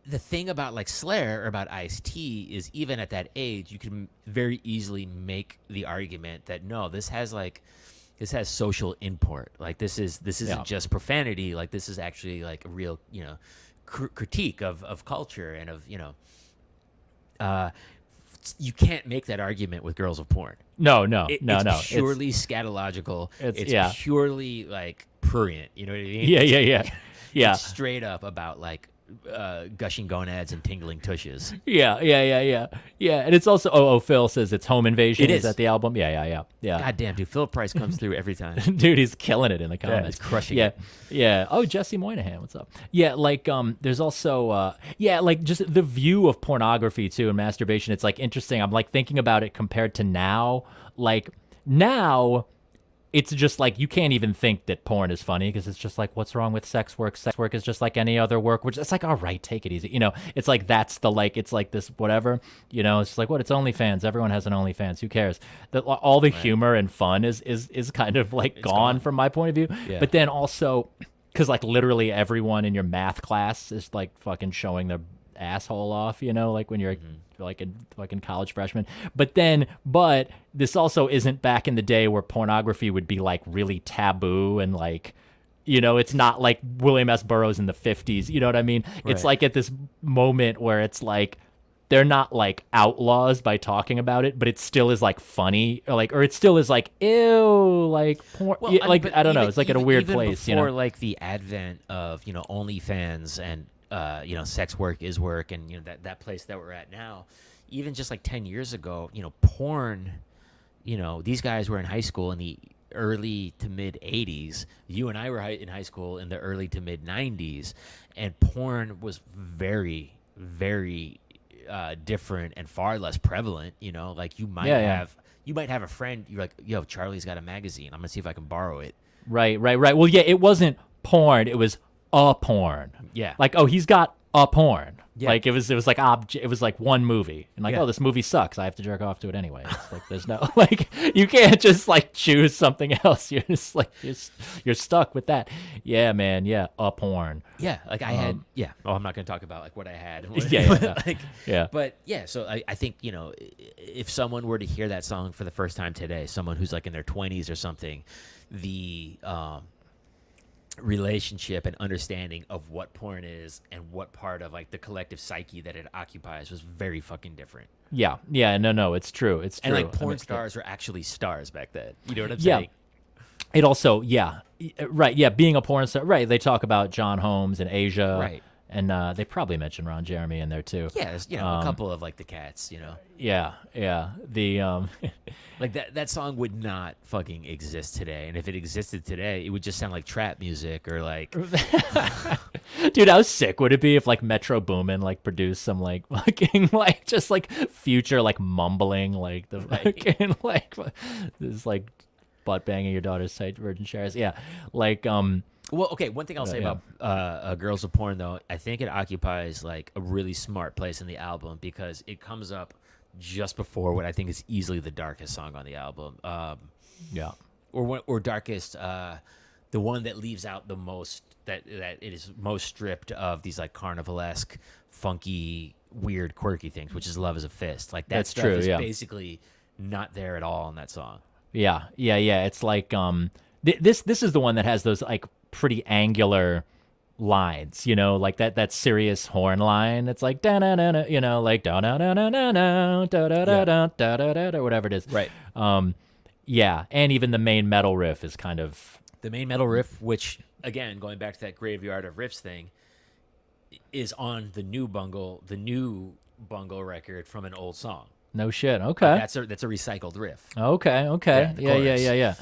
the thing about like Slayer or about Ice-T is even at that age, you can very easily make the argument that no, this has social import. Like this isn't just profanity. Like this is actually like a real, critique of culture and of, you can't make that argument with Girls of Porn. No. It's purely scatological. It's purely like prurient. You know what I mean? Yeah. It's straight up about like gushing gonads and tingling tushes. Yeah. And it's also Phil says it's Home Invasion. It is. Is that the album? Yeah. God damn, dude, Philip Price comes through every time. Dude, he's killing it in the comments. Yeah, he's crushing it. Yeah. Oh, Jesse Moynihan, what's up? Yeah, like there's also like just the view of pornography too and masturbation. It's like interesting. I'm like thinking about it compared to now. Like now it's just like you can't even think that porn is funny because it's just like, what's wrong with sex work? Sex work is just like any other work, which it's like, all right, take it easy. It's like that's the like, it's like this whatever, it's like what? It's OnlyFans. Everyone has an OnlyFans. Who cares? All the humor and fun is kind of like gone from my point of view. Yeah. But then also, because like literally everyone in your math class is like fucking showing their asshole off, like when you're like a fucking college freshman. But this also isn't back in the day where pornography would be like really taboo and like, it's not like William S. Burroughs in the 50s. You know what I mean? Right. It's like at this moment where it's like they're not like outlaws by talking about it, but it still is like funny or it still is like, ew, like porn. Well, I don't know. It's like in a weird place. Before like the advent of, OnlyFans and sex work is work, and that place that we're at now, even just like 10 years ago, porn, these guys were in high school in the early to mid 80s. You and I were in high school in the early to mid 90s, and porn was very, very different and far less prevalent. Like you might have a friend. You're like, yo, Charlie's got a magazine. I'm gonna see if I can borrow it. Right. Well, yeah, it wasn't porn. It was a porn. Yeah. Like, oh, he's got a porn. Yeah. Like it was like it was like one movie, and like, oh, this movie sucks. I have to jerk off to it anyway. It's like there's no like you can't just like choose something else. You're just like you're stuck with that. Yeah, man. Yeah, a porn. Yeah, like I had. Yeah. Oh, I'm not gonna talk about like what I had. Yeah. But yeah, so I think if someone were to hear that song for the first time today, someone who's like in their 20s or something, the relationship and understanding of what porn is and what part of like the collective psyche that it occupies was very fucking different. Yeah, no, it's true. It's true. And like porn stars were actually stars back then. You know what I'm saying? It also, right, being a porn star, right? They talk about John Holmes in Asia, right? And they probably mention Ron Jeremy in there too. Yeah, there's, a couple of like the cats, Yeah. The like that song would not fucking exist today, and if it existed today, it would just sound like trap music or like. Dude, how sick would it be if like Metro Boomin like produced some like fucking like just like future like mumbling like the fucking like this like butt banging your daughter's tight virgin showers. Yeah, like Well, okay. One thing I'll say about Girls of Porn, though, I think it occupies like a really smart place in the album because it comes up just before what I think is easily the darkest song on the album. Or darkest, the one that leaves out the most that it is most stripped of these like carnivalesque, funky, weird, quirky things, which is "Love Is a Fist." Like that's stuff is basically not there at all in that song. Yeah. It's like this is the one that has those like pretty angular lines, like that serious horn line. It's like da na na na, like da na na na na na da da da da da da or whatever it is. Right. And even the main metal riff is kind of the main metal riff, which again, going back to that graveyard of riffs thing, is on the new Bungle record from an old song. No shit. Okay. That's a recycled riff. Okay. Yeah.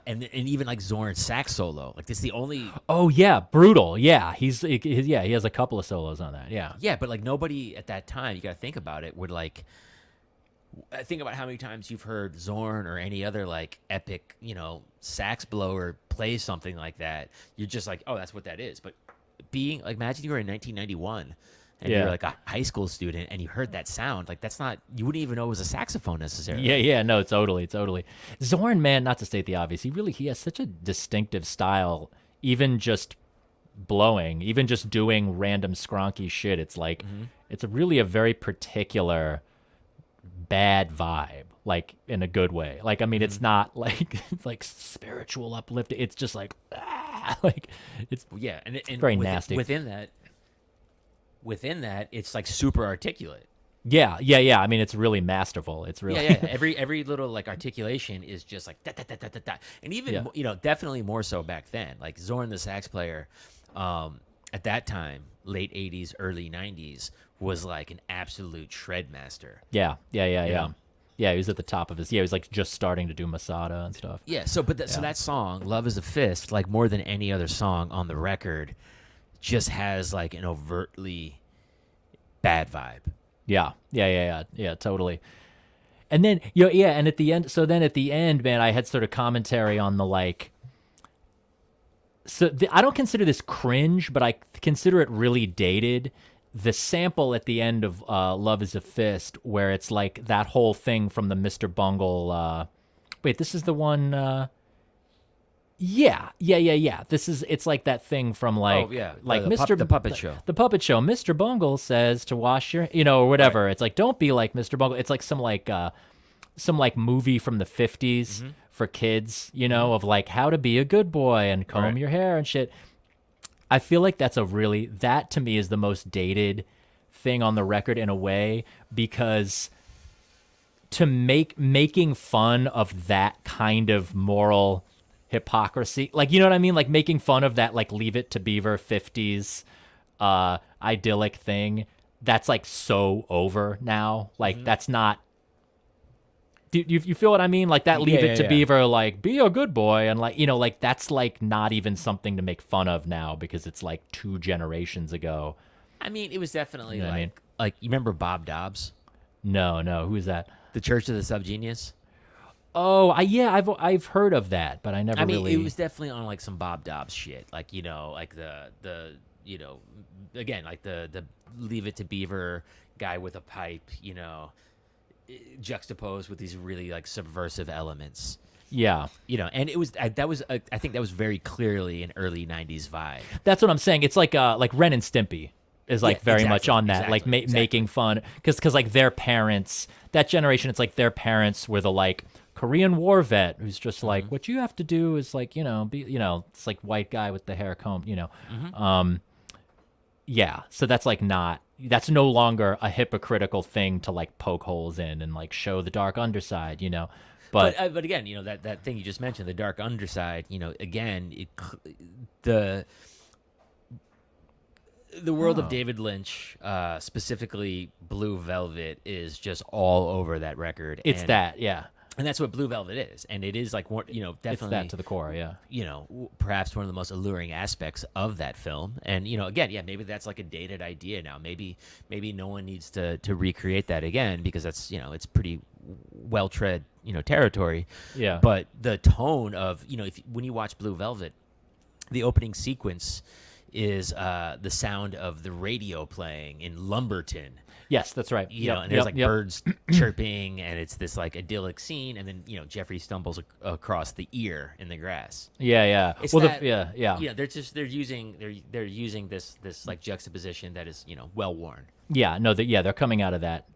And even like Zorn's sax solo, like this is the only. Oh yeah, brutal. Yeah, he has a couple of solos on that. Yeah, but like nobody at that time, you got to think about it, would like. Think about how many times you've heard Zorn or any other like epic, sax blower play something like that. You're just like, oh, that's what that is. But being like, imagine you were in 1991. And you're like a high school student and you heard that sound. Like, that's not, you wouldn't even know it was a saxophone necessarily. Yeah, no, totally. Zorn, man, not to state the obvious, he has such a distinctive style, even just blowing, even just doing random skronky shit. It's like, it's really a very particular bad vibe, like in a good way. Like, I mean, it's not like, it's like spiritual uplifting. It's just like, like, it's and very nasty. Within that, it's like super articulate. Yeah. I mean, it's really masterful. It's really Every little like articulation is just like da da da da da da. And even definitely more so back then. Like Zorn, the sax player, at that time, late '80s, early '90s, was like an absolute shred master. Yeah. Yeah, he was at the top of his. Yeah, he was like just starting to do Masada and stuff. Yeah. So that song, "Love Is a Fist," like more than any other song on the record, just has like an overtly bad vibe. Yeah, totally. And then and at the end, man, I had sort of commentary on the like. So I don't consider this cringe, but I consider it really dated. The sample at the end of "Love Is a Fist," where it's like that whole thing from the Mr. Bungle. Wait, this is the one. Yeah. It's like that thing from like, the puppet show. The puppet show. Mr. Bungle says to wash your, or whatever. Right. It's like, don't be like Mr. Bungle. It's like some movie from the 50s for kids, of like how to be a good boy and comb your hair and shit. I feel like that to me is the most dated thing on the record in a way, because to making fun of that kind of moral hypocrisy, like, you know what I mean, like making fun of that like Leave It to Beaver 50s idyllic thing, that's like so over now. Like that's not, do you feel what I mean? Like that Leave It to Beaver, like be a good boy, and like, like that's like not even something to make fun of now because it's like 2 generations ago. I mean, it was definitely like you remember Bob Dobbs? No, who is that? The Church of the Subgenius. Oh, I've heard of that, but I never. I mean, it was definitely on like some Bob Dobbs shit, like like the again, like the Leave It to Beaver guy with a pipe, juxtaposed with these really like subversive elements. Yeah, and it was I think that was very clearly an early '90s vibe. That's what I'm saying. It's like Ren and Stimpy is like very much on that, like making fun, because like their parents, that generation, it's like their parents were the like Korean war vet who's just like, what you have to do is like, be, it's like white guy with the hair comb, Yeah, so that's like that's no longer a hypocritical thing to like poke holes in and like show the dark underside, But again, that thing you just mentioned, the dark underside, again, the world of David Lynch, specifically Blue Velvet, is just all over that record. It's And that's what Blue Velvet is. And it is like, definitely. It's that to the core, yeah. Perhaps one of the most alluring aspects of that film. And, again, maybe that's like a dated idea now. Maybe no one needs to recreate that again because that's, it's pretty well-tread, territory. Yeah. But the tone of, when you watch Blue Velvet, the opening sequence is the sound of the radio playing in Lumberton. Yes, that's right. And there's birds chirping, and it's this like idyllic scene, and then Jeffrey stumbles across the ear in the grass. Yeah. It's well, that, they're using this like juxtaposition that is well worn. Yeah, no, they're coming out of that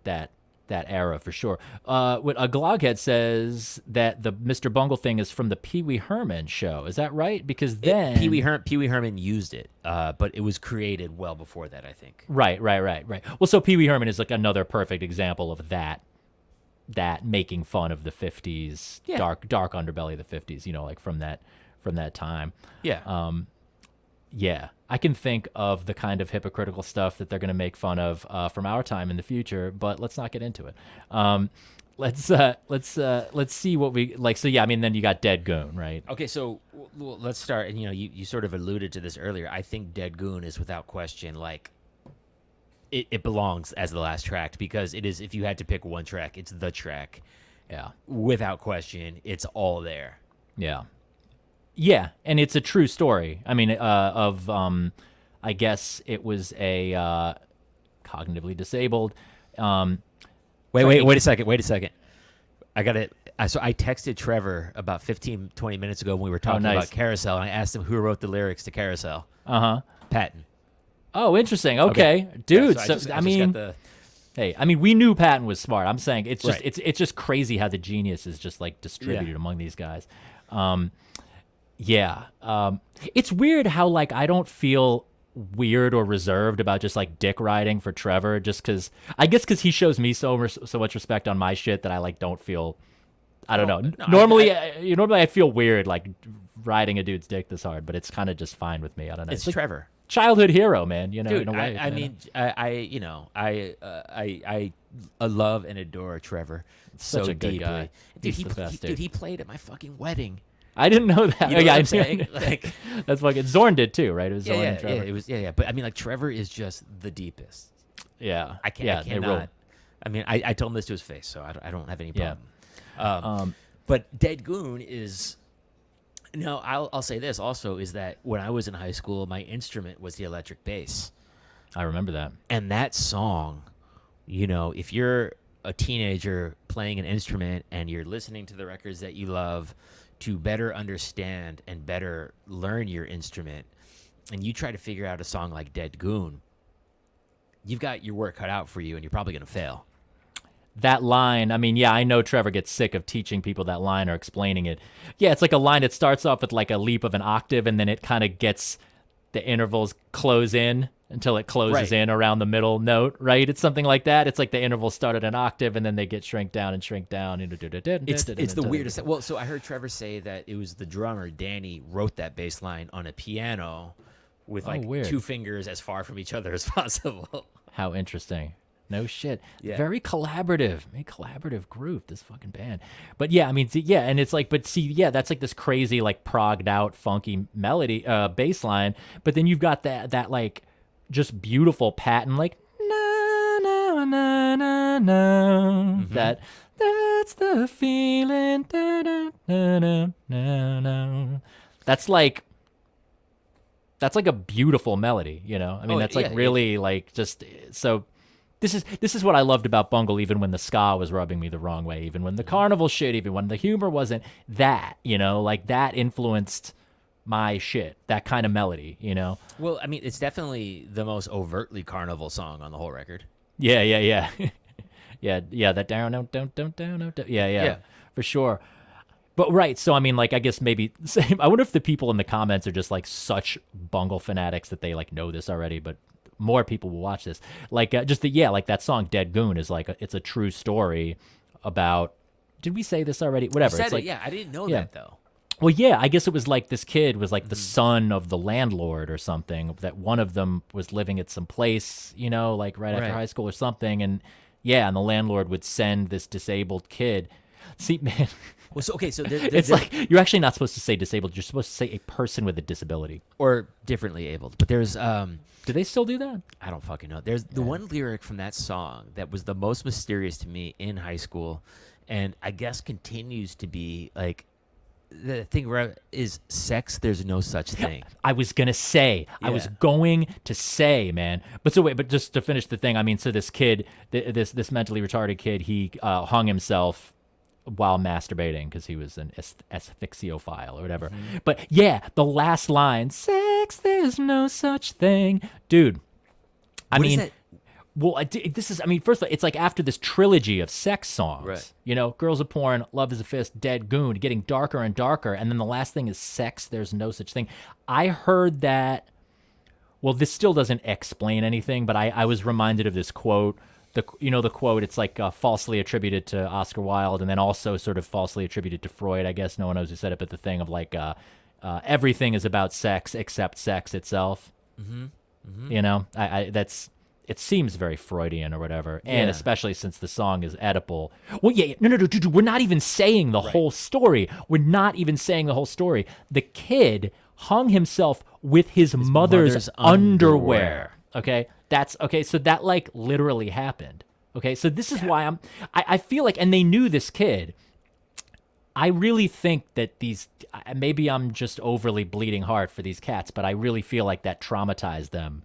era for sure. What a Gloghead says that the Mr. Bungle thing is from the Pee Wee Herman show. Is that right? Because then Pee Wee Herman used it, but it was created well before that, I think. Right. Well, so Pee Wee Herman is like another perfect example of that making fun of the 50s, dark underbelly of the 50s, like from that time. Yeah. Yeah, I can think of the kind of hypocritical stuff that they're going to make fun of from our time in the future, but let's not get into it. Let's see what we like. So yeah, I mean, then you got Dead Goon, right? Okay, so let's start. And you sort of alluded to this earlier. I think Dead Goon is without question like it belongs as the last track because it is. If you had to pick one track, it's the track. Yeah, without question, it's all there. Yeah. Yeah, and it's a true story. I mean, I guess it was a cognitively disabled. Wait a second. I got it. So I texted Trevor about 15, 20 minutes ago when we were talking about Carousel, and I asked him who wrote the lyrics to Carousel. Patton. Oh, interesting. Okay. Dude. Yeah, so I mean, hey, I mean, we knew Patton was smart. I'm saying it's just it's just crazy how the genius is just like distributed among these guys. Yeah. It's weird how like I don't feel weird or reserved about just like dick riding for Trevor just because he shows me so much respect on my shit that I like don't feel I don't know. Normally I feel weird like riding a dude's dick this hard, but it's kind of just fine with me. I don't know. It's like Trevor. Childhood hero, man, Dude, in a way. I love and adore Trevor so such a good deeply. guy. Dude, he played at my fucking wedding. I didn't know that. You know what I'm saying? Like, that's fucking Zorn did too, right? It was Zorn and Trevor. Yeah, it was but I mean like Trevor is just the deepest. Yeah. I cannot. I mean I told him this to his face, so I don't have any problem. But Dead Goon is no, I'll say this also is that when I was in high school, my instrument was the electric bass. I remember that. And that song, if you're a teenager playing an instrument and you're listening to the records that you love to better understand and better learn your instrument, and you try to figure out a song like Dead Goon, you've got your work cut out for you, and you're probably going to fail. That line, I mean, yeah, I know Trevor gets sick of teaching people that line or explaining it. Yeah, it's like a line that starts off with like a leap of an octave, and then it kind of gets the intervals close in until it closes in around the middle note, right? It's something like that. It's like the intervals start at an octave, and then they get shrink down. It's the weirdest. Well, so I heard Trevor say that it was the drummer, Danny, wrote that bass line on a piano with two fingers as far from each other as possible. How interesting. No shit. Yeah. Very collaborative group, this fucking band. But yeah, I mean, and it's like, that's like this crazy, like progged out, funky melody, bass line. But then you've got that like just beautiful Patton, like, na, na, na, na, na. That's the feeling. Da, da, da, da, na, na. That's like a beautiful melody, I mean, that's like really like just so. This is what I loved about Bungle, even when the ska was rubbing me the wrong way, even when the carnival shit, even when the humor wasn't that, like that influenced my shit, that kind of melody, Well, I mean, it's definitely the most overtly carnival song on the whole record. Yeah. yeah, that down, don't. Yeah, Yeah. for sure. But right, so I mean, like, I guess maybe same. I wonder if the people in the comments are just like such Bungle fanatics that they like know this already, but more people will watch this. Like, like that song "Dead Goon" is like it's a true story about. Did we say this already? Whatever. You said It's like, yeah, I didn't know that though. well, yeah, I guess it was like this kid was like the son of the landlord or something. That one of them was living at some place, like right after Right. high school or something, and yeah, and the landlord would send this disabled kid. See, man. Well, so okay, so It's like you're actually not supposed to say disabled. You're supposed to say a person with a disability. or differently abled, but there's Do they still do that? I don't fucking know. There's the one lyric from that song that was the most mysterious to me in high school, and I guess continues to be like the thing where is sex. There's no such thing. I was going to say, man. But so wait, but just to finish the thing, I mean, so this kid, this mentally retarded kid, he hung himself while masturbating because he was an asphyxiophile or whatever. But yeah, the last line, sex, there's no such thing. Dude, I What is mean, that? well, this is, I mean, first of all, it's like after this trilogy of sex songs, Right. Girls of Porn, Love is a Fist, Dead Goon, getting darker and darker. And then the last thing is sex, there's no such thing. I heard that, well, this still doesn't explain anything, but I was reminded of this quote. The quote, it's like falsely attributed to Oscar Wilde and then also sort of falsely attributed to Freud. I guess no one knows who said it, but the thing of like everything is about sex except sex itself. It seems very Freudian or whatever, and Yeah. especially since the song is Oedipal. Well, yeah, no, dude, we're not even saying the whole story. We're not even saying the whole story. The kid hung himself with his mother's underwear. Okay, that's okay. So that like literally happened. Okay, so this is why I feel like, and they knew this kid. I really think that maybe I'm just overly bleeding heart for these cats, but I really feel like that traumatized them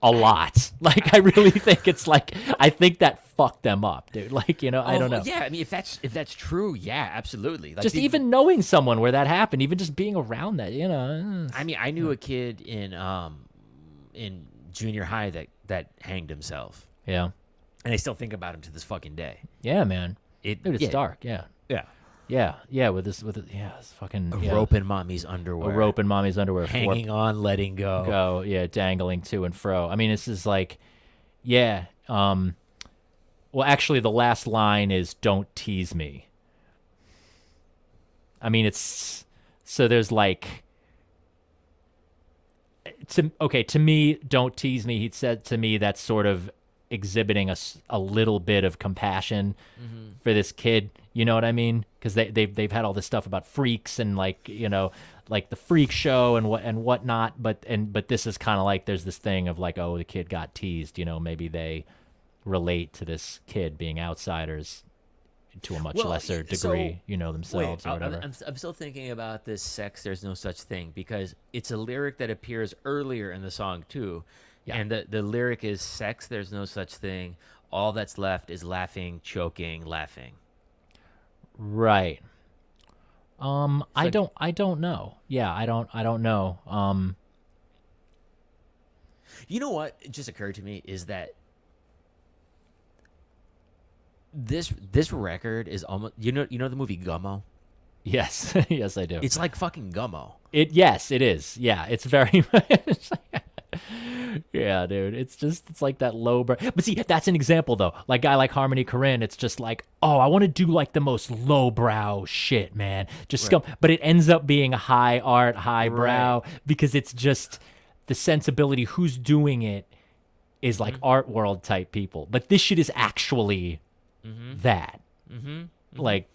a lot. Like, I really think it's like, I think that fucked them up, dude. Like, I don't know. Yeah, I mean, if that's true, yeah, absolutely. Like Just even knowing someone where that happened, even just being around that, I mean, I knew a kid in junior high that hanged himself, Yeah. and I still think about him to this fucking day. Yeah, man. It, Dude, it's yeah, dark. Yeah. Yeah, Yeah. It's fucking a rope in mommy's underwear, a rope in mommy's underwear. hanging on, letting go. Yeah, dangling to and fro. I mean, this is like, yeah. Well, actually, the last line is "Don't tease me." I mean, it's so there's like, to me, "Don't tease me." He said to me that's sort of exhibiting a little bit of compassion for this kid. You know what I mean? Because they've had all this stuff about freaks and like like the freak show and whatnot. But this is kind of like there's this thing of like, oh, the kid got teased. Maybe they relate to this kid being outsiders to a much lesser degree. Themselves or whatever. I'm still thinking about this sex. There's no such thing because it's a lyric that appears earlier in the song too. Yeah. And the lyric is sex. There's no such thing. All that's left is laughing, choking, laughing. Right. I don't know. Yeah, I don't know. You know what? It just occurred to me is that this record is almost you know the movie Gummo? Yes. Yes, I do. It's like fucking Gummo. Yes, it is. Yeah, it's very much. Yeah, dude. It's like that lowbrow. But see, that's an example though. Like guy like Harmony Korine, it's just like, oh, I want to do like the most lowbrow shit, man. Just scum. But it ends up being high art, highbrow, because it's just the sensibility. Who's doing it is like art world type people. But this shit is actually that. Like,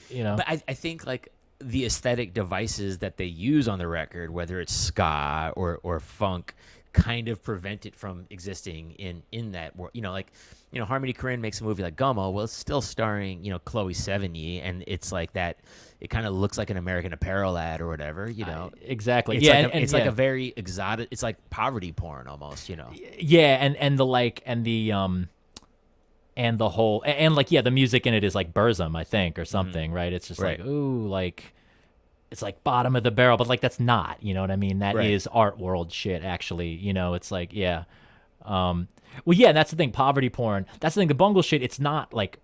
But I think like the aesthetic devices that they use on the record, whether it's ska or funk, kind of prevent it from existing in that world. Harmony Korine makes a movie like Gummo. Well, it's still starring Chloe Sevigny, and it's like that. It kind of looks like an American Apparel ad or whatever. Exactly. It's yeah, like it's like a very exotic. It's like poverty porn almost. Yeah, and the like and the whole and like the music in it is like Burzum, I think, or something, right? It's just Right. like, ooh, like it's like bottom of the barrel, but like that's not, you know what I mean? That is art world shit, actually. It's like, yeah. Well, yeah, that's the thing. Poverty porn. That's the thing. The Bungle shit. It's not like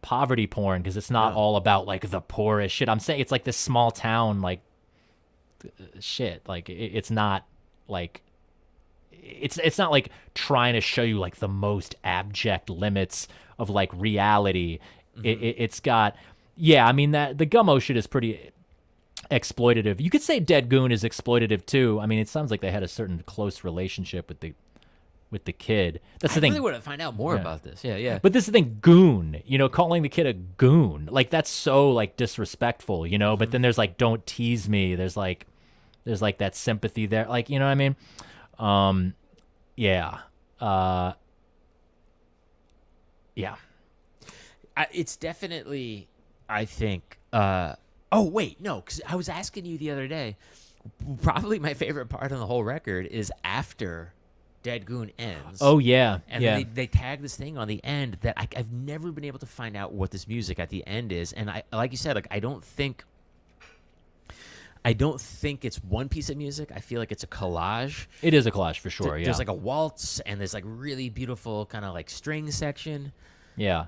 poverty porn because it's not all about like the poorest shit. I'm saying it's like this small town like shit. Like it's not like it's not like trying to show you like the most abject limits of like reality. It's got I mean that the Gummo shit is pretty exploitative. You could say Dead Goon is exploitative too. I mean, it sounds like they had a certain close relationship with the kid. That's the thing. I really want to find out more about this. Yeah. But this is the thing, goon, calling the kid a goon. Like that's so like disrespectful, but then there's like don't tease me. There's like that sympathy there. Like, you know what I mean? Yeah. Yeah. It's definitely, I think, oh, wait, no, because I was asking you the other day, probably my favorite part on the whole record is after Dead Goon ends. Oh, yeah. And then they tag this thing on the end that I've never been able to find out what this music at the end is. And I, like you said, like I don't think it's one piece of music. I feel like it's a collage. It is a collage for sure, There's like a waltz and there's like really beautiful kind of like string section. Yeah.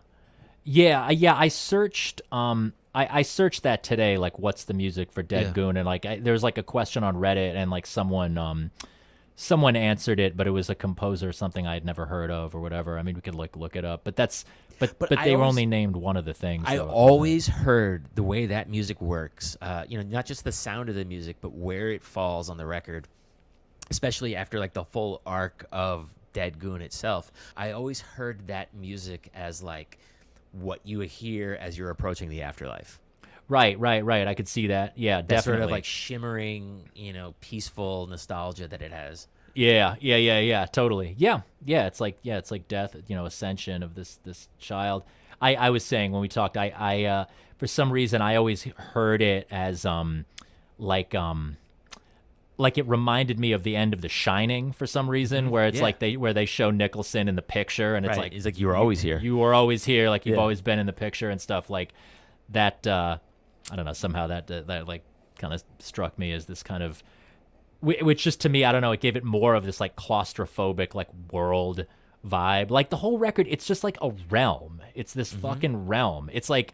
I searched I searched that today, like what's the music for Dead Goon, and like there's like a question on Reddit, and like someone answered it, but it was a composer or something I had never heard of or whatever. I mean, we could like look it up, but they were only named one of the things. I always heard the way that music works, not just the sound of the music, but where it falls on the record, especially after like the full arc of Dead Goon itself. I always heard that music as like what you hear as you're approaching the afterlife. Right. I could see that. Yeah, that definitely. Sort of like shimmering, peaceful nostalgia that it has. Yeah, totally. Yeah, it's like death, ascension of this child. I was saying when we talked, I for some reason I always heard it as like it reminded me of the end of The Shining for some reason, where it's like where they show Nicholson in the picture, and it's like he's like, you were always here. You were always here, like you've always been in the picture and stuff like that. I don't know, somehow that like kind of struck me as this kind of, which just to me, I don't know, it gave it more of this like claustrophobic like world vibe. Like the whole record, it's just like a realm. It's this fucking realm. It's like,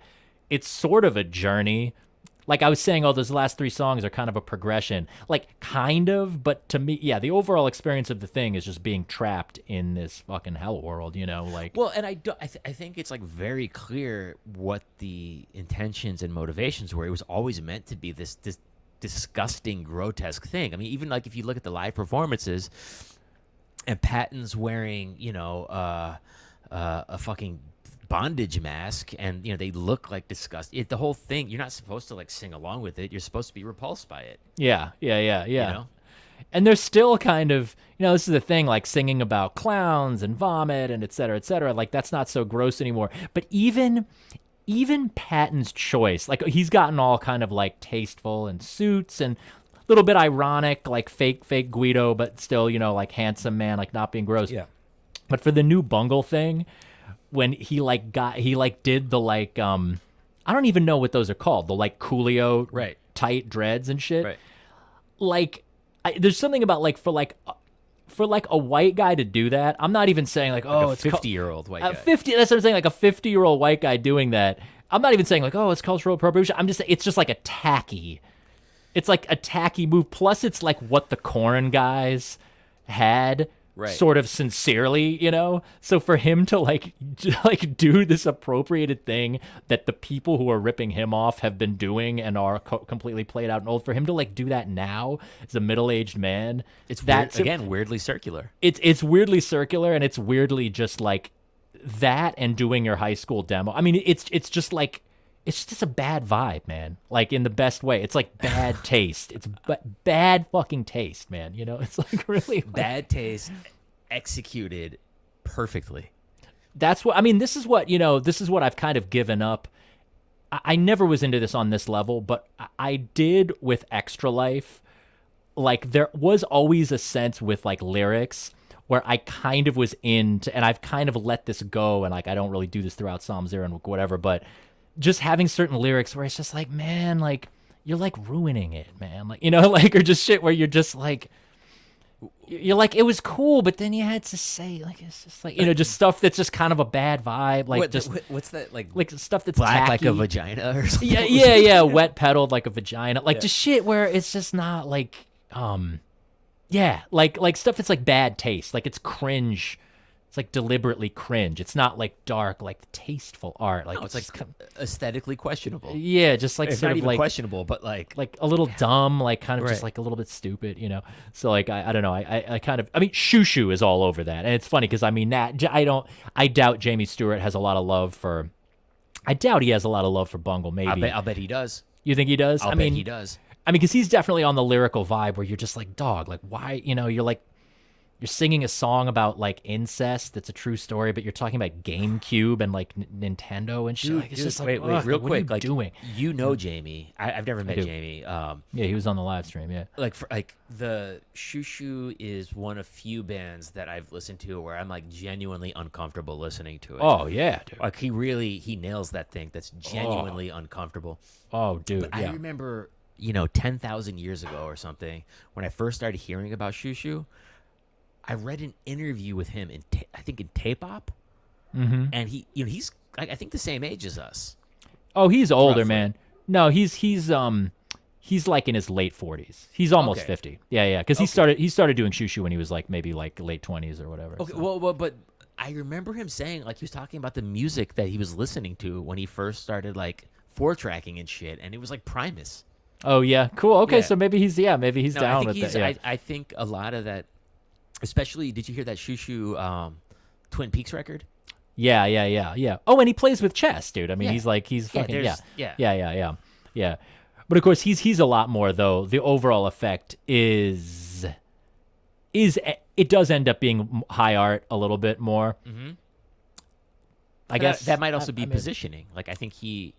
it's sort of a journey. Like I was saying, those last 3 songs are kind of a progression, like kind of, but to me, the overall experience of the thing is just being trapped in this fucking hell world, like. Well, and I think it's like very clear what the intentions and motivations were. It was always meant to be this disgusting, grotesque thing. I mean, even like if you look at the live performances, and Patton's wearing, a fucking bondage mask, and they look like disgusting. The whole thing, you're not supposed to like sing along with it. You're supposed to be repulsed by it. Yeah. And there's still kind of, this is the thing, like singing about clowns and vomit and et cetera, like that's not so gross anymore. But even Patton's choice, like he's gotten all kind of like tasteful and suits and a little bit ironic, like fake Guido, but still, like handsome man, like not being gross. Yeah. But for the new Bungle thing, when he did the like I don't even know what those are called, the like Coolio tight dreads and shit. Right. Like there's something about like for a white guy to do that. I'm not even saying like a 50-year-old white guy. 50. That's what I'm saying. Like a 50-year-old white guy doing that. I'm not even saying like it's cultural appropriation. I'm just saying it's just like a tacky. It's like a tacky move. Plus, it's like what the Korn guys had. Right. Sort of sincerely, So for him to like do this appropriated thing that the people who are ripping him off have been doing and are completely played out and old, for him to like do that now as a middle-aged man, that's again weirdly circular. It's weirdly circular, and it's weirdly just like that and doing your high school demo. I mean, it's just like it's just a bad vibe, man. Like in the best way. It's like bad taste. It's bad fucking taste, man. It's like really like, bad taste executed perfectly. That's what I mean. This is what I've kind of given up. I never was into this on this level, but I did with Extra Life. Like there was always a sense with like lyrics where I kind of was into, and I've kind of let this go, and like I don't really do this throughout Psalm Zero and whatever, but just having certain lyrics where it's just like, man, like you're like ruining it, man. Like, like, or just shit where you're just like, you're like, it was cool, but then you had to say, like, it's just like, just stuff that's just kind of a bad vibe, like what's that like stuff that's black tacky. like a vagina or something? Yeah, wet pedaled like a vagina, like just shit where it's just not like, like stuff that's like bad taste, like it's cringe. It's like deliberately cringe. It's not like dark, like tasteful art. Like it's like aesthetically questionable. Yeah, just like it's sort not of even like questionable, but like a little dumb, like kind of Right. just like a little bit stupid, So like I don't know. I mean, Shoo Shoo is all over that, and it's funny because I mean that I doubt Jamie Stewart has a lot of love for. I doubt he has a lot of love for Bungle. Maybe I'll bet he does. You think he does? I mean, he does. I mean, because he's definitely on the lyrical vibe where you're just like, dog, like why? You're like. You're singing a song about like incest that's a true story, but you're talking about GameCube and like Nintendo and shit. Dude, Like, it's just like, wait, real what quick, are you doing? Jamie. I've never met do. Jamie. Yeah, he was on the live stream. Yeah, Like the Shoo Shoo is one of few bands that I've listened to where I'm like genuinely uncomfortable listening to it. Oh yeah, dude. Like he nails that thing. That's genuinely uncomfortable. Oh, dude. But I remember 10,000 years ago or something when I first started hearing about Shoo Shoo. I read an interview with him I think in Tape-Op, and he's I think the same age as us. Oh, he's older, Roughly. man. No, he's like in his late 40s. He's almost Okay. 50. Yeah, because he started doing Shoo Shoo when he was like maybe like late 20s or whatever. Okay, so. well, but I remember him saying like he was talking about the music that he was listening to when he first started like 4-tracking and shit, and it was like Primus. Oh yeah, cool. Okay, Yeah. so maybe he's down I think with that. Yeah. I think a lot of that, especially, did you hear that Shoo Shoo Twin Peaks record? Yeah. Oh, and he plays with chess, dude. I mean, he's fucking yeah. But of course, he's a lot more though. The overall effect is it does end up being high art a little bit more. Mm-hmm. I guess that might also be I mean, positioning. Like I think he.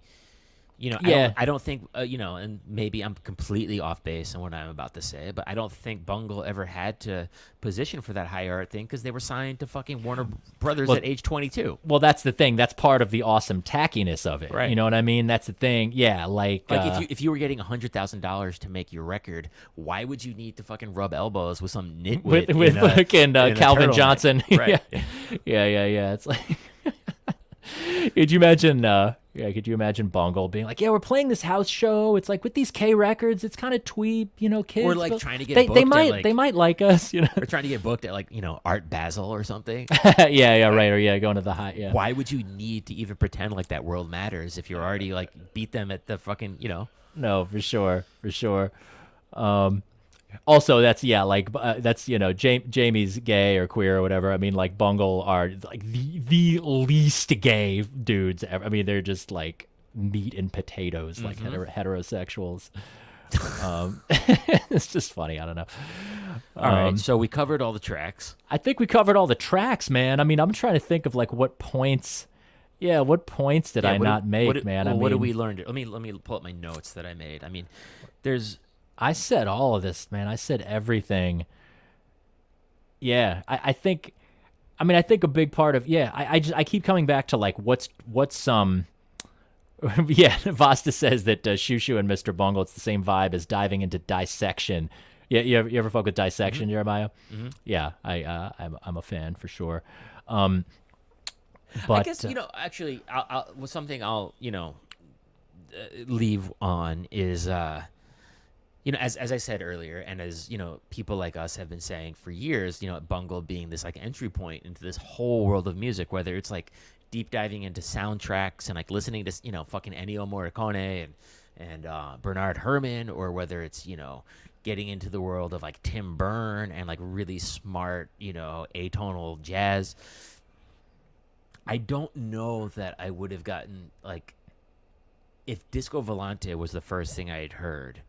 Yeah. I don't think, and maybe I'm completely off base on what I'm about to say, but I don't think Bungle ever had to position for that high art thing because they were signed to fucking Warner Brothers at age 22. Well, that's the thing. That's part of the awesome tackiness of it. Right. You know what I mean? That's the thing. Yeah, like if you were getting $100,000 to make your record, why would you need to fucking rub elbows with some nitwit with fucking Calvin turtleneck? Johnson? Right. yeah. It's like, could you imagine? Could you imagine Bungle being like, "Yeah, we're playing this house show. It's like with these K records, it's kind of tweep, kids." Or like but trying to get they booked might at, like, they might like us, Or trying to get booked at like Art Basel or something. yeah, right. Or going to the high. Yeah. Why would you need to even pretend like that world matters if you're already like beat them at the fucking No, for sure. Also, that's Jamie's gay or queer or whatever. I mean, like Bungle are like the least gay dudes ever. I mean, they're just like meat and potatoes, like heterosexuals. It's just funny. I don't know. All right, so we covered all the tracks. I think we covered all the tracks, man. I mean, I'm trying to think of like what points. Yeah, what points did I not make, man? Well, what did we learn? Let me pull up my notes that I made. I mean, I said all of this, man. I said everything. Yeah, I think a big part of I keep coming back to like what's yeah. Vasta says that Shoo Shoo and Mr. Bungle, it's the same vibe as diving into dissection. Yeah, you ever fuck with dissection, Jeremiah? Mm-hmm. Yeah, I'm a fan for sure. But I guess actually, I'll leave on is as I said earlier, and as people like us have been saying for years, Bungle being this like entry point into this whole world of music, whether it's like deep diving into soundtracks and like listening to fucking Ennio Morricone and Bernard Herrmann, or whether it's getting into the world of like Tim Byrne and like really smart atonal jazz. I don't know that I would have gotten like if Disco Volante was the first thing I had heard.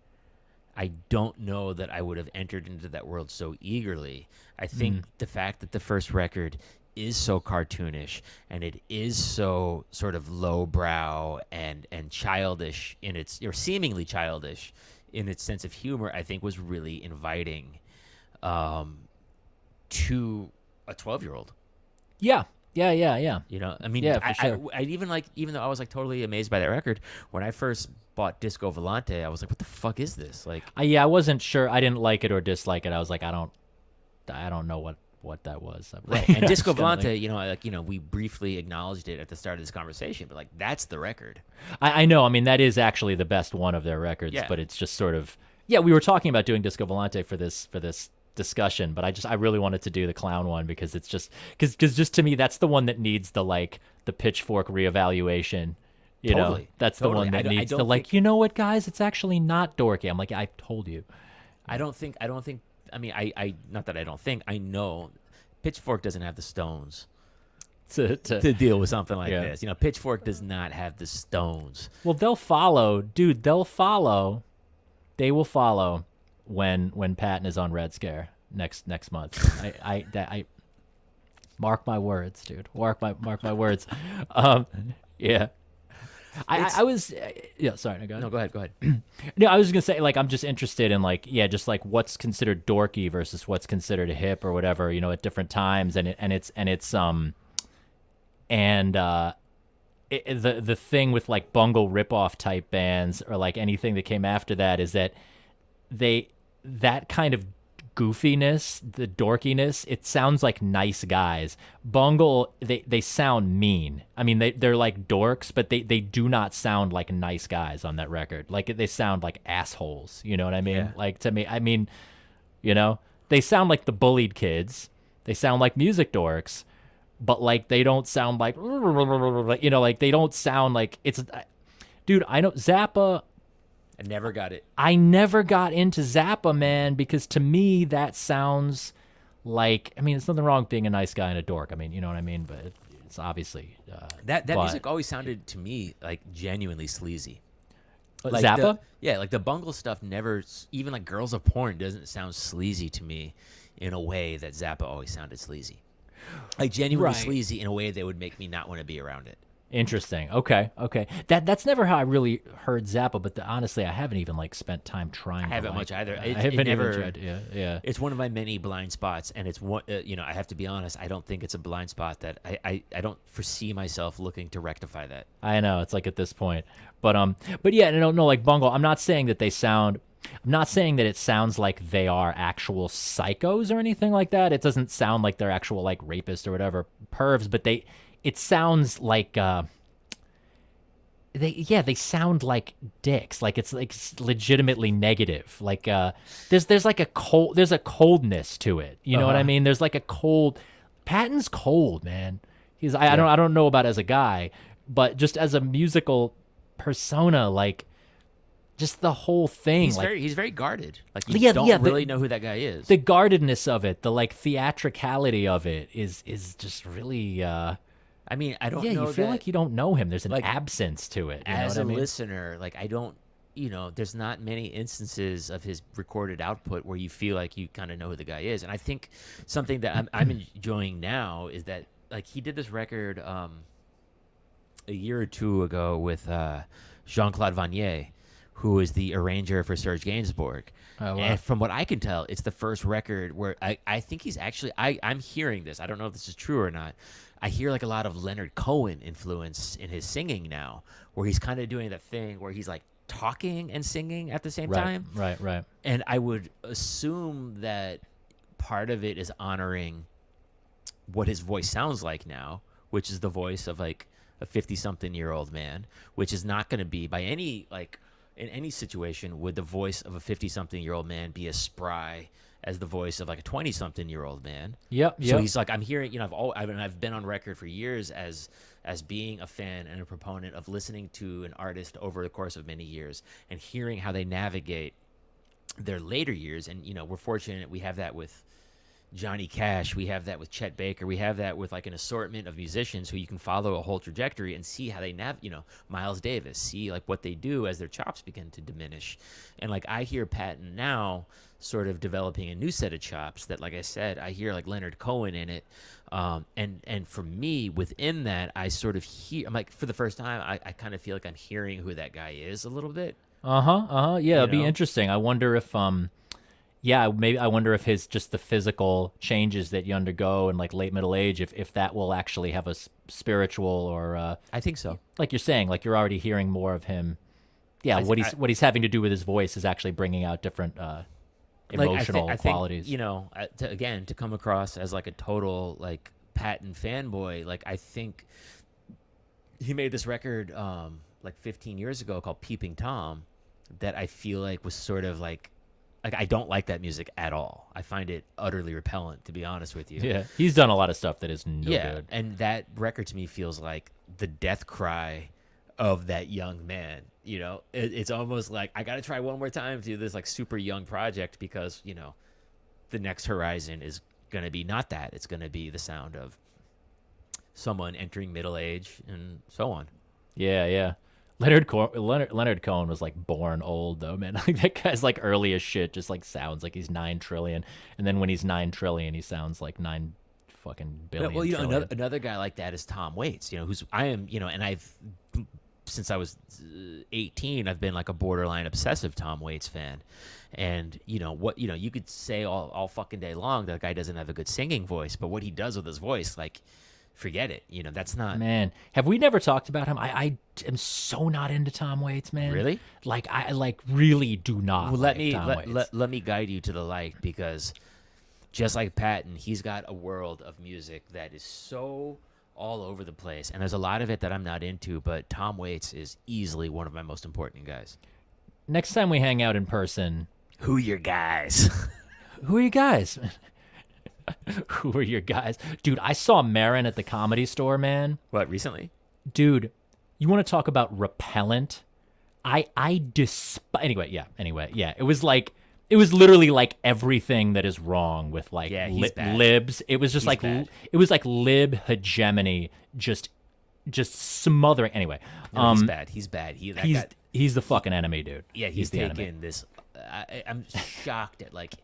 I don't know that I would have entered into that world so eagerly. I think the fact that the first record is so cartoonish and it is so sort of lowbrow and childish in its, or seemingly childish in its sense of humor, I think was really inviting to a 12-year-old. Yeah. I mean, Yeah, for sure. I even though I was like totally amazed by that record, when I first bought Disco Volante, I was like, what the fuck is this? Like, I wasn't sure. I didn't like it or dislike it. I was like, I don't I don't know what that was. Right. And Disco Volante, we briefly acknowledged it at the start of this conversation, but like that's the record. I know. I mean, that is actually the best one of their records, Yeah. but it's just sort of we were talking about doing Disco Volante for this discussion, but I really wanted to do the clown one because it's just because just to me that's the one that needs the pitchfork reevaluation. You Totally. know, that's the one that needs you know what, guys, it's actually not dorky. I'm like, I told you. I don't think. I mean, I not that I don't think. I know Pitchfork doesn't have the stones to deal with something like this. You know, Pitchfork does not have the stones. Well, they'll follow, dude. They will follow when Patton is on Red Scare next month. I mark my words, dude. Mark my words. Yeah. I was sorry, no, go ahead. No, go ahead. No, I was gonna say, like, I'm just interested in just like what's considered dorky versus what's considered hip or whatever, you know, at different times, the thing with like Bungle ripoff type bands or like anything that came after that is that that kind of goofiness, the dorkiness, it sounds like nice guys. Bungle, they sound mean. I mean, they're like dorks, but they do not sound like nice guys on that record. Like, they sound like assholes. You know what I mean? Yeah. Like, to me, I mean, you know, they sound like the bullied kids. They sound like music dorks, but like they don't sound like, you know, like they don't sound like it's. Dude, I know Zappa. I never got it. I never got into Zappa, man, because to me that sounds like, I mean, there's nothing wrong with being a nice guy and a dork. I mean, you know what I mean? But it's obviously that music always sounded to me like genuinely sleazy. Like Zappa? Like the Bungle stuff never, even like Girls of Porn doesn't sound sleazy to me in a way that Zappa always sounded sleazy. Like genuinely sleazy in a way that would make me not want to be around it. Interesting. Okay. That's never how I really heard Zappa, but honestly, I haven't even like spent time trying. I haven't much either. I haven't even tried. Yeah. It's one of my many blind spots, and it's one. I have to be honest. I don't think it's a blind spot that I don't foresee myself looking to rectify that. I know it's like at this point, but yeah, no, like Bungle. I'm not saying that it sounds like they are actual psychos or anything like that. It doesn't sound like they're actual like rapists or whatever pervs, but it sounds like they sound like dicks. Like it's like legitimately negative. Like there's like a coldness to it. You know what I mean? There's like a cold. Patton's cold, man. I don't know about as a guy, but just as a musical persona, like just the whole thing. He's very guarded. Like you don't really know who that guy is. The guardedness of it, the like theatricality of it is just really. I mean, I don't know. Yeah, you feel like you don't know him. There's an absence to it. As a listener, like I don't, there's not many instances of his recorded output where you feel like you kind of know who the guy is. And I think something that I'm enjoying now is that like he did this record a year or two ago with Jean-Claude Vanier, who is the arranger for Serge Gainsbourg. Oh, wow. And from what I can tell, it's the first record where I think he's actually, I'm hearing this. I don't know if this is true or not. I hear like a lot of Leonard Cohen influence in his singing now, where he's kind of doing that thing where he's like talking and singing at the same time. Right. And I would assume that part of it is honoring what his voice sounds like now, which is the voice of like a 50-something-year-old man, which is not going to be by any like, in any situation, would the voice of a 50-something-year-old man be as spry as the voice of like a 20-something-year-old man? Yep. So he's like, I'm hearing, I've been on record for years as being a fan and a proponent of listening to an artist over the course of many years and hearing how they navigate their later years. And, we're fortunate we have that with Johnny Cash, we have that with Chet Baker, we have that with like an assortment of musicians who you can follow a whole trajectory and see how they Miles Davis, see like what they do as their chops begin to diminish. And like I hear Patton now sort of developing a new set of chops that, like I said, I hear like Leonard Cohen in it. And for me, within that, I sort of hear, I'm like, for the first time, I kind of feel like I'm hearing who that guy is a little bit. Yeah, it'd be interesting. I wonder if maybe I wonder if just the physical changes that you undergo in like late middle age, if that will actually have a spiritual or I think so. Like you're saying, like you're already hearing more of him. Yeah, what he's having to do with his voice is actually bringing out different emotional I qualities. think, you know, to come across as like a total like Patton fanboy, like I think he made this record like 15 years ago called Peeping Tom that I feel like was sort of like I don't like that music at all. I find it utterly repellent, to be honest with you. Yeah, he's done a lot of stuff that is no good. And that record to me feels like the death cry of that young man. You know, it's almost like I got to try one more time to do this like super young project because, you know, the next horizon is going to be not that. It's going to be the sound of someone entering middle age and so on. Yeah. Leonard Cohen was like born old though, man. Like that guy's like early as shit, just like sounds like he's 9 trillion, and then when he's 9 trillion, he sounds like 9 fucking billion. Well, you know, trillion. another guy like that is Tom Waits. You know, and I've since I was 18, I've been like a borderline obsessive Tom Waits fan. And you could say all fucking day long that guy doesn't have a good singing voice, but what he does with his voice, like, forget it. You know, that's not. Man, have we never talked about him? I am so not into Tom Waits, man. Really? Like I really do not. Well, like Tom Waits. let me guide you to the light, because just like Patton, he's got a world of music that is so all over the place, and there's a lot of it that I'm not into. But Tom Waits is easily one of my most important guys. Next time we hang out in person, who are your guys? Who are you guys? Who are your guys? Dude, I saw Marin at the Comedy Store, man. What, recently? Dude, you want to talk about repellent? I despise. Anyway, yeah. It was literally like everything that is wrong with like libs. It was just he's like bad. It was like lib hegemony, just smothering. Anyway, no, he's bad. He's the fucking enemy, dude. Yeah, he's taken this. I'm shocked at like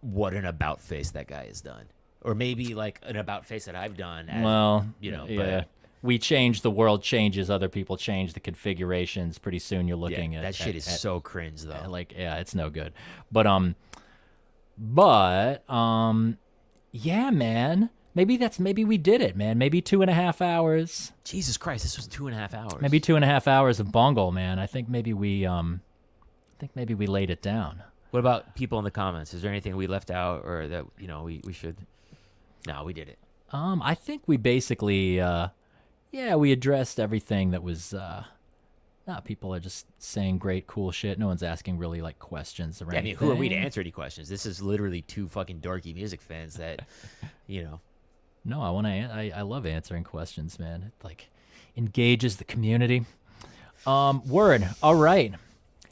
what an about face that guy has done, or maybe like an about face that I've done. Well, yeah. But we change, the world changes, other people change the configurations. Pretty soon you're looking at that shit is so cringe though. It's no good. But yeah, man. Maybe we did it, man. Maybe 2.5 hours. Jesus Christ, this was 2.5 hours. Maybe 2.5 hours of Bungle, man. I think maybe we laid it down. What about people in the comments? Is there anything we left out, or that we should? No, we did it. I think we basically we addressed everything that was people are just saying great cool shit. No one's asking really like questions or anything. I mean, who are we to answer any questions? This is literally two fucking dorky music fans that No, I love answering questions, man. It like engages the community. Word. All right.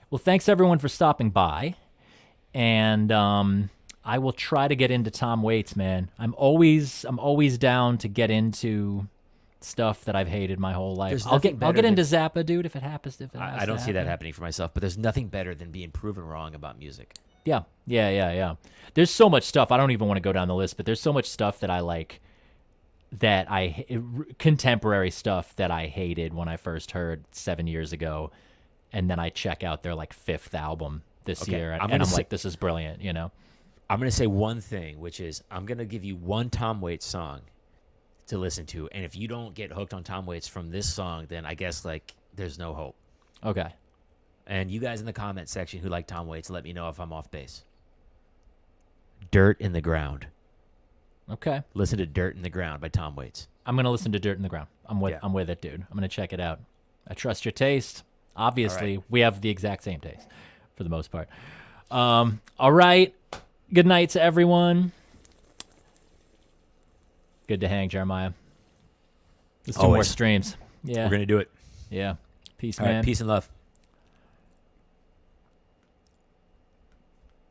Well, thanks everyone for stopping by. And I will try to get into Tom Waits, man. I'm always down to get into stuff that I've hated my whole life. I'll get into Zappa, dude, if it happens. I don't see that happening for myself, but there's nothing better than being proven wrong about music. Yeah. There's so much stuff. I don't even want to go down the list, but there's so much stuff that I like, contemporary stuff that I hated when I first heard 7 years ago, and then I check out their like 5th album this year, and I'm like, this is brilliant, you know? I'm going to say one thing, which is I'm going to give you one Tom Waits song to listen to, and if you don't get hooked on Tom Waits from this song, then I guess like there's no hope. Okay. And you guys in the comment section who like Tom Waits, let me know if I'm off base. Dirt in the Ground. Okay. Listen to Dirt in the Ground by Tom Waits. I'm going to listen to Dirt in the Ground. I'm with it, dude. I'm going to check it out. I trust your taste. Obviously, we have the exact same taste for the most part. All right. Good night to everyone. Good to hang, Jeremiah. Let's do more streams. Yeah. We're going to do it. Yeah. Peace, All man. right, peace and love.